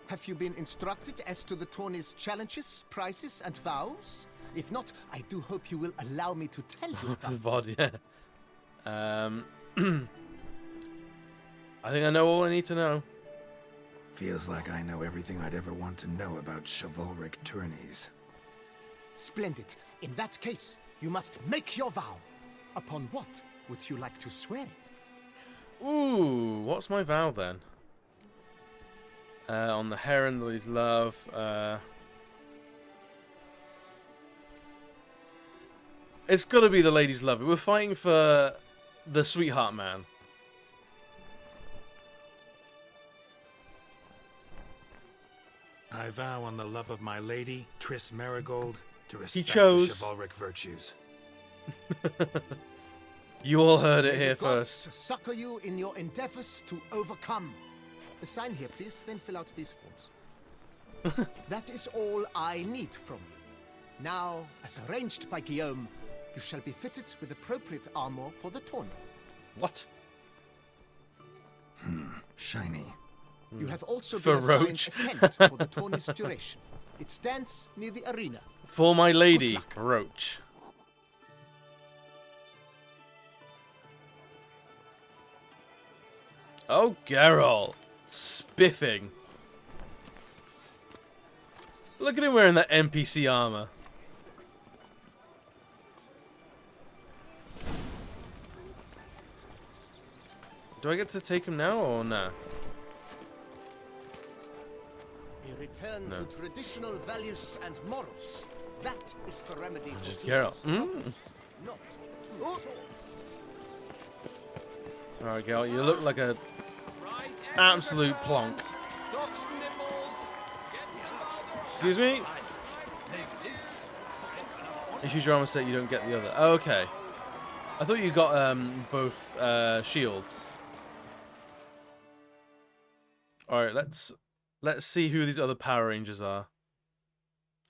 Have you been instructed as to the tourney's challenges, prizes, and vows? If not, I do hope you will allow me to tell you To the about VOD, yeah. I think I know all I need to know. Feels like I know everything I'd ever want to know about chivalric tourneys. Splendid. In that case, you must make your vow. Upon what would you like to swear it? Ooh, what's my vow then? On the Heron that he's love. It's got to be the lady's love. We're fighting for the sweetheart man. I vow on the love of my lady, Triss Marigold, to respect the chose. chivalric virtues. You all heard it May here the gods first. succor you in your endeavors to overcome. Sign here, please, then fill out these forms. That is all I need from you. Now, as arranged by Guillaume, you shall be fitted with appropriate armor for the tourney. What? Shiny. You have also For been assigned Roach. a tent for the tourney's duration. It stands near the arena. For my lady, Good luck. Roach. Oh, Geralt. Spiffing. Look at him wearing that NPC armor. Do I get to take him now or nah? A return No. to traditional values and morals. That is the remedy for Just two Geralt. sorts of problems, not two swords. Alright, Geralt, you look like a absolute plonk. Excuse me? Issues your armor set, you don't get the other. Oh, okay. I thought you got both shields. Alright, let's see who these other Power Rangers are.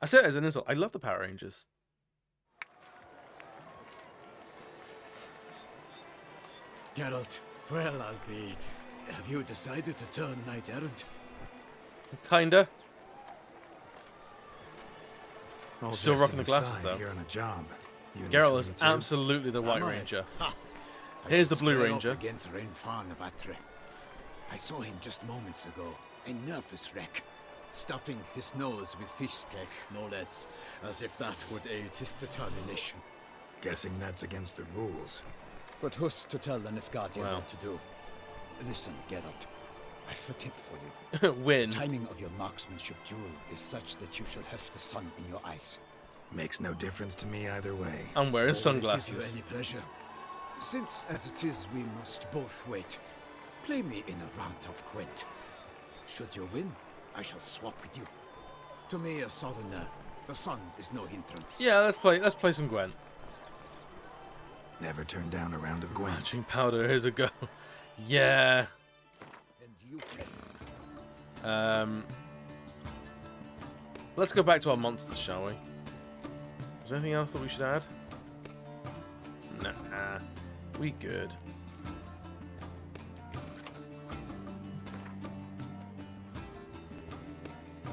I say it as an insult. I love the Power Rangers. Geralt, well, I'll be. Have you decided to turn knight errant? Kinda. All Still rocking the jesting glasses aside, though. You're on a job. You need Geralt to is me too? absolutely the White Am I? Ranger. Ha! I Here's the should Blue square off Ranger. Against Rainfan of Atre. I saw him just moments ago. A nervous wreck. Stuffing his nose with fish steak, no less. As if that would aid his determination. Guessing that's against the rules. But who's to tell an Nilfgaardian Wow. what to do? Listen, Geralt. I've a tip for you. Win. The timing of your marksmanship duel is such that you shall have the sun in your eyes. Makes no difference to me either way. I'm wearing Or will it sunglasses. give you any pleasure? Since, as it is, we must both wait, play me in a round of Gwent. Should you win, I shall swap with you. To me, a southerner, the sun is no hindrance. Yeah, let's play some Gwent. Never turn down a round of Gwent. Matching powder, here's a go. Yeah. Let's go back to our monsters, shall we? Is there anything else that we should add? Nah, we good.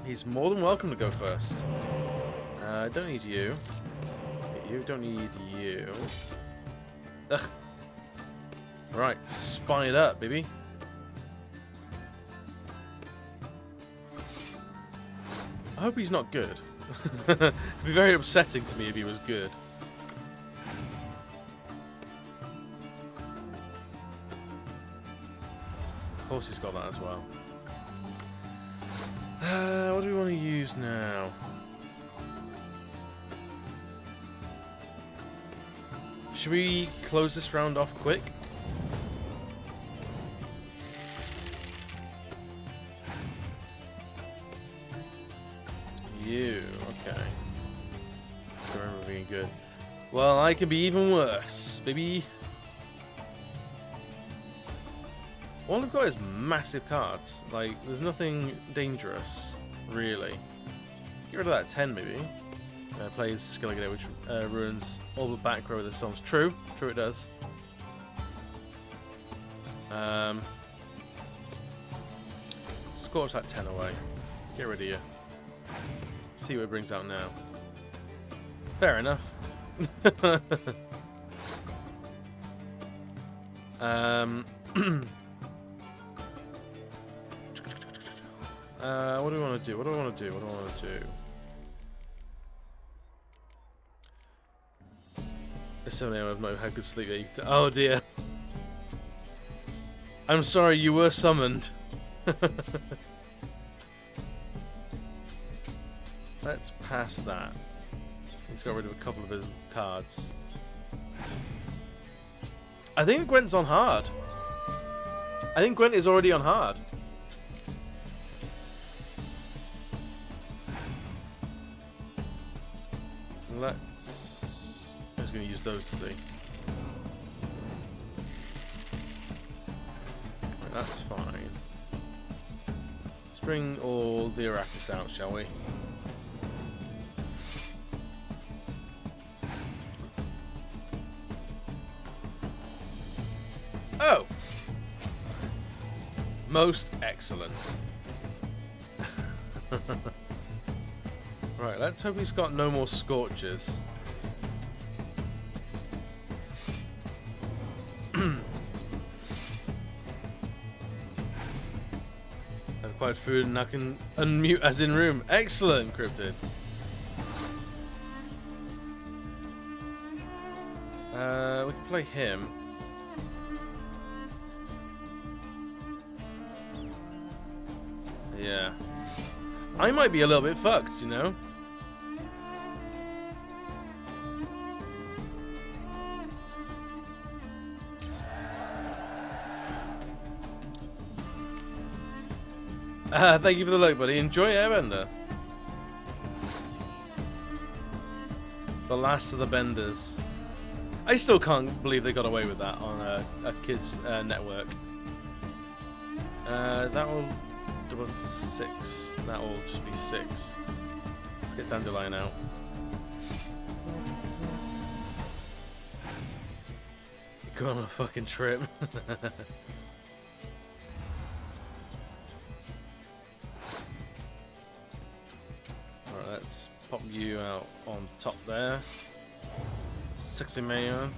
He's more than welcome to go first. Don't need you. You don't need you. Ugh. Right, spine it up, baby. I hope he's not good. It'd be very upsetting to me if he was good. course he's got that as well. What do we want to use now? Should we close this round off quick? You, okay. I remember being good. Well, I can be even worse, baby. All I've got is massive cards. Like, there's nothing dangerous, really. Get rid of that 10, maybe. Plays Skilligate, which ruins all the back row of the storms. True it does. Scorch that 10 away. Get rid of you. See what it brings out now. Fair enough. What do we want to do? What do I want to do? What do I want to do? There's something I don't know how good sleep eat. Oh dear. I'm sorry, you were summoned. Let's pass that. He's got rid of a couple of his cards. I think Gwent's on hard. I think Gwent is already on hard. I'm just going to use those to see. Right, that's fine. Let's bring all the Arrakis out, shall we? Oh! Most excellent. Right, let's hope he's got no more Scorches. I've acquired food and I can unmute as in room. Excellent, cryptids. We can play him. Yeah. I might be a little bit fucked, you know? Thank you for the like, buddy. Enjoy Airbender. The last of the benders. I still can't believe they got away with that on a kids network. That will double up to 6. That will just be 6. Let's get Dandelion out. Go on a fucking trip. Let's pop you out on top there. 60 million.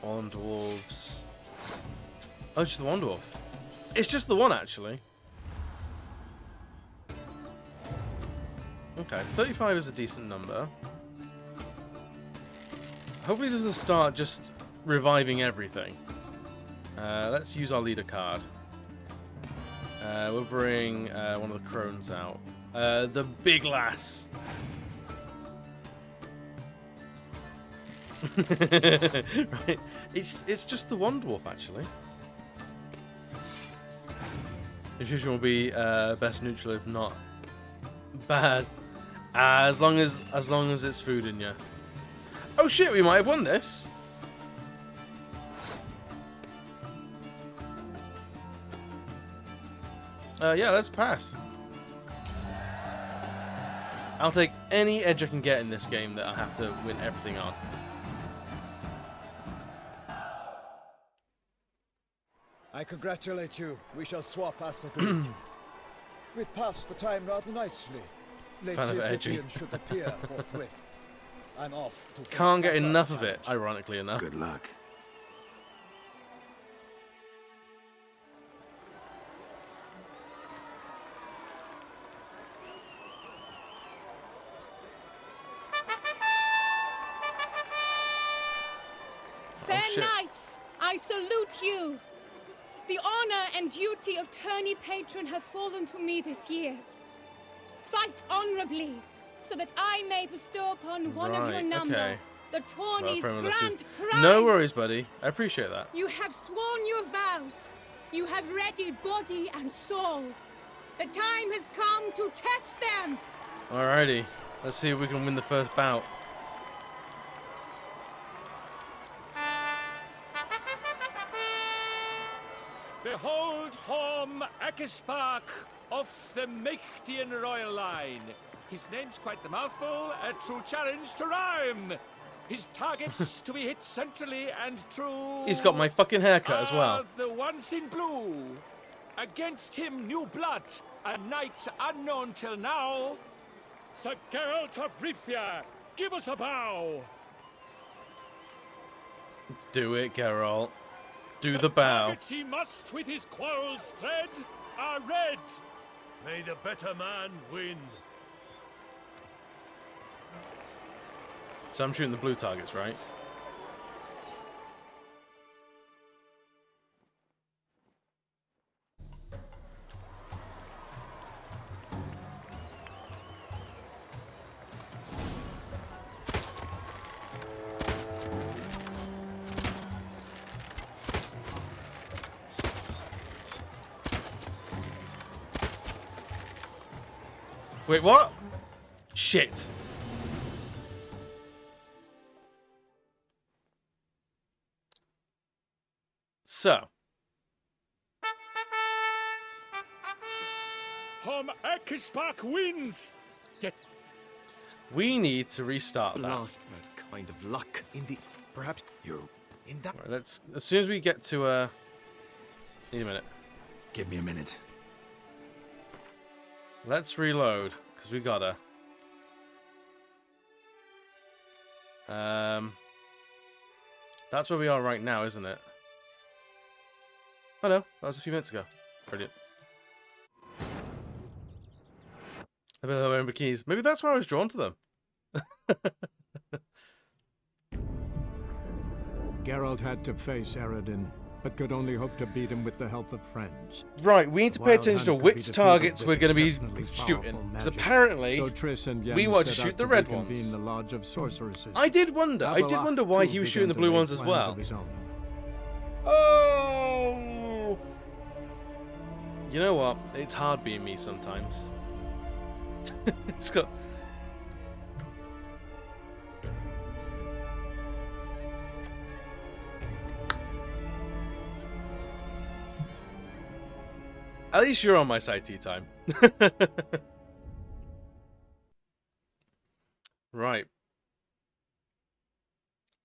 All dwarves. Oh, it's just the one dwarf. It's just the one, actually. Okay, 35 is a decent number. Hopefully it doesn't start just reviving everything. Let's use our leader card. We'll bring one of the crones out. The big lass. Right. It's just the one dwarf, actually. Infusion will be best neutral, if not bad, as long as it's food in you. Oh shit, we might have won this. Yeah, let's pass. I'll take any edge I can get in this game that I have to win everything on. I congratulate you. We shall swap as agreed. We've passed the time rather nicely. Lady Vivian should appear forthwith. I'm off to Can't get enough of it, ironically enough. Good luck. Fair knights, I I salute you. The honor and duty of tourney patron have fallen to me this year. Fight honorably, so that I may bestow upon one of your number the tourney's grand prize. No worries, buddy. I appreciate that. You have sworn your vows. You have readied body and soul. The time has come to test them. Alrighty. Let's see if we can win the first bout. Behold 𝓦𝓘𝓣𝓒𝓗𝓡 of the 𝓦𝓘𝓣𝓒𝓗𝓡 royal line. His name's quite the mouthful, a true challenge to rhyme. His targets to be hit centrally and true. He's got my fucking haircut as well. The ones in blue. Against him, new blood, a knight unknown till now. Sir Geralt of Rivia, give us a bow. Do it, Geralt. Do the bow. Targets he must with his quarrels thread are red. May the better man win. So I'm shooting the blue targets, right? Wait, what? Shit. So. 𝓦𝓘𝓣𝓒𝓗𝓡 wins. We need to restart that. Lost that kind of luck in the... Perhaps you're in that... Right, let's... As soon as we get to, Need a minute. Give me a minute. Let's reload, because we gotta. That's where we are right now, isn't it? Oh no, that was a few minutes ago. Brilliant. I bet they're wearing bikinis. Maybe that's why I was drawn to them. Geralt had to face Eredin, but could only hope to beat him with the help of friends. Right, we need to pay attention to which targets we're going to be shooting. Because apparently, we want to shoot the red ones. The Lodge of Sorceresses. I did wonder why he was shooting the blue ones as well. Oh! You know what? It's hard being me sometimes. It's got... At least you're on my side, Tea Time. Right.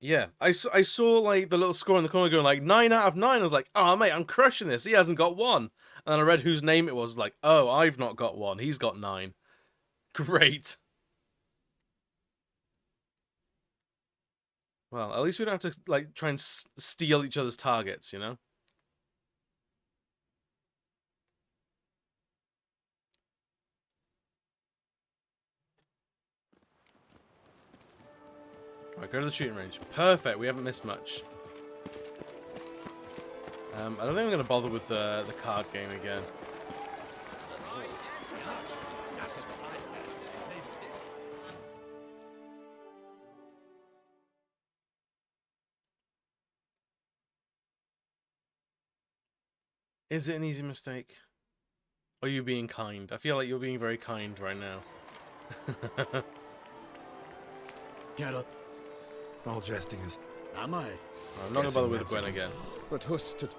Yeah, I saw like the little score in the corner going like 9 out of 9. I was like, oh mate, I'm crushing this. He hasn't got 1. And then I read whose name it was. Like, oh, I've not got 1. He's got 9. Great. Well, at least we don't have to like try and steal each other's targets, you know. Right, go to the shooting range. Perfect, we haven't missed much. I don't think I'm going to bother with the card game again. Is it an easy mistake? Or are you being kind? I feel like you're being very kind right now. Geralt. All jesting is... Am I? I'm not going to bother with Gwen again. But who stood...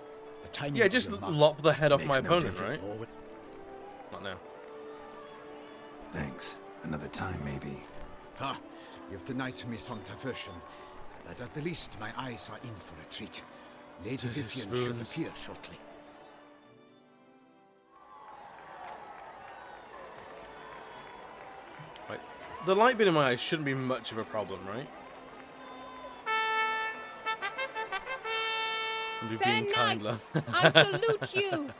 Yeah, just lop the head off my opponent, right? Not now. Thanks. Another time, maybe. Ah, you've denied me some diversion. But at the least, my eyes are in for a treat. Lady Vivian should appear shortly. Right. The light bit in my eyes shouldn't be much of a problem, right? Fair knights, I salute you.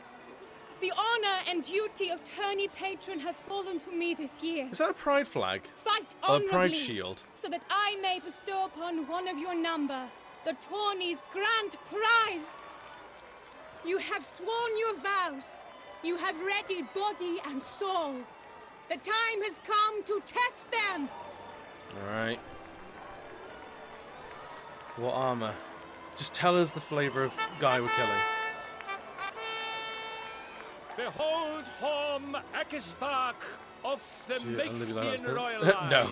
The honor and duty of tourney patron have fallen to me this year. Is that a pride flag? Fight or honorably, a pride shield? so that I may bestow upon one of your number the tourney's grand prize. You have sworn your vows. You have readied body and soul. The time has come to test them. Alright. What armor? Just tell us the flavor of guy we're killing. Behold 𝓦𝓘𝓣𝓒𝓗𝓡 of the 𝓦𝓘𝓣𝓒𝓗𝓡. No.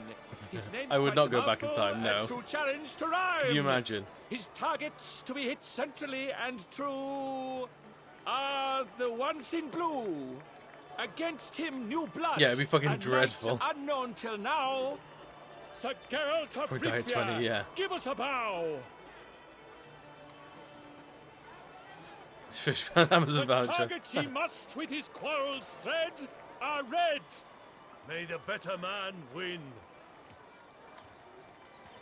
His name's I would quite not go back in mouthful, time, no. a true challenge to rhyme. Can you imagine? His targets to be hit centrally and true are the ones in blue. Against him, new blood. Yeah, it'd be fucking and dreadful. knights unknown till now. Sir Geralt of For a guy at 20, Rivia, yeah. give us a bow. Amazon The voucher. targets he must with his quarrels thread are red. May the better man win.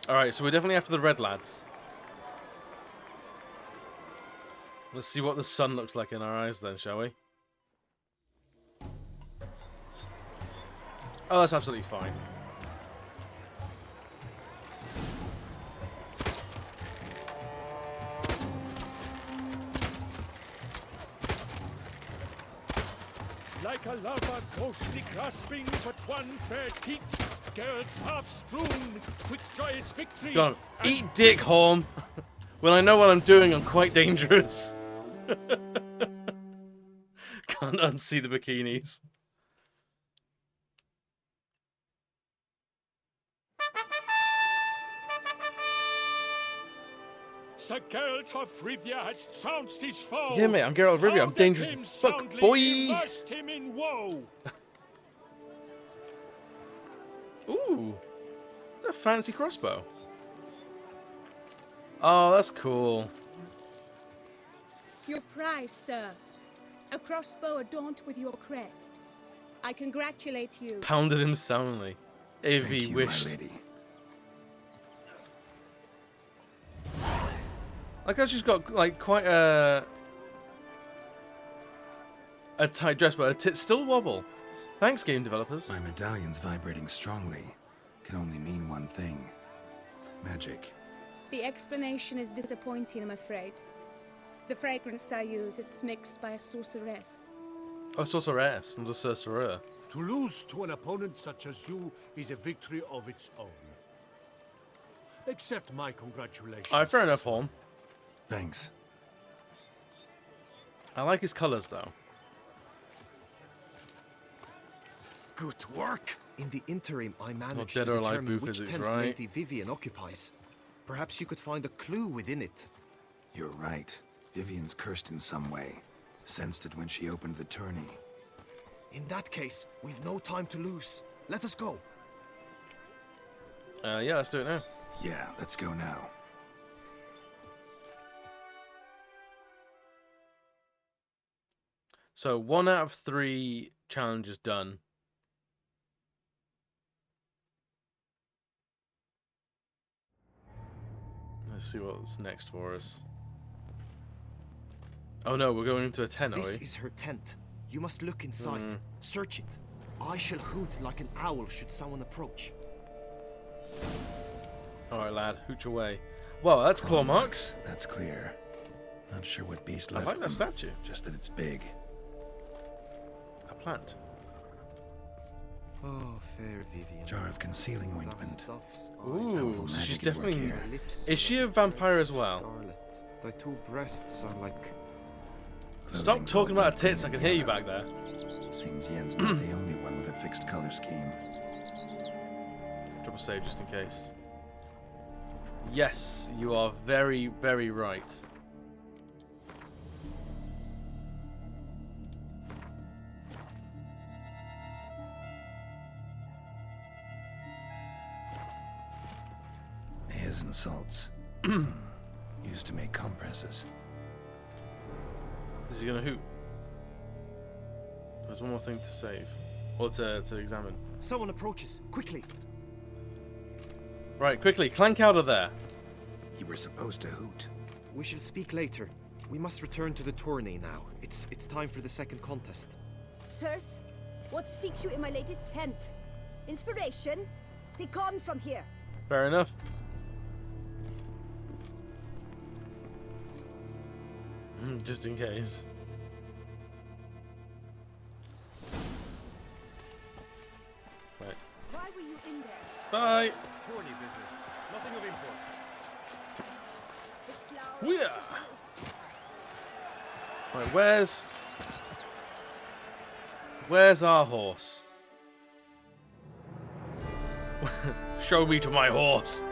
Alright, so we're definitely after the red lads. Let's see what the sun looks like in our eyes then, shall we? Oh, that's absolutely fine. Like a lover ghostly grasping but one fair teat, girls half strewn with joyous victory. Go on, eat dick, Horn. When I know what I'm doing, I'm quite dangerous. Can't unsee the bikinis. Sir Geralt of Rivia has trounced his foe. Yeah, mate, I'm Geralt of Rivia. I'm dangerous as fuck, boy. Immersed him in woe. Ooh, it's a fancy crossbow. Oh, that's cool. Your prize, sir. A crossbow adorned with your crest. I congratulate you. Pounded him soundly, if Thank he you, wished. my lady. Like how she's got like quite a tight dress, but her tits still wobble. Thanks, game developers. My medallion's vibrating strongly. Can only mean one thing. Magic. The explanation is disappointing, I'm afraid. The fragrance I use, it's mixed by a sorceress. Oh, sorceress, not a sorcerer. To lose to an opponent such as you is a victory of its own. Accept my congratulations. Alright, fair enough, Horn. Thanks. I like his colours, though. Good work. In the interim, I managed dead to or alive determine booth which is it, tent right? Lady Vivian occupies. Perhaps you could find a clue within it. You're right. Vivian's cursed in some way. Sensed it when she opened the tourney. In that case, we've no time to lose. Let us go. Yeah, let's do it now. Yeah, let's go now. So 1 out of 3 challenges done. Let's see what's next for us. Oh no, we're going into a tent, are we? This is her tent. You must look inside. Search it. I shall hoot like an owl should someone approach. Alright, lad, hooch away. Well, that's claw marks. That's clear. Not sure what beast I left like that them, statue. just that it's big. A plant. Oh, fair Vivian. Jar of concealing ointment. Ooh, so she's magic at work definitely... here. Is she a vampire as well? Scarlet. Thy 2 breasts are like... Stop talking about her tits, I can hear you back there. Seems Yen's not the only one with a fixed color scheme. Drop a save just in case. Yes, you are very, very right. Airs and salts. Used to make compresses. Is he gonna hoot? There's one more thing to save. Or to examine. Someone approaches. Quickly. Right, quickly, clank out of there. You were supposed to hoot. We shall speak later. We must return to the tourney now. It's time for the second contest. Sirs, what seeks you in my latest tent? Inspiration? Begone from here. Fair enough. Just in case. Right. Why were you in there? Bye. Tourney business. Nothing of import. Yeah. Right, where's our horse? Show me to my horse.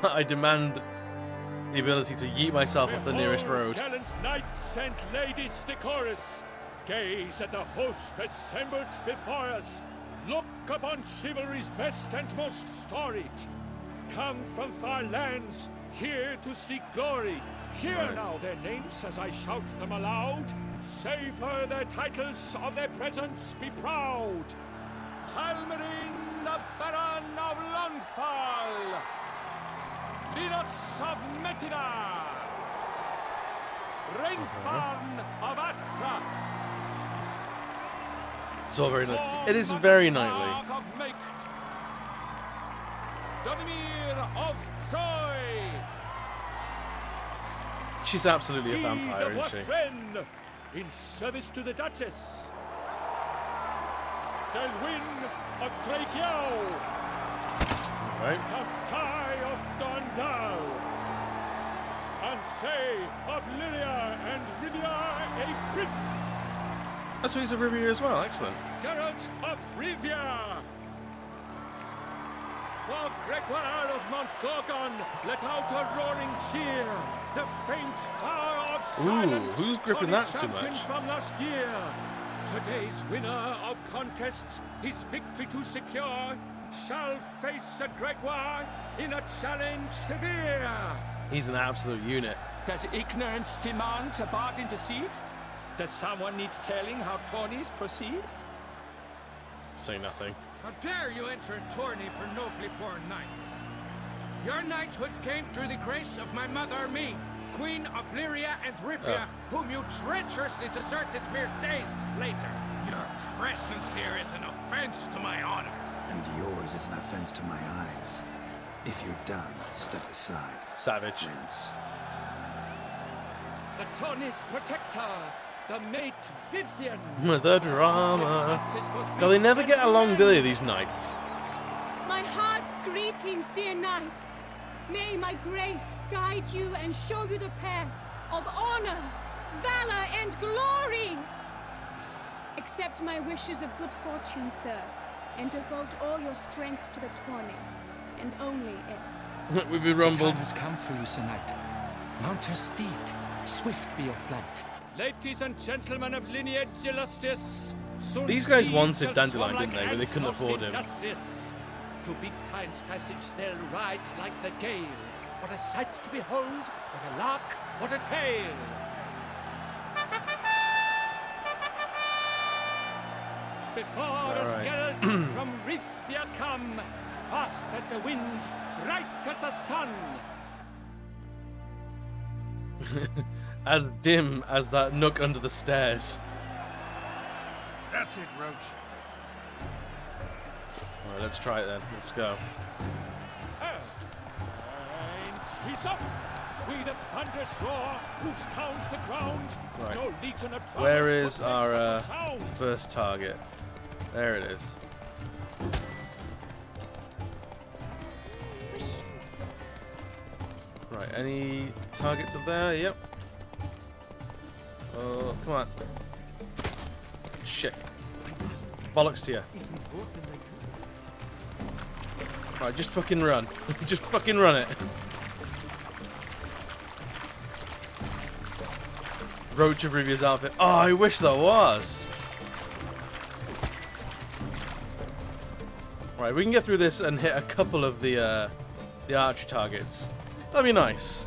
I demand the ability to yeet myself off the nearest road. Gallant knights and ladies decorous, gaze at the host assembled before us. Look upon chivalry's best and most storied. Come from far lands, here to seek glory. Hear now their names as I shout them aloud. Savor their titles, of their presence be proud. Halmarin, the Baron of Lonfall. Linus of Metina. Rainfarn of Atra. It's all very nice. It is very knightly. Donimir of Troy. She's absolutely a vampire, isn't she? In service to the Duchess. Delwyn of Craigyow. Right. Count Ty of Dondal. Ansay of Lyria and Rivia a prince. Oh, so he's a Rivia as well. Excellent. Geralt of Rivia. For Gregoire of Montgorgon, let out a roaring cheer. The faint fire of silence. Ooh, who's gripping that too champion much? From last year. Today's winner of contests, his victory to secure, shall face a Gregoire in a challenge severe. He's an absolute unit. Does ignorance demand a bard intercede? Does someone need telling how tourneys proceed? Say nothing. How dare you enter a tourney for nobly born knights? Your knighthood came through the grace of my mother Meath, Queen of Lyria and Rivia, whom you treacherously deserted mere days later. Your presence here is an offense to my honor. And yours is an offense to my eyes. If you're done, step aside. Savage. Prince. The tourney's protector, the mate Vivian. The drama. No, they never get along, do they, these knights? My heart's greetings, dear knights. May my grace guide you and show you the path of honor, valor, and glory. Accept my wishes of good fortune, sir, and devote all your strength to the tourney, and only it. We've been rumbled. The time has come for you, Sir Knight. Mount your steed. Swift be your flight. Ladies and gentlemen of lineage illustrious, These guys wanted Dandelion, didn't they? But they couldn't afford him. To beat time's passage, they'll ride like the gale. What a sight to behold! What a lark! What a tale! Before us, Geralt from Rithia come, fast as the wind, bright as the sun. As dim as that nook under the stairs. That's it, Roach. Alright, let's try it then. Let's go. And he's up! We the thunderous roar, hoofs pounds the ground. Right. No legion of Where trumpets is could make our such a sound. first target? There it is. Right, any targets up there? Yep. Oh, come on. Shit. Bollocks to you. Right, just fucking run. Just fucking run it. Roach of Rivia's outfit. Oh, I wish there was. Right, we can get through this and hit a couple of the archery targets. That'd be nice.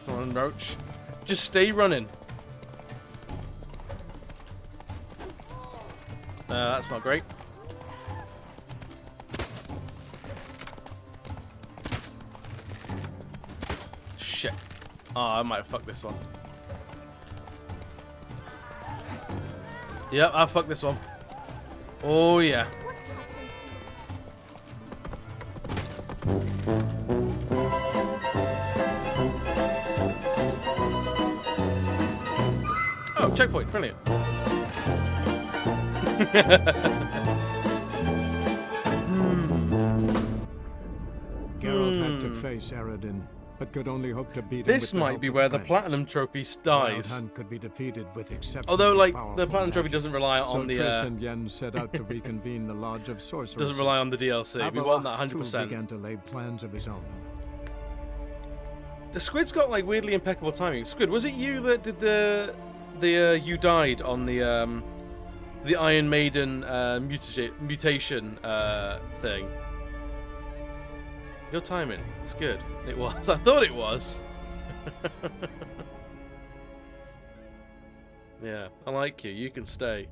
Come on, Roach. Just stay running. That's not great. Shit. Oh, I might have fucked this one. Yep, I fucked this one. Oh, yeah. What Oh, checkpoint, brilliant. Geralt had to face Eredin, but could only hope to beat him This with the might help be of where the friends. platinum trophy dies. Wild Hunt could be defeated with exceptionally Although, like, powerful the platinum trophy magic. doesn't rely So on the. Triss and Yen set out to reconvene the Lodge of Sorcerers. Doesn't rely on the DLC. We want that 100%. began to lay plans of his own. The Squid's got like weirdly impeccable timing. Squid, was it you that did the you died on the Iron Maiden mutation thing? Your timing, it's good. It was. I thought it was. Yeah, I like you. You can stay.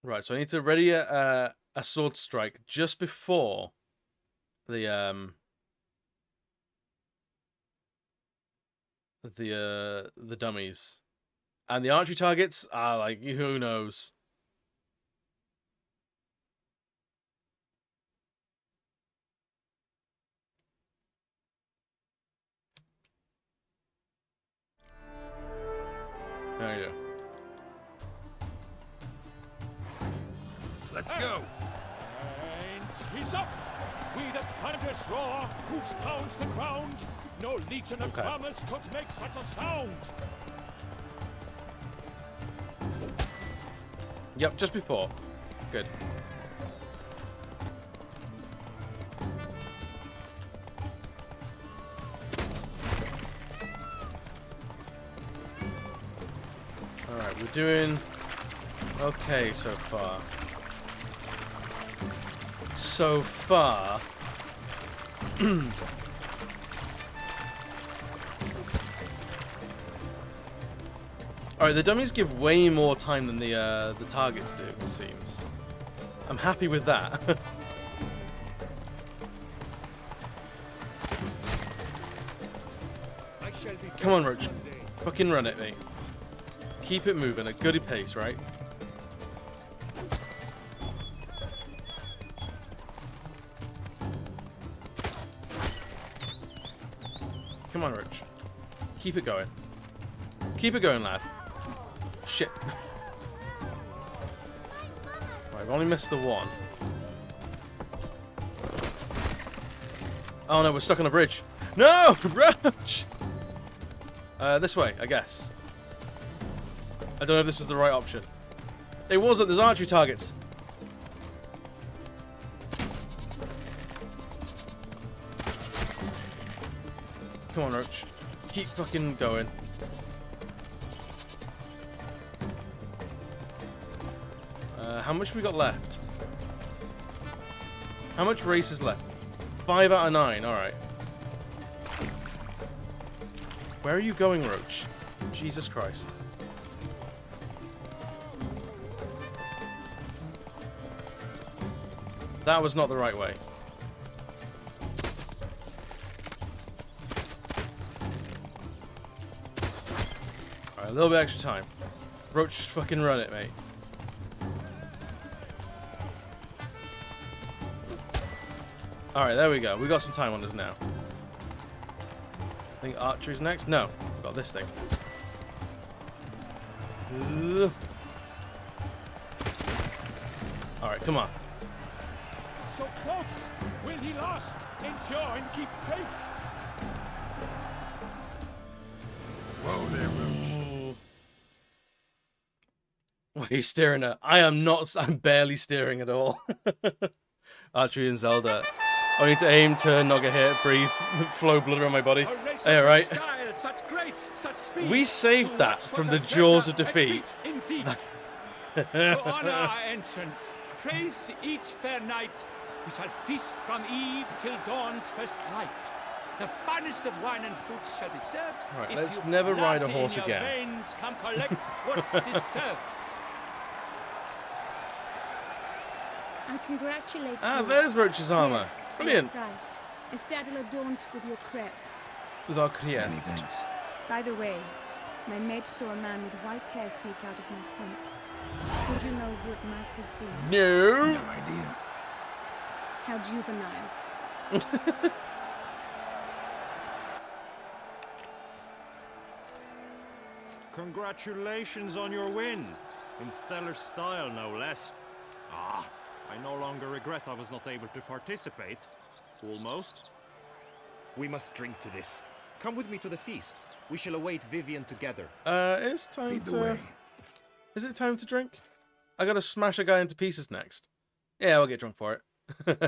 Right, so I need to ready a sword strike just before the dummies, and the archery targets are like, who knows. There you go. Let's go. And he's up. We the thunderous roar, hoofs pounds the ground. No legion of drummers could make such a sound. Yep, just before. Good. Alright, we're doing okay so far. So far. Alright, the dummies give way more time than the targets do, it seems. I'm happy with that. Come on, Roach. Fucking run at me. Keep it moving at good pace, right? Come on, Roach. Keep it going. Keep it going, lad. Shit. Right, I've only missed the one. Oh no, we're stuck on a bridge. No! Roach! This way, I guess. I don't know if this was the right option. It wasn't. There's archery targets. Come on, Roach. Keep fucking going. How much have we got left? How much race is left? 5 out of 9. Alright. Where are you going, Roach? Jesus Christ. That was not the right way. Alright, a little bit extra time. Roach, fucking run it, mate. Alright, there we go. We got some time on us now. I think archery's next? No. We've got this thing. Alright, come on. So close! Will he last? Endure and keep pace! Whoa there, Roach. What are you staring at? I am not. I'm barely staring at all. Archery and Zelda. I need to aim, turn, not get hit, breathe, flow blood around my body. Yeah, right. Style, such grace, such speed. We saved that from the jaws of defeat. Indeed. To honor our entrance, praise each fair night. We shall feast from eve till dawn's first light. The finest of wine and fruit shall be served. Right, let's never ride a horse in your again. Veins, come collect what's deserved. I congratulate you. Ah, there's Roach's armor. Brilliant. Price. A saddle adorned with your crest. With our crest. Many thanks. By the way, My maid saw a man with white hair sneak out of my tent. Would you know who it might have been? No. No idea. How juvenile. Congratulations on your win. In stellar style, no less. Ah, I no longer regret I was not able to participate. Almost. We must drink to this. Come with me to the feast. We shall await Vivian together. It's time to... Is it time to drink? I gotta smash a guy into pieces next. Yeah, I'll get drunk for it.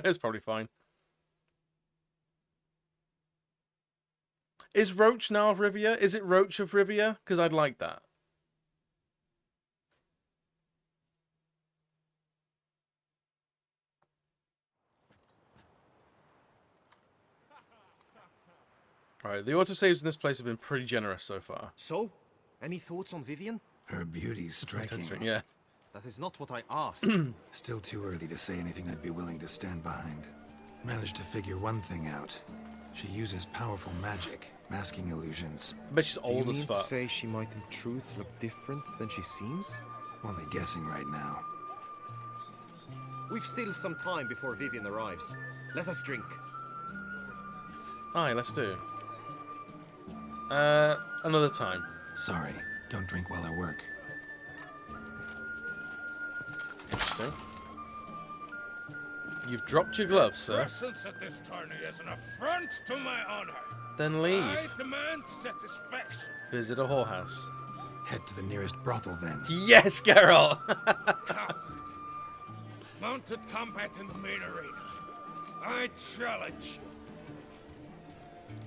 It's probably fine. Is Roach now of Rivia? Is it Roach of Rivia? Because I'd like that. Alright, the autosaves in this place have been pretty generous so far. So, any thoughts on Vivian? Her beauty's striking. Yeah. That is not what I asked. Still too early to say anything I'd be willing to stand behind. Managed to figure one thing out. She uses powerful magic, masking illusions. Bet she's old as fuck. Do you mean to say she might in truth look different than she seems? Only guessing right now. We've still some time before Vivian arrives. Let us drink. Aye, let's do. Another time. Sorry, don't drink while I work. Interesting. You've dropped your gloves, sir. Presence at this tourney is an affront to my honor. Then leave. I demand satisfaction. Visit a whorehouse. Head to the nearest brothel then. Yes, Carol! Coward. Mounted combat in the main arena. I challenge you.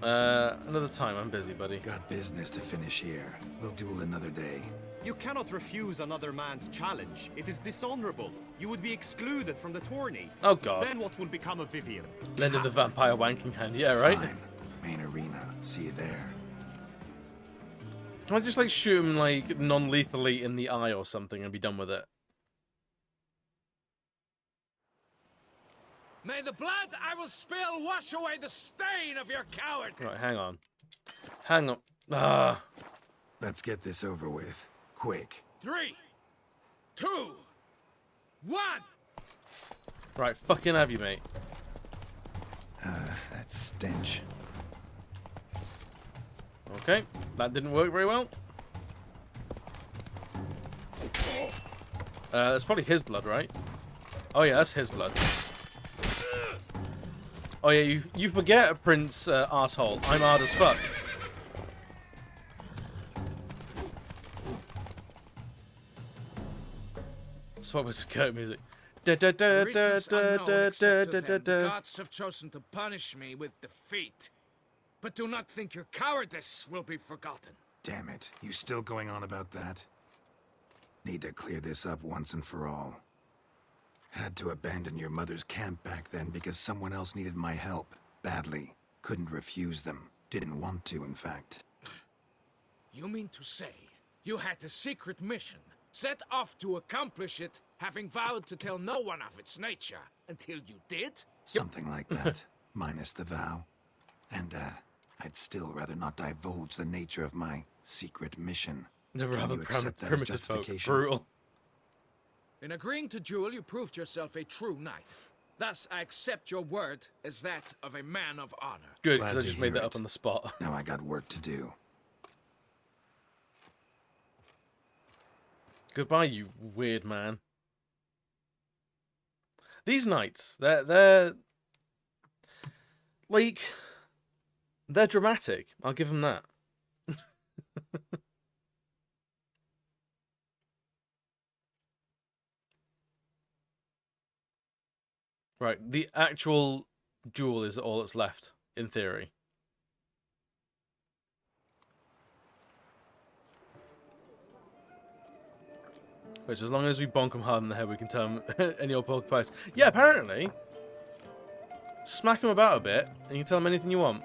Another time. I'm busy, buddy. Got business to finish here. We'll duel another day. You cannot refuse another man's challenge. It is dishonorable. You would be excluded from the tourney. Oh, God. Then what will become of Vivian? Lend in the vampire wanking hand. Yeah, right? Fine. Main arena. See you there. Can I just, like, shoot him, like, non-lethally in the eye or something and be done with it? May the blood I will spill wash away the stain of your cowardice. Right, hang on. Hang on. Ah. Let's get this over with. Quick. 3, 2, 1. Right, fucking have you, mate. That stench. Okay, that didn't work very well. That's probably his blood, right? Oh yeah, that's his blood. Oh yeah, you forget, Prince arsehole. I'm hard as fuck. Swap with skirt music. The gods have chosen to punish me with defeat. But do not think your cowardice will be forgotten. Damn it. You still going on about that? Need to clear this up once and for all. Had to abandon your mother's camp back then because someone else needed my help. Badly. Couldn't refuse them. Didn't want to, in fact. You mean to say you had a secret mission, set off to accomplish it, having vowed to tell no one of its nature, until you did? Something like that. Minus the vow. And, I'd still rather not divulge the nature of my secret mission. Never Can have you a accept that as primitive folk. justification? Brutal. In agreeing to duel, you proved yourself a true knight. Thus, I accept your word as that of a man of honor. Good, Glad because I to just hear made that it. up on the spot. Now I got work to do. Goodbye, you weird man. These knights, they're like, they're dramatic. I'll give them that. Right, the actual duel is all that's left, in theory. Which, as long as we bonk him hard in the head, we can tell him any old poke place. Yeah, apparently. Smack him about a bit, and you can tell him anything you want.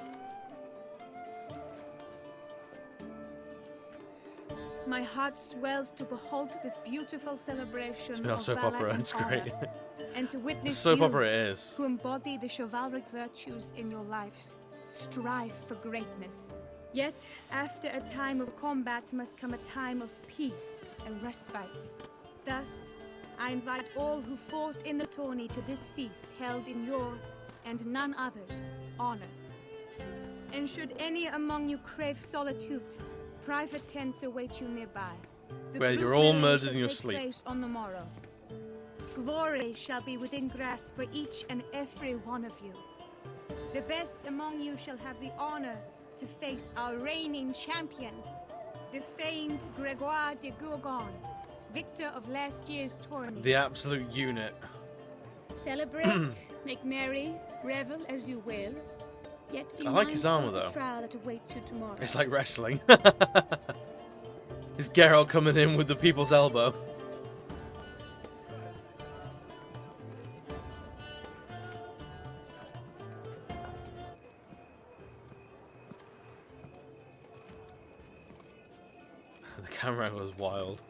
My heart swells to behold this beautiful celebration It's been on of soap valor opera, and it's great. honor, and to witness Soap you, opera it is. who embody the chivalric virtues in your lives, strive for greatness. Yet, after a time of combat must come a time of peace and respite. Thus, I invite all who fought in the tourney to this feast held in your, and none other's, honor. And should any among you crave solitude, private tents await you nearby. The Where group you're all melee murdered shall in your take sleep. place on the morrow. Glory shall be within grasp for each and every one of you. The best among you shall have the honor to face our reigning champion, the famed Grégoire de Gourgon, victor of last year's tourney. The absolute unit. Celebrate, make merry, revel as you will. Yet be I like his armor, mindful of though. the trial that awaits you tomorrow. It's like wrestling. Is Geralt coming in with the people's elbow? The camera was wild.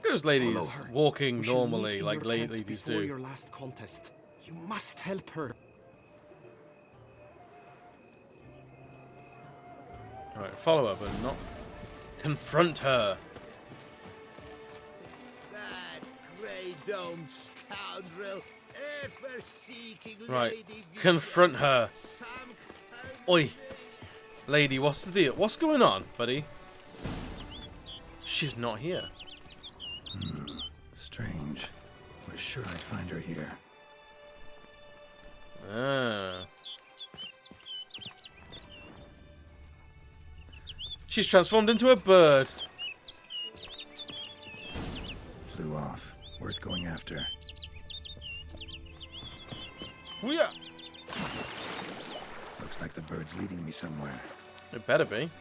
Those ladies walking normally like ladies do. Your last contest. You must help her. Alright, follow her, but not confront her. That grey-domed scoundrel, ever seeking Right, lady confront her. Oi, lady, what's the deal? What's going on, buddy? She's not here. Strange. Was sure I'd find her here. Ah. She's transformed into a bird. Flew off. Worth going after. Oh, yeah. Looks like the bird's leading me somewhere. It better be.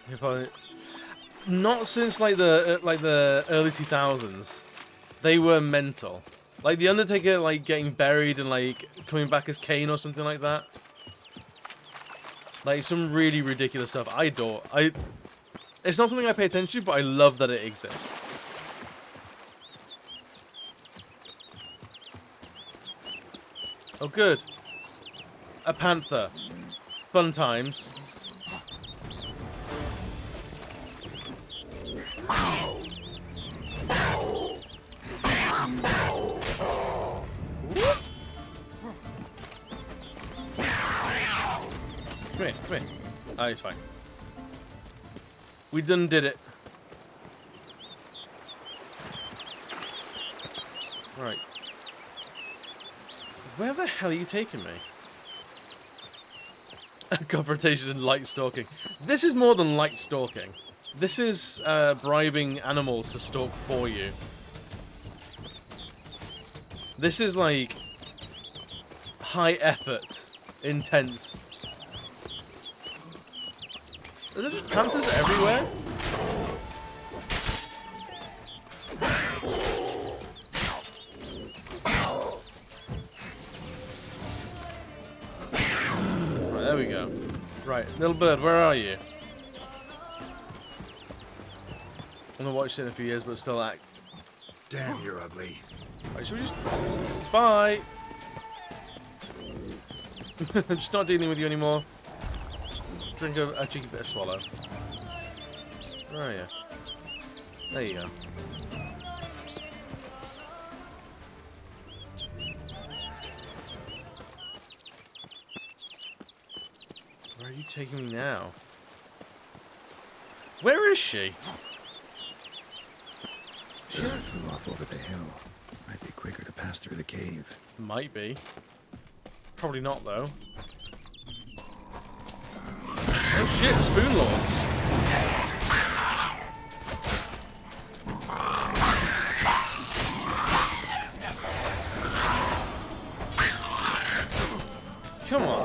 If I... Not since like the early 2000s, they were mental. Like the Undertaker, like getting buried and like coming back as Kane or something like that. Like some really ridiculous stuff. I adore. It's not something I pay attention to, but I love that it exists. Oh, good. A panther. Fun times. Come here, come here. Oh, it's fine. We done did it. Right. Where the hell are you taking me? Confrontation and light stalking. This is more than light stalking. This is bribing animals to stalk for you. This is like high effort, intense. Are there just panthers everywhere? Right, there we go. Right, little bird, where are you? I'm gonna watch it in a few years, but still act. Damn, you're ugly. Right, should we just... Bye! I'm just not dealing with you anymore. Drink a cheeky bit of swallow. Where are you? There you go. Where are you taking me now? Where is she? She flew off over the hill. Might be quicker to pass through the cave. Might be. Probably not, though. Oh shit, Spoon Lords. Come on.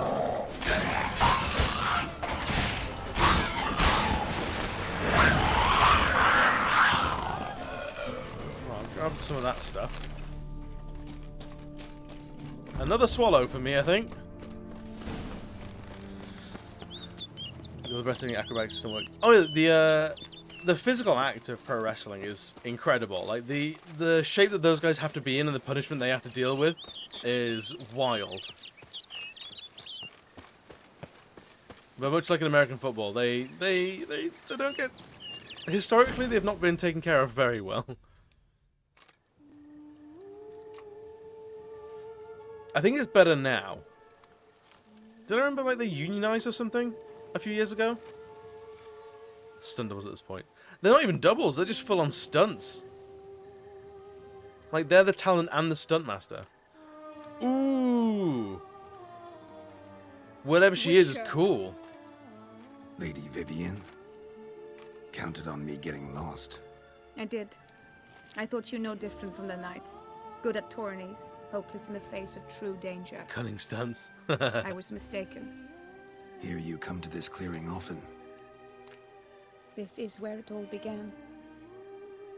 Well, I'll grab some of that stuff. Another swallow for me, I think. The breathtaking acrobatics system work. Oh, the physical act of pro wrestling is incredible. Like the shape that those guys have to be in and the punishment they have to deal with is wild. But much like in American football, they don't get... Historically, they've not been taken care of very well. I think it's better now. Did I remember, like, they unionized or something a few years ago? Stunt doubles at this point. They're not even doubles, they're just full-on stunts. Like, they're the talent and the stunt master. Ooh. Whatever she is cool. Lady Vivian counted on me getting lost. I did. I thought you no different from the knights. Good at tourneys, hopeless in the face of true danger. Cunning stunts. I was mistaken. Hear you come to this clearing often. This is where it all began.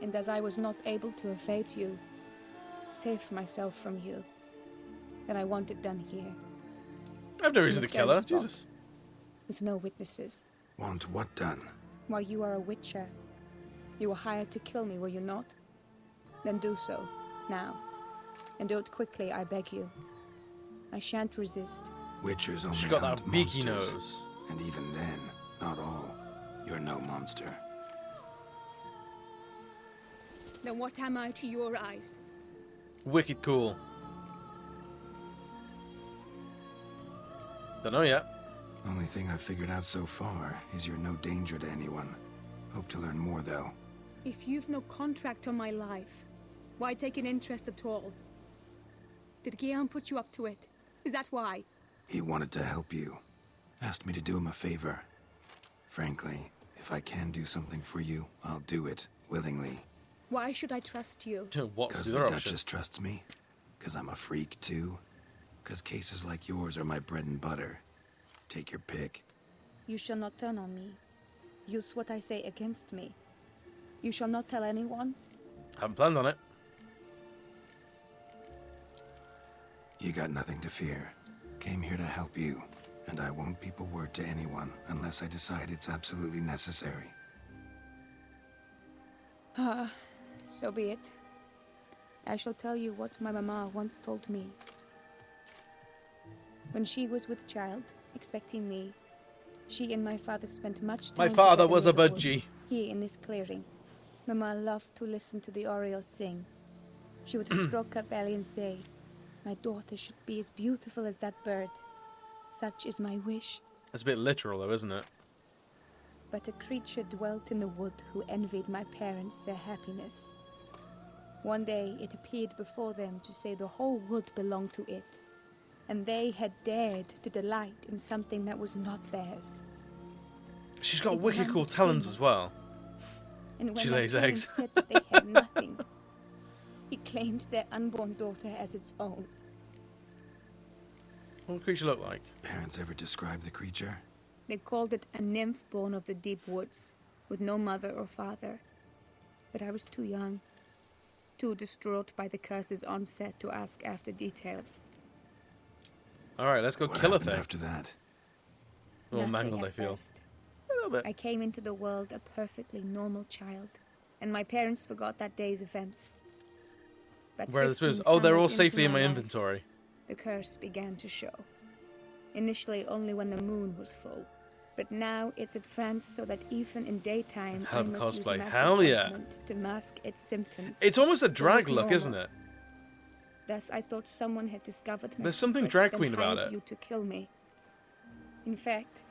And as I was not able to evade you, save myself from you, then I want it done here. I have no reason to kill her, Jesus. With no witnesses. Want what done? While you are a witcher, you were hired to kill me, were you not? Then do so, now. And do it quickly, I beg you. I shan't resist. Witchers only She got hunt that beaky monsters. nose. And even then, not all. You're no monster. Then what am I to your eyes? Wicked cool. Don't know yet. Only thing I've figured out so far is you're no danger to anyone. Hope to learn more, though. If you've no contract on my life, why take an interest at all? Did Guillaume put you up to it? Is that why? He wanted to help you. Asked me to do him a favor. Frankly, if I can do something for you, I'll do it, willingly. Why should I trust you? Because the Duchess trusts me? Because I'm a freak, too? Because cases like yours are my bread and butter? Take your pick. You shall not turn on me. Use what I say against me. You shall not tell anyone? Haven't planned on it. You got nothing to fear. Came here to help you, and I won't peep a word to anyone unless I decide it's absolutely necessary. So be it. I shall tell you what my mama once told me. When she was with child, expecting me, she and my father spent much time My father together was a near the wood, budgie. here in this clearing. Mama loved to listen to the orioles sing. She would stroke her belly and say, "My daughter should be as beautiful as that bird. Such is my wish." That's a bit literal though, isn't it? But a creature dwelt in the wood who envied my parents their happiness. One day it appeared before them to say the whole wood belonged to it, and they had dared to delight in something that was not theirs. She's got It wicked ran cool between talons them. as well. And when She my lays parents eggs. said that they had nothing, he claimed their unborn daughter as its own. What would the creature look like? Parents ever describe the creature? They called it a nymph born of the deep woods, with no mother or father. But I was too young, too distraught by the curse's onset to ask after details. Alright, let's go What kill a happened thing. after that? A little Nothing mangled, I at feel. first. A little bit. I came into the world a perfectly normal child, and my parents forgot that day's events. But Where are the 15 spoons? Oh, they're all summers safely in into my life, inventory. The curse began to show. Initially only when the moon was full, but now it's advanced so that even in daytime Hell I of a must use cosplay. magic Hell yeah. ointment to mask its symptoms. It's almost a to drag look look, isn't normal. it? Thus I thought someone had discovered my There's something secret, drag then queen about hired it. you to kill me. In fact,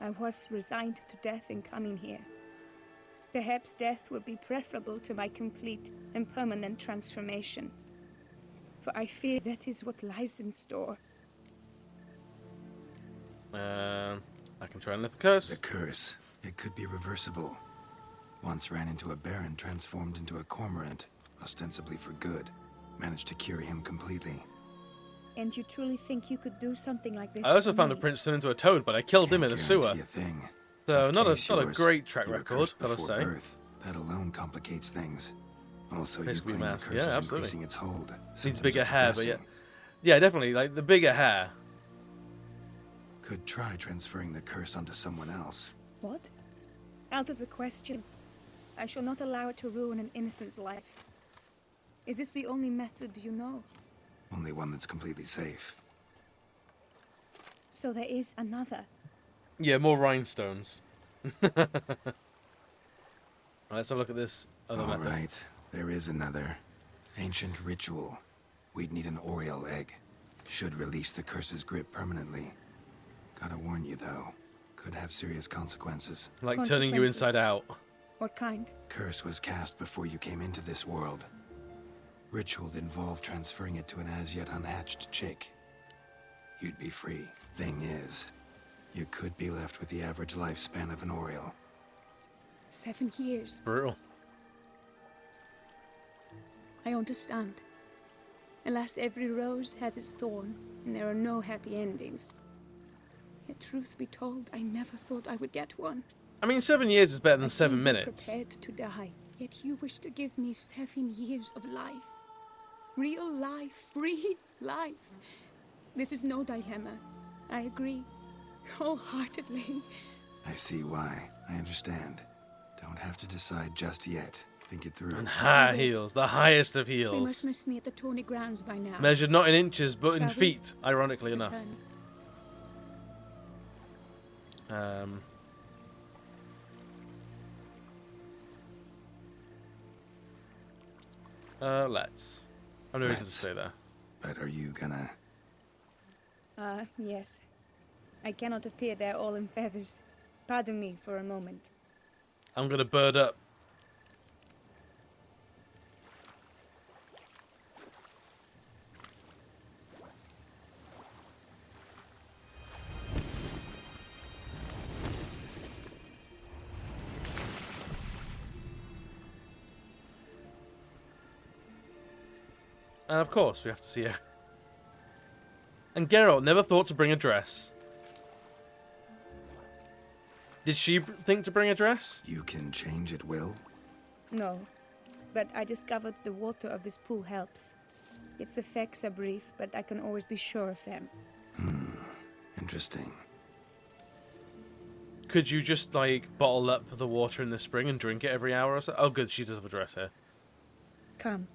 I was resigned to death in coming here. Perhaps death would be preferable to my complete and permanent transformation. For I fear that is what lies in store. I can try and lift the curse. The curse. It could be reversible. Once ran into a baron transformed into a cormorant, ostensibly for good. Managed to cure him completely. And you truly think you could do something like this? I also for found a me? prince turned into a toad, but I killed him in a sewer. Guarantee a thing. So Tough not case, a yours. great track You were record, cursed gotta before say. birth. That alone complicates things. Also, you Basically claim the mass. curse Yeah, is absolutely. increasing its hold. Needs Symptoms bigger are hair, but progressing. yeah, definitely like the bigger hair. Could try transferring the curse onto someone else. What? Out of the question. I shall not allow it to ruin an innocent's life. Is this the only method you know? Only one that's completely safe. So there is another. Yeah, more rhinestones. Let's have a look at this other method. Alright, there is another. Ancient ritual. We'd need an Oriole egg. Should release the curse's grip permanently. Gotta warn you though, could have serious consequences. Like turning you inside out. What kind? Curse was cast before you came into this world. Ritual involved transferring it to an as-yet unhatched chick. You'd be free. Thing is, you could be left with the average lifespan of an Oriole. 7 years. Brutal. I understand. Alas, every rose has its thorn, and there are no happy endings. Yet, truth be told, I never thought I would get one. I mean, 7 years is better than 7 minutes. Prepared to die, yet you wish to give me 7 years of life. Real life, free life. This is no dilemma. I agree, wholeheartedly. I see why. I understand. Don't have to decide just yet. Think it through. And high heels, the highest of heels. They must miss me at the Tawny grounds by now. Measured not in inches, but in Shall we? feet, ironically enough. Let's. I'm not going to stay there. But are you gonna... Yes. I cannot appear there all in feathers. Pardon me for a moment. I'm going to bird up. And of course, we have to see her. And Geralt never thought to bring a dress. Did she think to bring a dress? You can change at will? No, but I discovered the water of this pool helps. Its effects are brief, but I can always be sure of them. Interesting. Could you just, like, bottle up the water in the spring and drink it every hour or so? Oh, good, she does have a dress here. Come.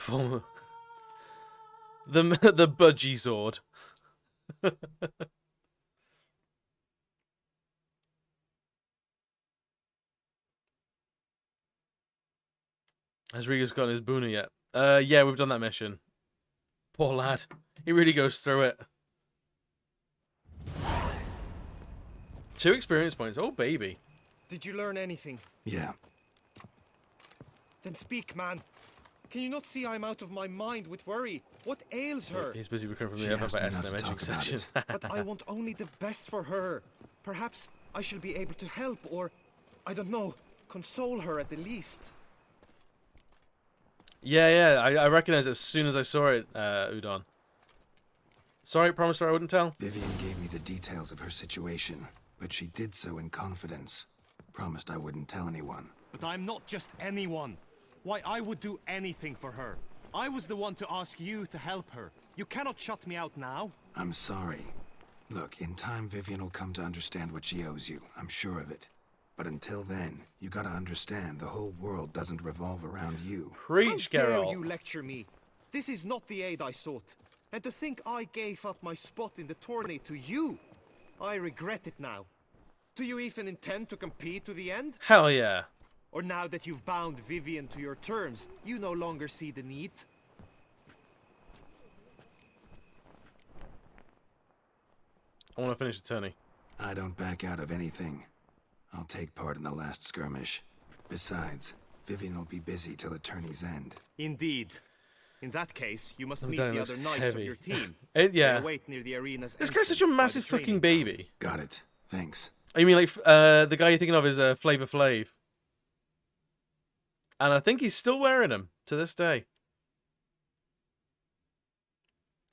The budgie sword. Has Riga's gotten his boona yet? Yeah, we've done that mission. Poor lad. He really goes through it. 2 experience points. Oh, baby. Did you learn anything? Yeah. Then speak, man. Can you not see I'm out of my mind with worry? What ails her? He's busy recovering from the FFS edging section. But I want only the best for her. Perhaps I shall be able to help or, I don't know, console her at the least. Yeah, I recognized it as soon as I saw it, Udon. Sorry, promised her I wouldn't tell. Vivian gave me the details of her situation, but she did so in confidence. Promised I wouldn't tell anyone. But I'm not just anyone. Why, I would do anything for her. I was the one to ask you to help her. You cannot shut me out now. I'm sorry. Look, in time Vivian will come to understand what she owes you. I'm sure of it. But until then, you gotta understand the whole world doesn't revolve around you. Preach, How dare Geralt. you lecture me? This is not the aid I sought. And to think I gave up my spot in the tourney to you. I regret it now. Do you even intend to compete to the end? Hell yeah. Or now that you've bound Vivian to your terms, you no longer see the need? I want to finish the tourney. I don't back out of anything. I'll take part in the last skirmish. Besides, Vivian will be busy till the tourney's end. Indeed. In that case, you must I'm meet telling the you, other it's knights heavy. of your team. Yeah. They wait near the arena's This guy's such a massive freaking baby. Got it. Thanks. You mean like the guy you're thinking of is Flavor Flav. And I think he's still wearing them to this day.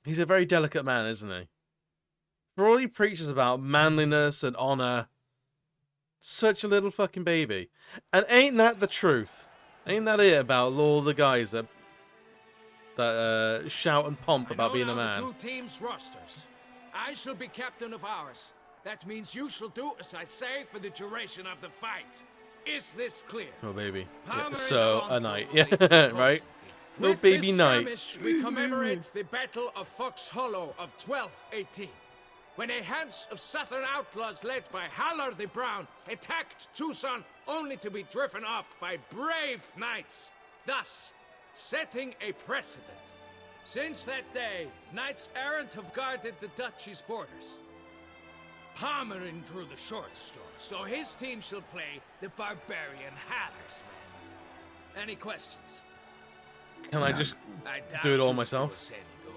He's a very delicate man, isn't he? For all he preaches about manliness and honor, such a little fucking baby. And ain't that the truth? Ain't that it about all the guys that shout and pomp about being a man? I know the 2 teams' rosters. I shall be captain of ours. That means you shall do as I say for the duration of the fight. Is this clear? Oh, baby. Yeah, Palmer so, and a Alonso knight. will Yeah, lead the right? Little With baby this knight. skirmish, we commemorate the Battle of Fox Hollow of 1218, when a hands of southern outlaws led by Haller the Brown attacked Tucson only to be driven off by brave knights, thus setting a precedent. Since that day, knights errant have guarded the duchy's borders. Palmerin drew the short straw, so his team shall play the barbarian Haller's men. Any questions? Can I just I doubt do it all you myself? do us any good.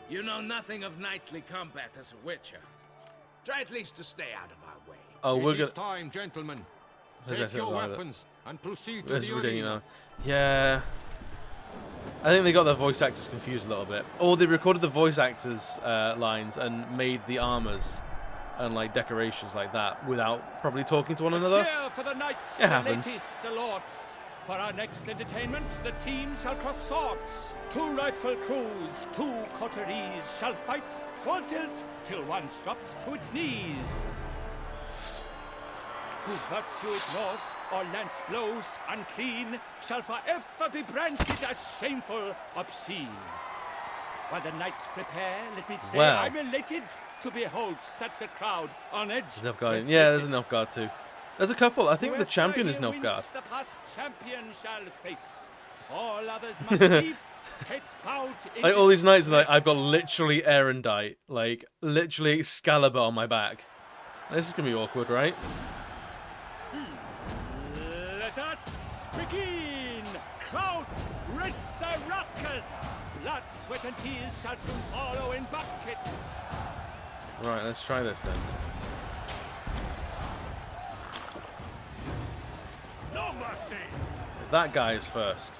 You know nothing of knightly combat as a witcher. Try at least to stay out of our way. Oh, we're It is gonna. time, gentlemen. That's Take your it, right, weapons and proceed to That's the ridiculous. arena. Yeah. I think they got their voice actors confused a little bit. Or they recorded the voice actors' lines and made the armors and like decorations like that without probably talking to one another. Cheer for the knights, It the happens. ladies, the lords. For our next entertainment, the team shall cross swords. 2 rifle crews, 2 coteries shall fight full tilt till one's dropped to its knees. Who virtue ignores or lance blows unclean shall forever be branded as shameful, obscene. While the knights prepare, let me say Wow. I'm elated to behold such a crowd on edge. Nilfgaard. Yeah, there's a Nilfgaard too. There's a couple. I think the Whoever champion is here wins, Nilfgaard. the past champion shall face. All others must leave. Heads bowed in Like all these knights, are like disgrace. I've got literally Erendite, like literally Excalibur on my back. This is gonna be awkward, right? Let us begin! Kraut, Rissaruckus! Blood, sweat, and tears shall soon follow in buckets. Right, let's try this then. No mercy! That guy is first.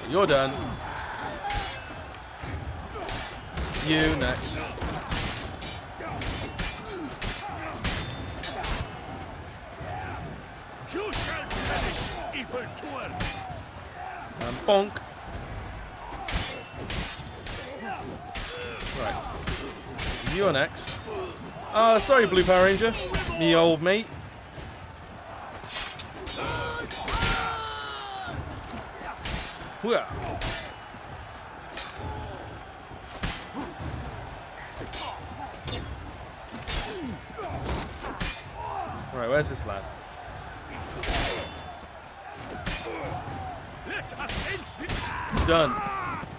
You're done. You next. You shall perish, evil doer! And bonk. Right. You're next. Sorry, Blue Power Ranger. Me old mate. Hooah. Right, where's this lad? Let us end this! Done.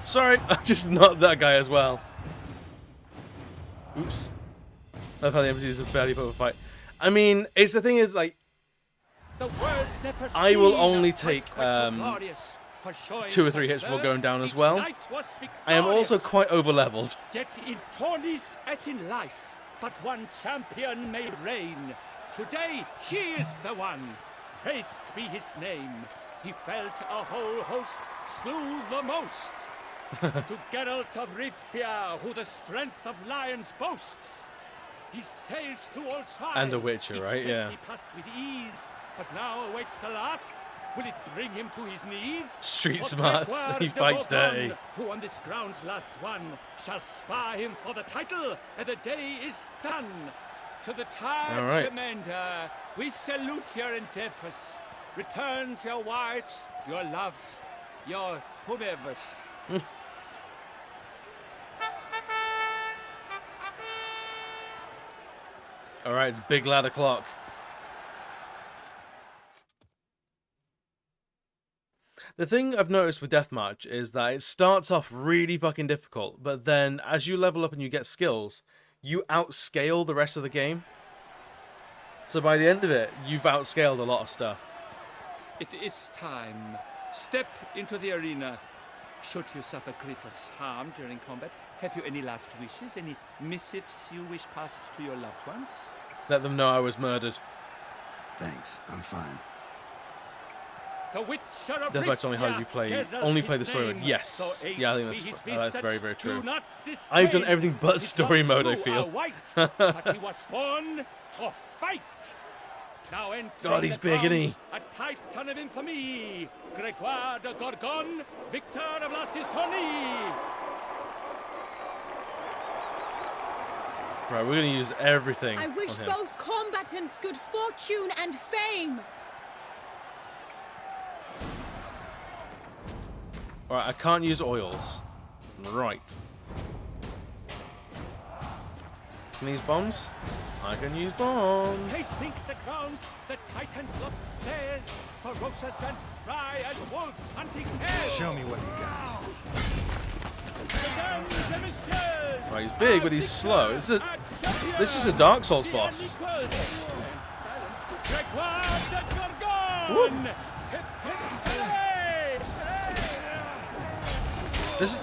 Sorry, I just knocked that guy as well. Oops. I've had the empty is a barely put up a fight. I mean, it's the thing is like The world's never I will seen a only fight take quite so glorious, for showing 2 or 3 such hits before verve, going down as each well. knight was I am also victorious. quite over leveled. Yet in tourneys as in life, but one champion may reign. Today he is the one. Praised be his name. He felt a whole host, slew the most. To Geralt of Rivia, who the strength of lions boasts. He sailed through all trials. And a Witcher, each right? test Yeah. He passed with ease, but now awaits the last. Will it bring him to his knees? Street For smarts. Grégoire He de fights Bourgogne, dirty. who on this ground's last won, shall spar him for the title, and the day is done. To the tired All right. commander, we salute your endeavors. Return to your wives, your loves, your whomevers. Alright, it's big ladder clock. The thing I've noticed with Deathmarch is that it starts off really fucking difficult, but then as you level up and you get skills, you outscale the rest of the game. So by the end of it, you've outscaled a lot of stuff. It is time. Step into the arena. Should you suffer grievous harm during combat, have you any last wishes, any missives you wish passed to your loved ones? Let them know I was murdered. Thanks, I'm fine. The Witcher of Deathmarch only how Rivia, you play, Geralt only play his the story mode. name. Yes. Though Yeah, I aged think be that's, his that's visage, very, very do true. not I've done disdain. everything but His story loves mode, I too feel. are white, but he was born to fight. Now entering God, he's the big, isn't he? grounds, a titan of infamy, Grégoire de Bourgogne, victor of last his tourney. Right, we're gonna use everything. I wish on him. both combatants good fortune and fame. Alright, I can't use oils. Right. Can I use bombs? I can use bombs. They sink the grounds, the Titans look stairs, ferocious and spry as wolves hunting hares. Show me what you got. Right, he's big, but he's slow. This is a Dark Souls boss. Woo. This is...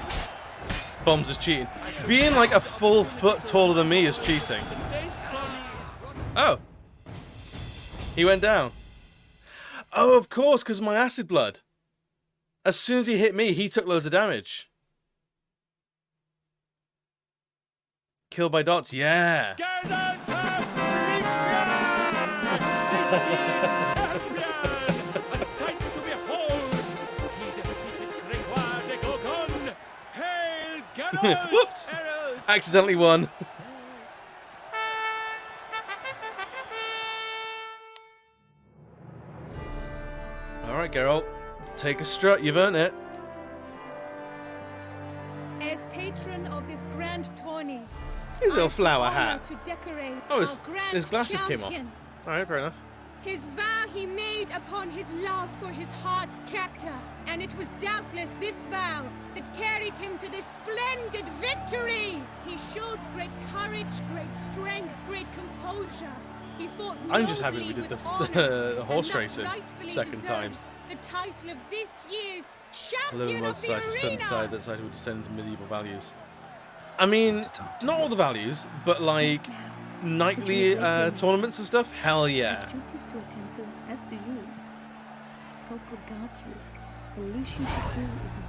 Bombs is cheating. Being like a full foot taller than me is cheating. Oh. He went down. Oh, of course, because of my acid blood. As soon as he hit me, he took loads of damage. Killed by dots, yeah. Whoops! Accidentally won. Alright, Geralt. Take a strut, you've earned it. As patron of this grand tourney, His little flower hat. to decorate Oh, our grand his glasses came off. champion. Alright, fair enough. His vow he made upon his love for his heart's captor, and it was doubtless this vow that carried him to this splendid victory. He showed great courage, great strength, great composure. He fought I'm just happy we nobly did with the honor, horse and thus racing rightfully second time. deserves the title of this year's A little champion more of the decided to arena. decide that side would descend to medieval values. I mean, not all the values, but like nightly tournaments and stuff. Hell yeah. I've duties to attend to, as do you. Folk regard you. The least you should do is wave.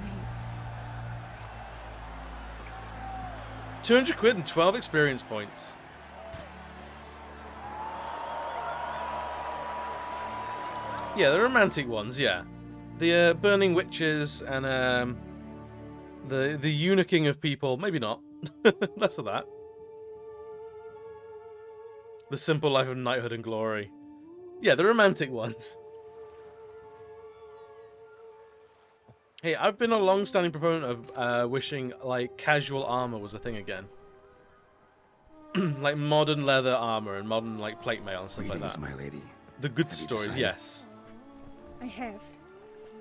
200 quid and 12 experience points. Yeah, the romantic ones, yeah. The burning witches and the eunuching of people, maybe not. Less of that. The simple life of knighthood and glory. Yeah, the romantic ones. Hey, I've been a long-standing proponent of wishing like casual armor was a thing again. Like modern leather armor and modern like plate mail and stuff like that. My lady. The good Have you stories, decided? yes. I have.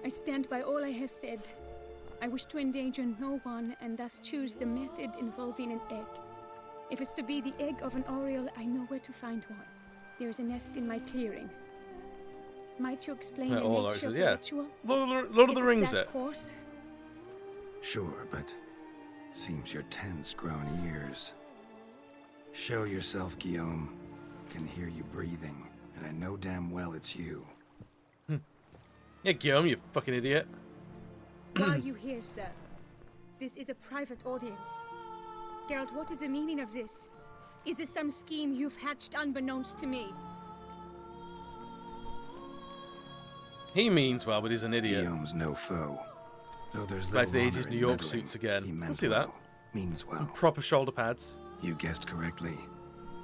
I stand by all I have said. I wish to endanger no one and thus choose the method involving an egg. If it's to be the egg of an oriole, I know where to find one. There is a nest in my clearing. Might you explain the All nature of those, the yeah. ritual? Lord of the Its Rings exact it. course? Sure, but seems you're tense grown ears. Show yourself, Guillaume. Can hear you breathing, and I know damn well it's you. Yeah, Guillaume, you fucking idiot. Why are you here, sir? This is a private audience. Geralt, what is the meaning of this? Is this some scheme you've hatched unbeknownst to me? He means well, but he's an idiot. Guillaume's no foe. Though there's Back to the little 80s honor New in York meddling, suits again. he I meant see that. well, means well. Some proper shoulder pads. You guessed correctly.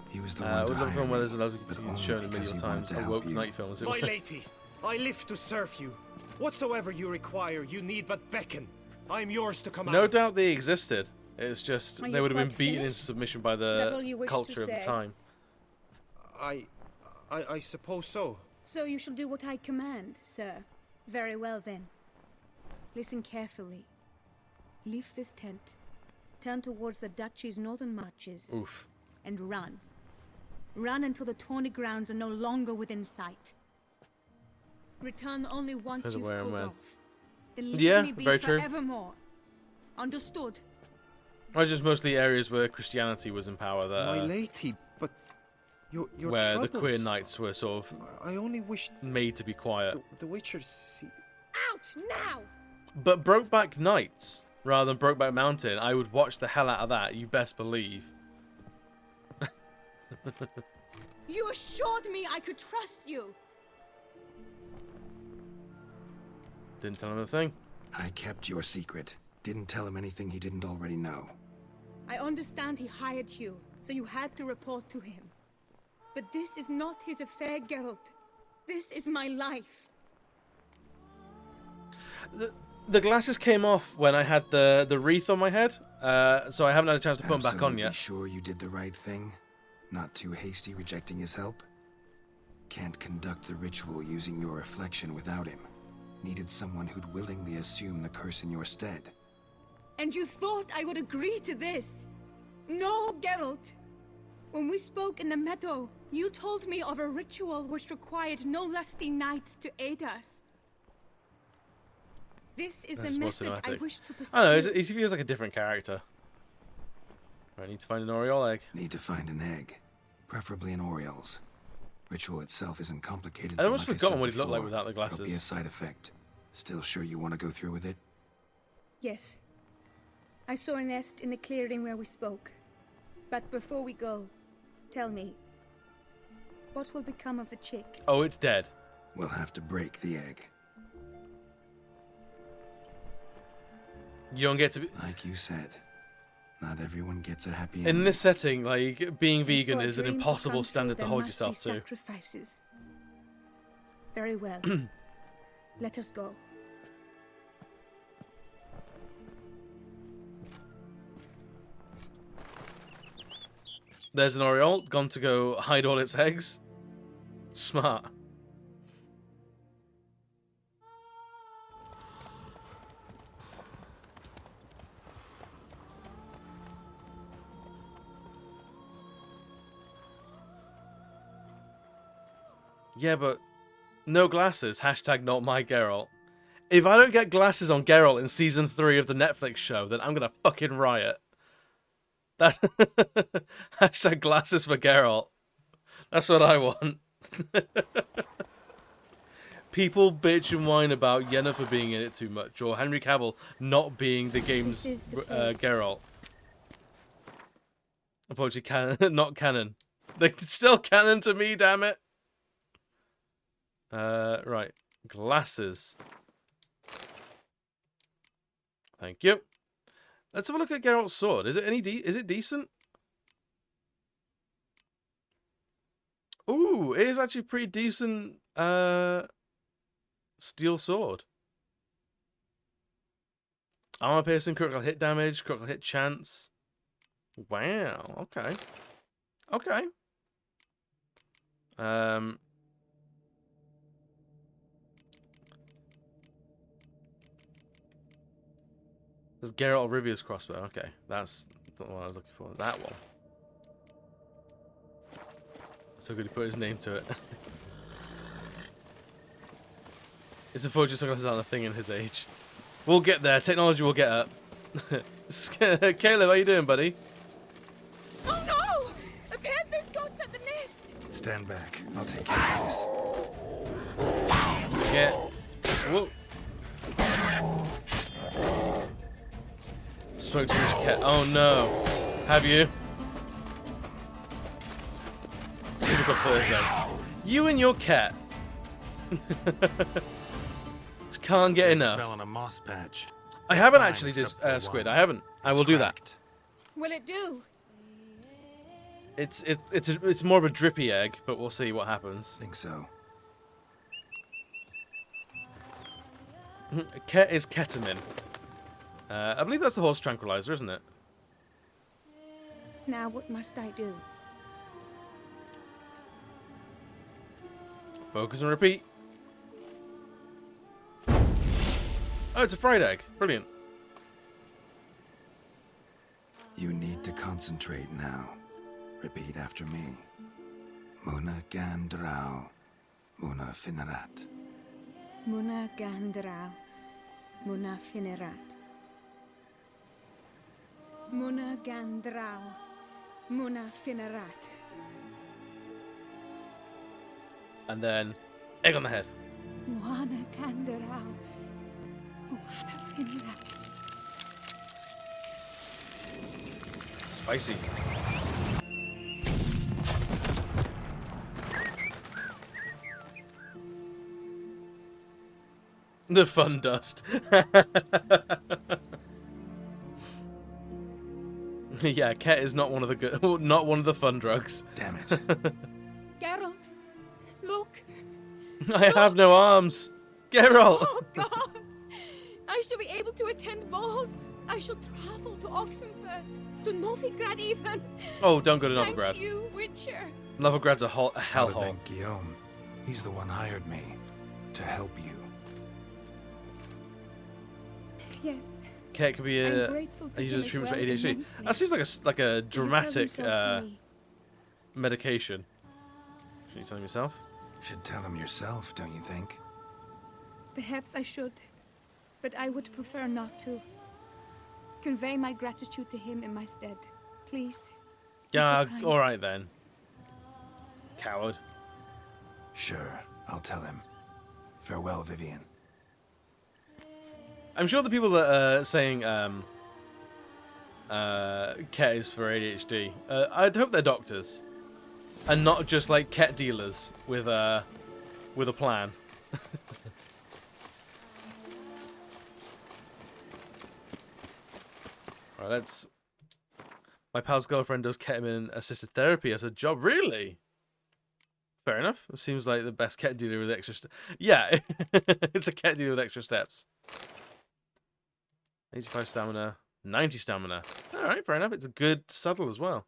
He was the one to Would love a hire film where me, there's a lot but of only shown in because medieval he wanted times. to A help woke you. night film, as it My were. lady, I live to serve you. Whatsoever you require, you need but beckon. I am yours to command. No doubt they existed. It's just Are they you would have been quite beaten into finished? submission by Is that all you the wish to culture of the say? time. I suppose so. So you shall do what I command, sir. Very well, then. Listen carefully. Leave this tent. Turn towards the duchy's northern marches. Oof. And run. Run until the tourney grounds are no longer within sight. Return only once Depends you've where and cooled when. off. Then leave Yeah, me be very true. forevermore. Understood? Or just mostly areas where Christianity was in power My that lady, but your where troubles. the queer knights were sort of I only wish made to be quiet. the Witcher's see. Out now! But Brokeback Knights, rather than Brokeback Mountain, I would watch the hell out of that, you best believe. You assured me I could trust you. Didn't tell him a thing. I kept your secret. Didn't tell him anything he didn't already know. I understand he hired you, so you had to report to him. But this is not his affair, Geralt. This is my life. The glasses came off when I had the wreath on my head, so I haven't had a chance to put them back on yet. Sure you did the right thing? Not too hasty rejecting his help? Can't conduct the ritual using your reflection without him. Needed someone who'd willingly assume the curse in your stead. And you thought I would agree to this? No, Geralt. When we spoke in the meadow, you told me of a ritual which required no lusty knights to aid us. This is the method I wish to pursue. I don't know, he feels like a different character. I need to find an Oriole egg. Need to find an egg. Preferably an Oriole's. Ritual itself isn't complicated. I almost forgotten what he looked like without the glasses. It'll be a side effect. Still sure you want to go through with it? Yes. I saw a nest in the clearing where we spoke. But before we go, tell me, what will become of the chick? Oh, it's dead. We'll have to break the egg. You don't get to be... Like you said, not everyone gets a happy ending. In this setting, like, being vegan is an impossible standard to hold yourself to. Sacrifices. Very well. Let us go. There's an Oriole, gone to go hide all its eggs. Smart. Yeah, but no glasses. Hashtag not my Geralt. If I don't get glasses on Geralt in season 3 of the Netflix show, then I'm gonna fucking riot. That hashtag glasses for Geralt. That's what I want. People bitch and whine about Yennefer being in it too much, or Henry Cavill not being the game's Geralt. Unfortunately, not canon. They're still canon to me, damn it. Right. Glasses. Thank you. Let's have a look at Geralt's sword. Is it is it decent? Ooh, it is actually pretty decent steel sword. Armor piercing, critical hit damage, critical hit chance. Wow, okay. Okay. There's Geralt of Rivia's crossbow. Okay, that's not what I was looking for. That one. So good he put his name to it. It's unfortunate sunglasses aren't a thing in his age. We'll get there. Technology will get up. Caleb, how you doing, buddy? Oh no! A panther's got at the nest! Stand back. I'll take care of this. Get. Whoa. Smoke too much cat. Oh no. Have you? Typical Thursday. You and your cat. Can't get enough. Fell on a moss patch. I haven't actually did squid. I haven't. I will do that. Will it do? It's more of a drippy egg, but we'll see what happens. Think so. Ket is ketamine. I believe that's the horse tranquilizer, isn't it? Now what must I do? Focus and repeat. Oh, it's a fried egg. Brilliant. You need to concentrate now. Repeat after me. 𝓦𝓘𝓣𝓒𝓗, 𝓦𝓘𝓣𝓒𝓗. 𝓦𝓘𝓣𝓒𝓗, 𝓦𝓘𝓣𝓒𝓗. 𝓦𝓘𝓣𝓒𝓗, 𝓦𝓘𝓣𝓒𝓗. And then, egg on the head. 𝓦𝓘𝓣𝓒𝓗, 𝓦𝓘𝓣𝓒𝓗. Spicy. The fun dust. Yeah, Ket is not one of the good, not one of the fun drugs. Damn it. Geralt, look. I have no arms. Geralt. Oh, God. I shall be able to attend balls. I shall travel to Oxenfurt, to Novigrad even. Oh, don't go to Novigrad. Thank you, Witcher. Novigrad's a hellhole. Thank Guillaume. He's the one hired me to help you. Yes. Ket could be a user treatment for ADHD. That seems like a dramatic medication. Should you tell him yourself? Should tell him yourself, don't you think? Perhaps I should, but I would prefer not to. Convey my gratitude to him in my stead, please. Yeah, all right then. Coward. Sure, I'll tell him. Farewell, Vivian. I'm sure the people that are saying Ket is for ADHD, I'd hope they're doctors, and not just like Ket dealers with a plan. All right, let's. My pal's girlfriend does ketamine assisted therapy as a job. Really? Fair enough. It seems like the best Ket dealer with extra. Yeah, it's a Ket dealer with extra steps. 85 stamina, 90 stamina. All right, fair enough. It's a good saddle as well.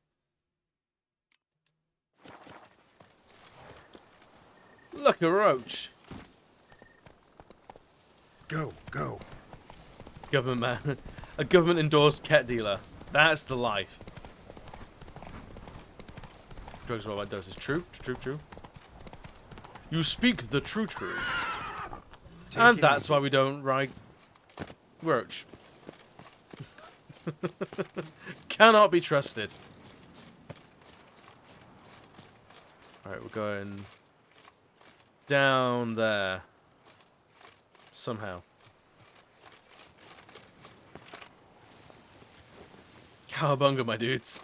Look, a roach. Go, go. Government man. A government-endorsed Ket dealer. That's the life. Drugs well by doses. True, true, true. You speak the true. And that's why we don't ride roach. Cannot be trusted. Alright, we're going down there. Somehow. Cowabunga, my dudes.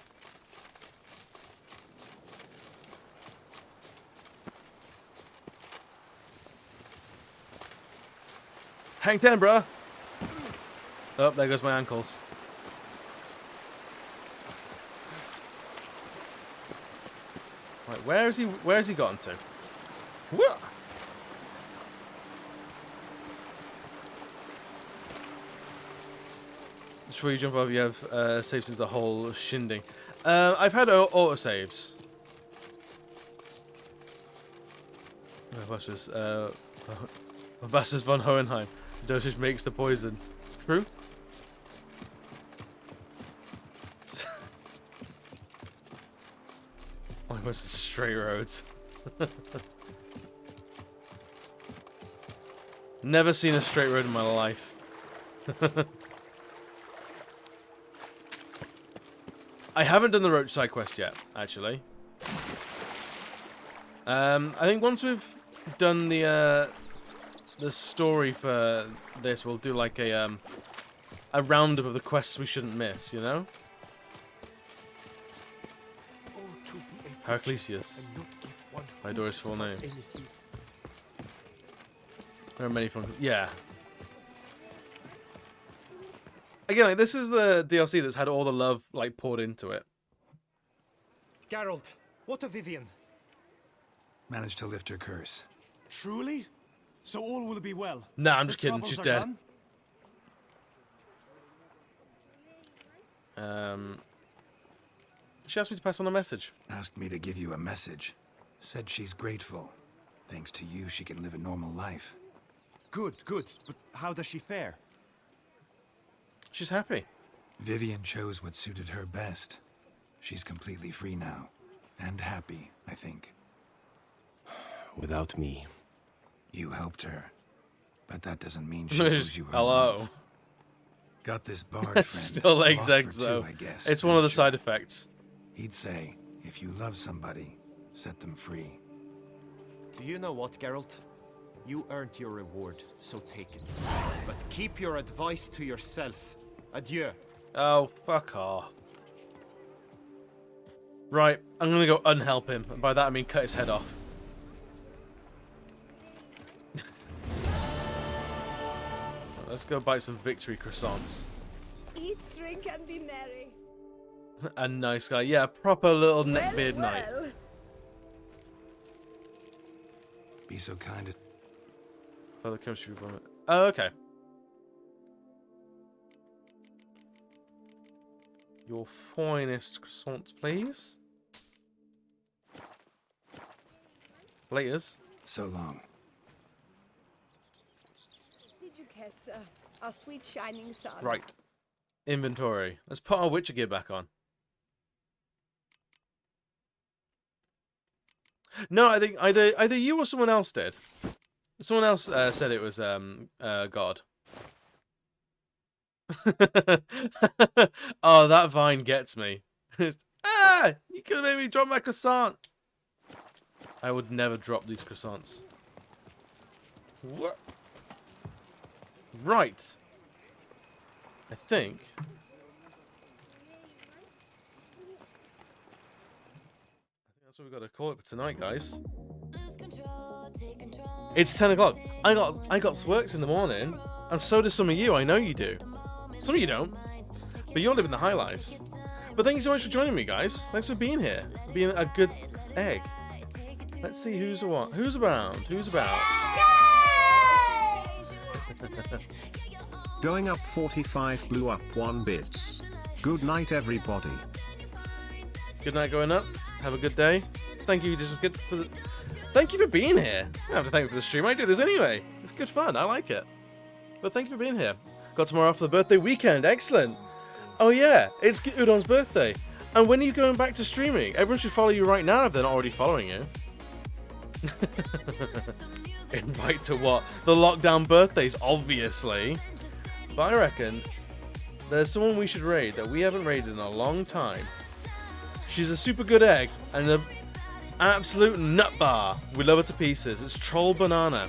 Hang 10, bruh. Oh, there goes my ankles. Right, where has he gotten to? What? Just before you jump over, you have saves since the whole shindig. I've had autosaves. Bastards von Hohenheim. Dosage makes the poison. True? Almost straight roads. Never seen a straight road in my life. I haven't done the roach side quest yet, actually. I think once we've done the story for this, we'll do like a roundup of the quests we shouldn't miss, you know? Heraclesius. My daughter's full name. There are many functions. Yeah. Again, like, this is the DLC that's had all the love like poured into it. Geralt, what of Vivian? Managed to lift her curse. Truly? So all will be well? Nah, I'm just kidding. She's dead. She asked me to pass on a message. Asked me to give you a message. Said she's grateful. Thanks to you, she can live a normal life. Good, good. But how does she fare? She's happy. Vivian chose what suited her best. She's completely free now. And happy, I think. Without me. You helped her. But that doesn't mean she owes you her Hello. love. Got this bard friend. Still legs eggs, though. I guess. It's one of the side effects. He'd say, if you love somebody, set them free. Do you know what, Geralt? You earned your reward, so take it. But keep your advice to yourself. Adieu. Oh, fuck off. Right, I'm gonna go unhelp him. And by that I mean cut his head off. Let's go buy some victory croissants. Eat, drink, and be merry. A nice guy. Yeah, proper little neckbeard knight. Be so kind. Further chemistry from it. Oh, okay. Your finest croissants, please. Laters. So long. Did you kiss our sweet shining sun? Right. Inventory. Let's put our Witcher gear back on. No, I think either you or someone else did. Someone else said it was God. Oh, that vine gets me. Ah! You could have made me drop my croissant. I would never drop these croissants. What? Right. I think. That's what we've got to call it for tonight, guys. It's 10 o'clock. I got works in the morning, and so do some of you. I know you do. Some of you don't, but you're living the high lives. But thank you so much for joining me, guys. Thanks for being here, being a good egg. Let's see who's what. Who's around? Who's about? Going up 45 blew up 1 bits. Good night, everybody. Good night, going up. Have a good day. Thank you. Thank you for being here. I don't have to thank you for the stream. I do this anyway. It's good fun. I like it. But thank you for being here. Got tomorrow off for the birthday weekend. Excellent. Oh yeah, it's Udon's birthday. And when are you going back to streaming? Everyone should follow you right now if they're not already following you. Invite to what? The lockdown birthdays, obviously. But I reckon there's someone we should raid that we haven't raided in a long time. She's a super good egg and an absolute nut bar. We love her to pieces. It's Troll Banana.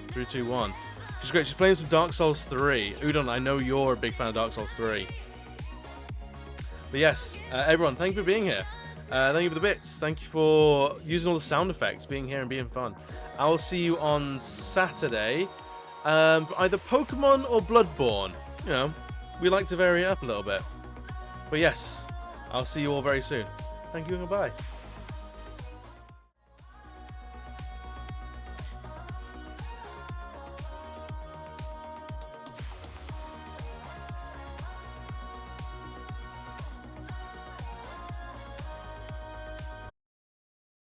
3, 2, 1. She's great. She's playing some Dark Souls 3. Udon, I know you're a big fan of Dark Souls 3. But yes, everyone, thank you for being here. Thank you for the bits. Thank you for using all the sound effects, being here and being fun. I will see you on Saturday. Either Pokemon or Bloodborne. You know, we like to vary it up a little bit. But yes, I'll see you all very soon. Thank you and goodbye.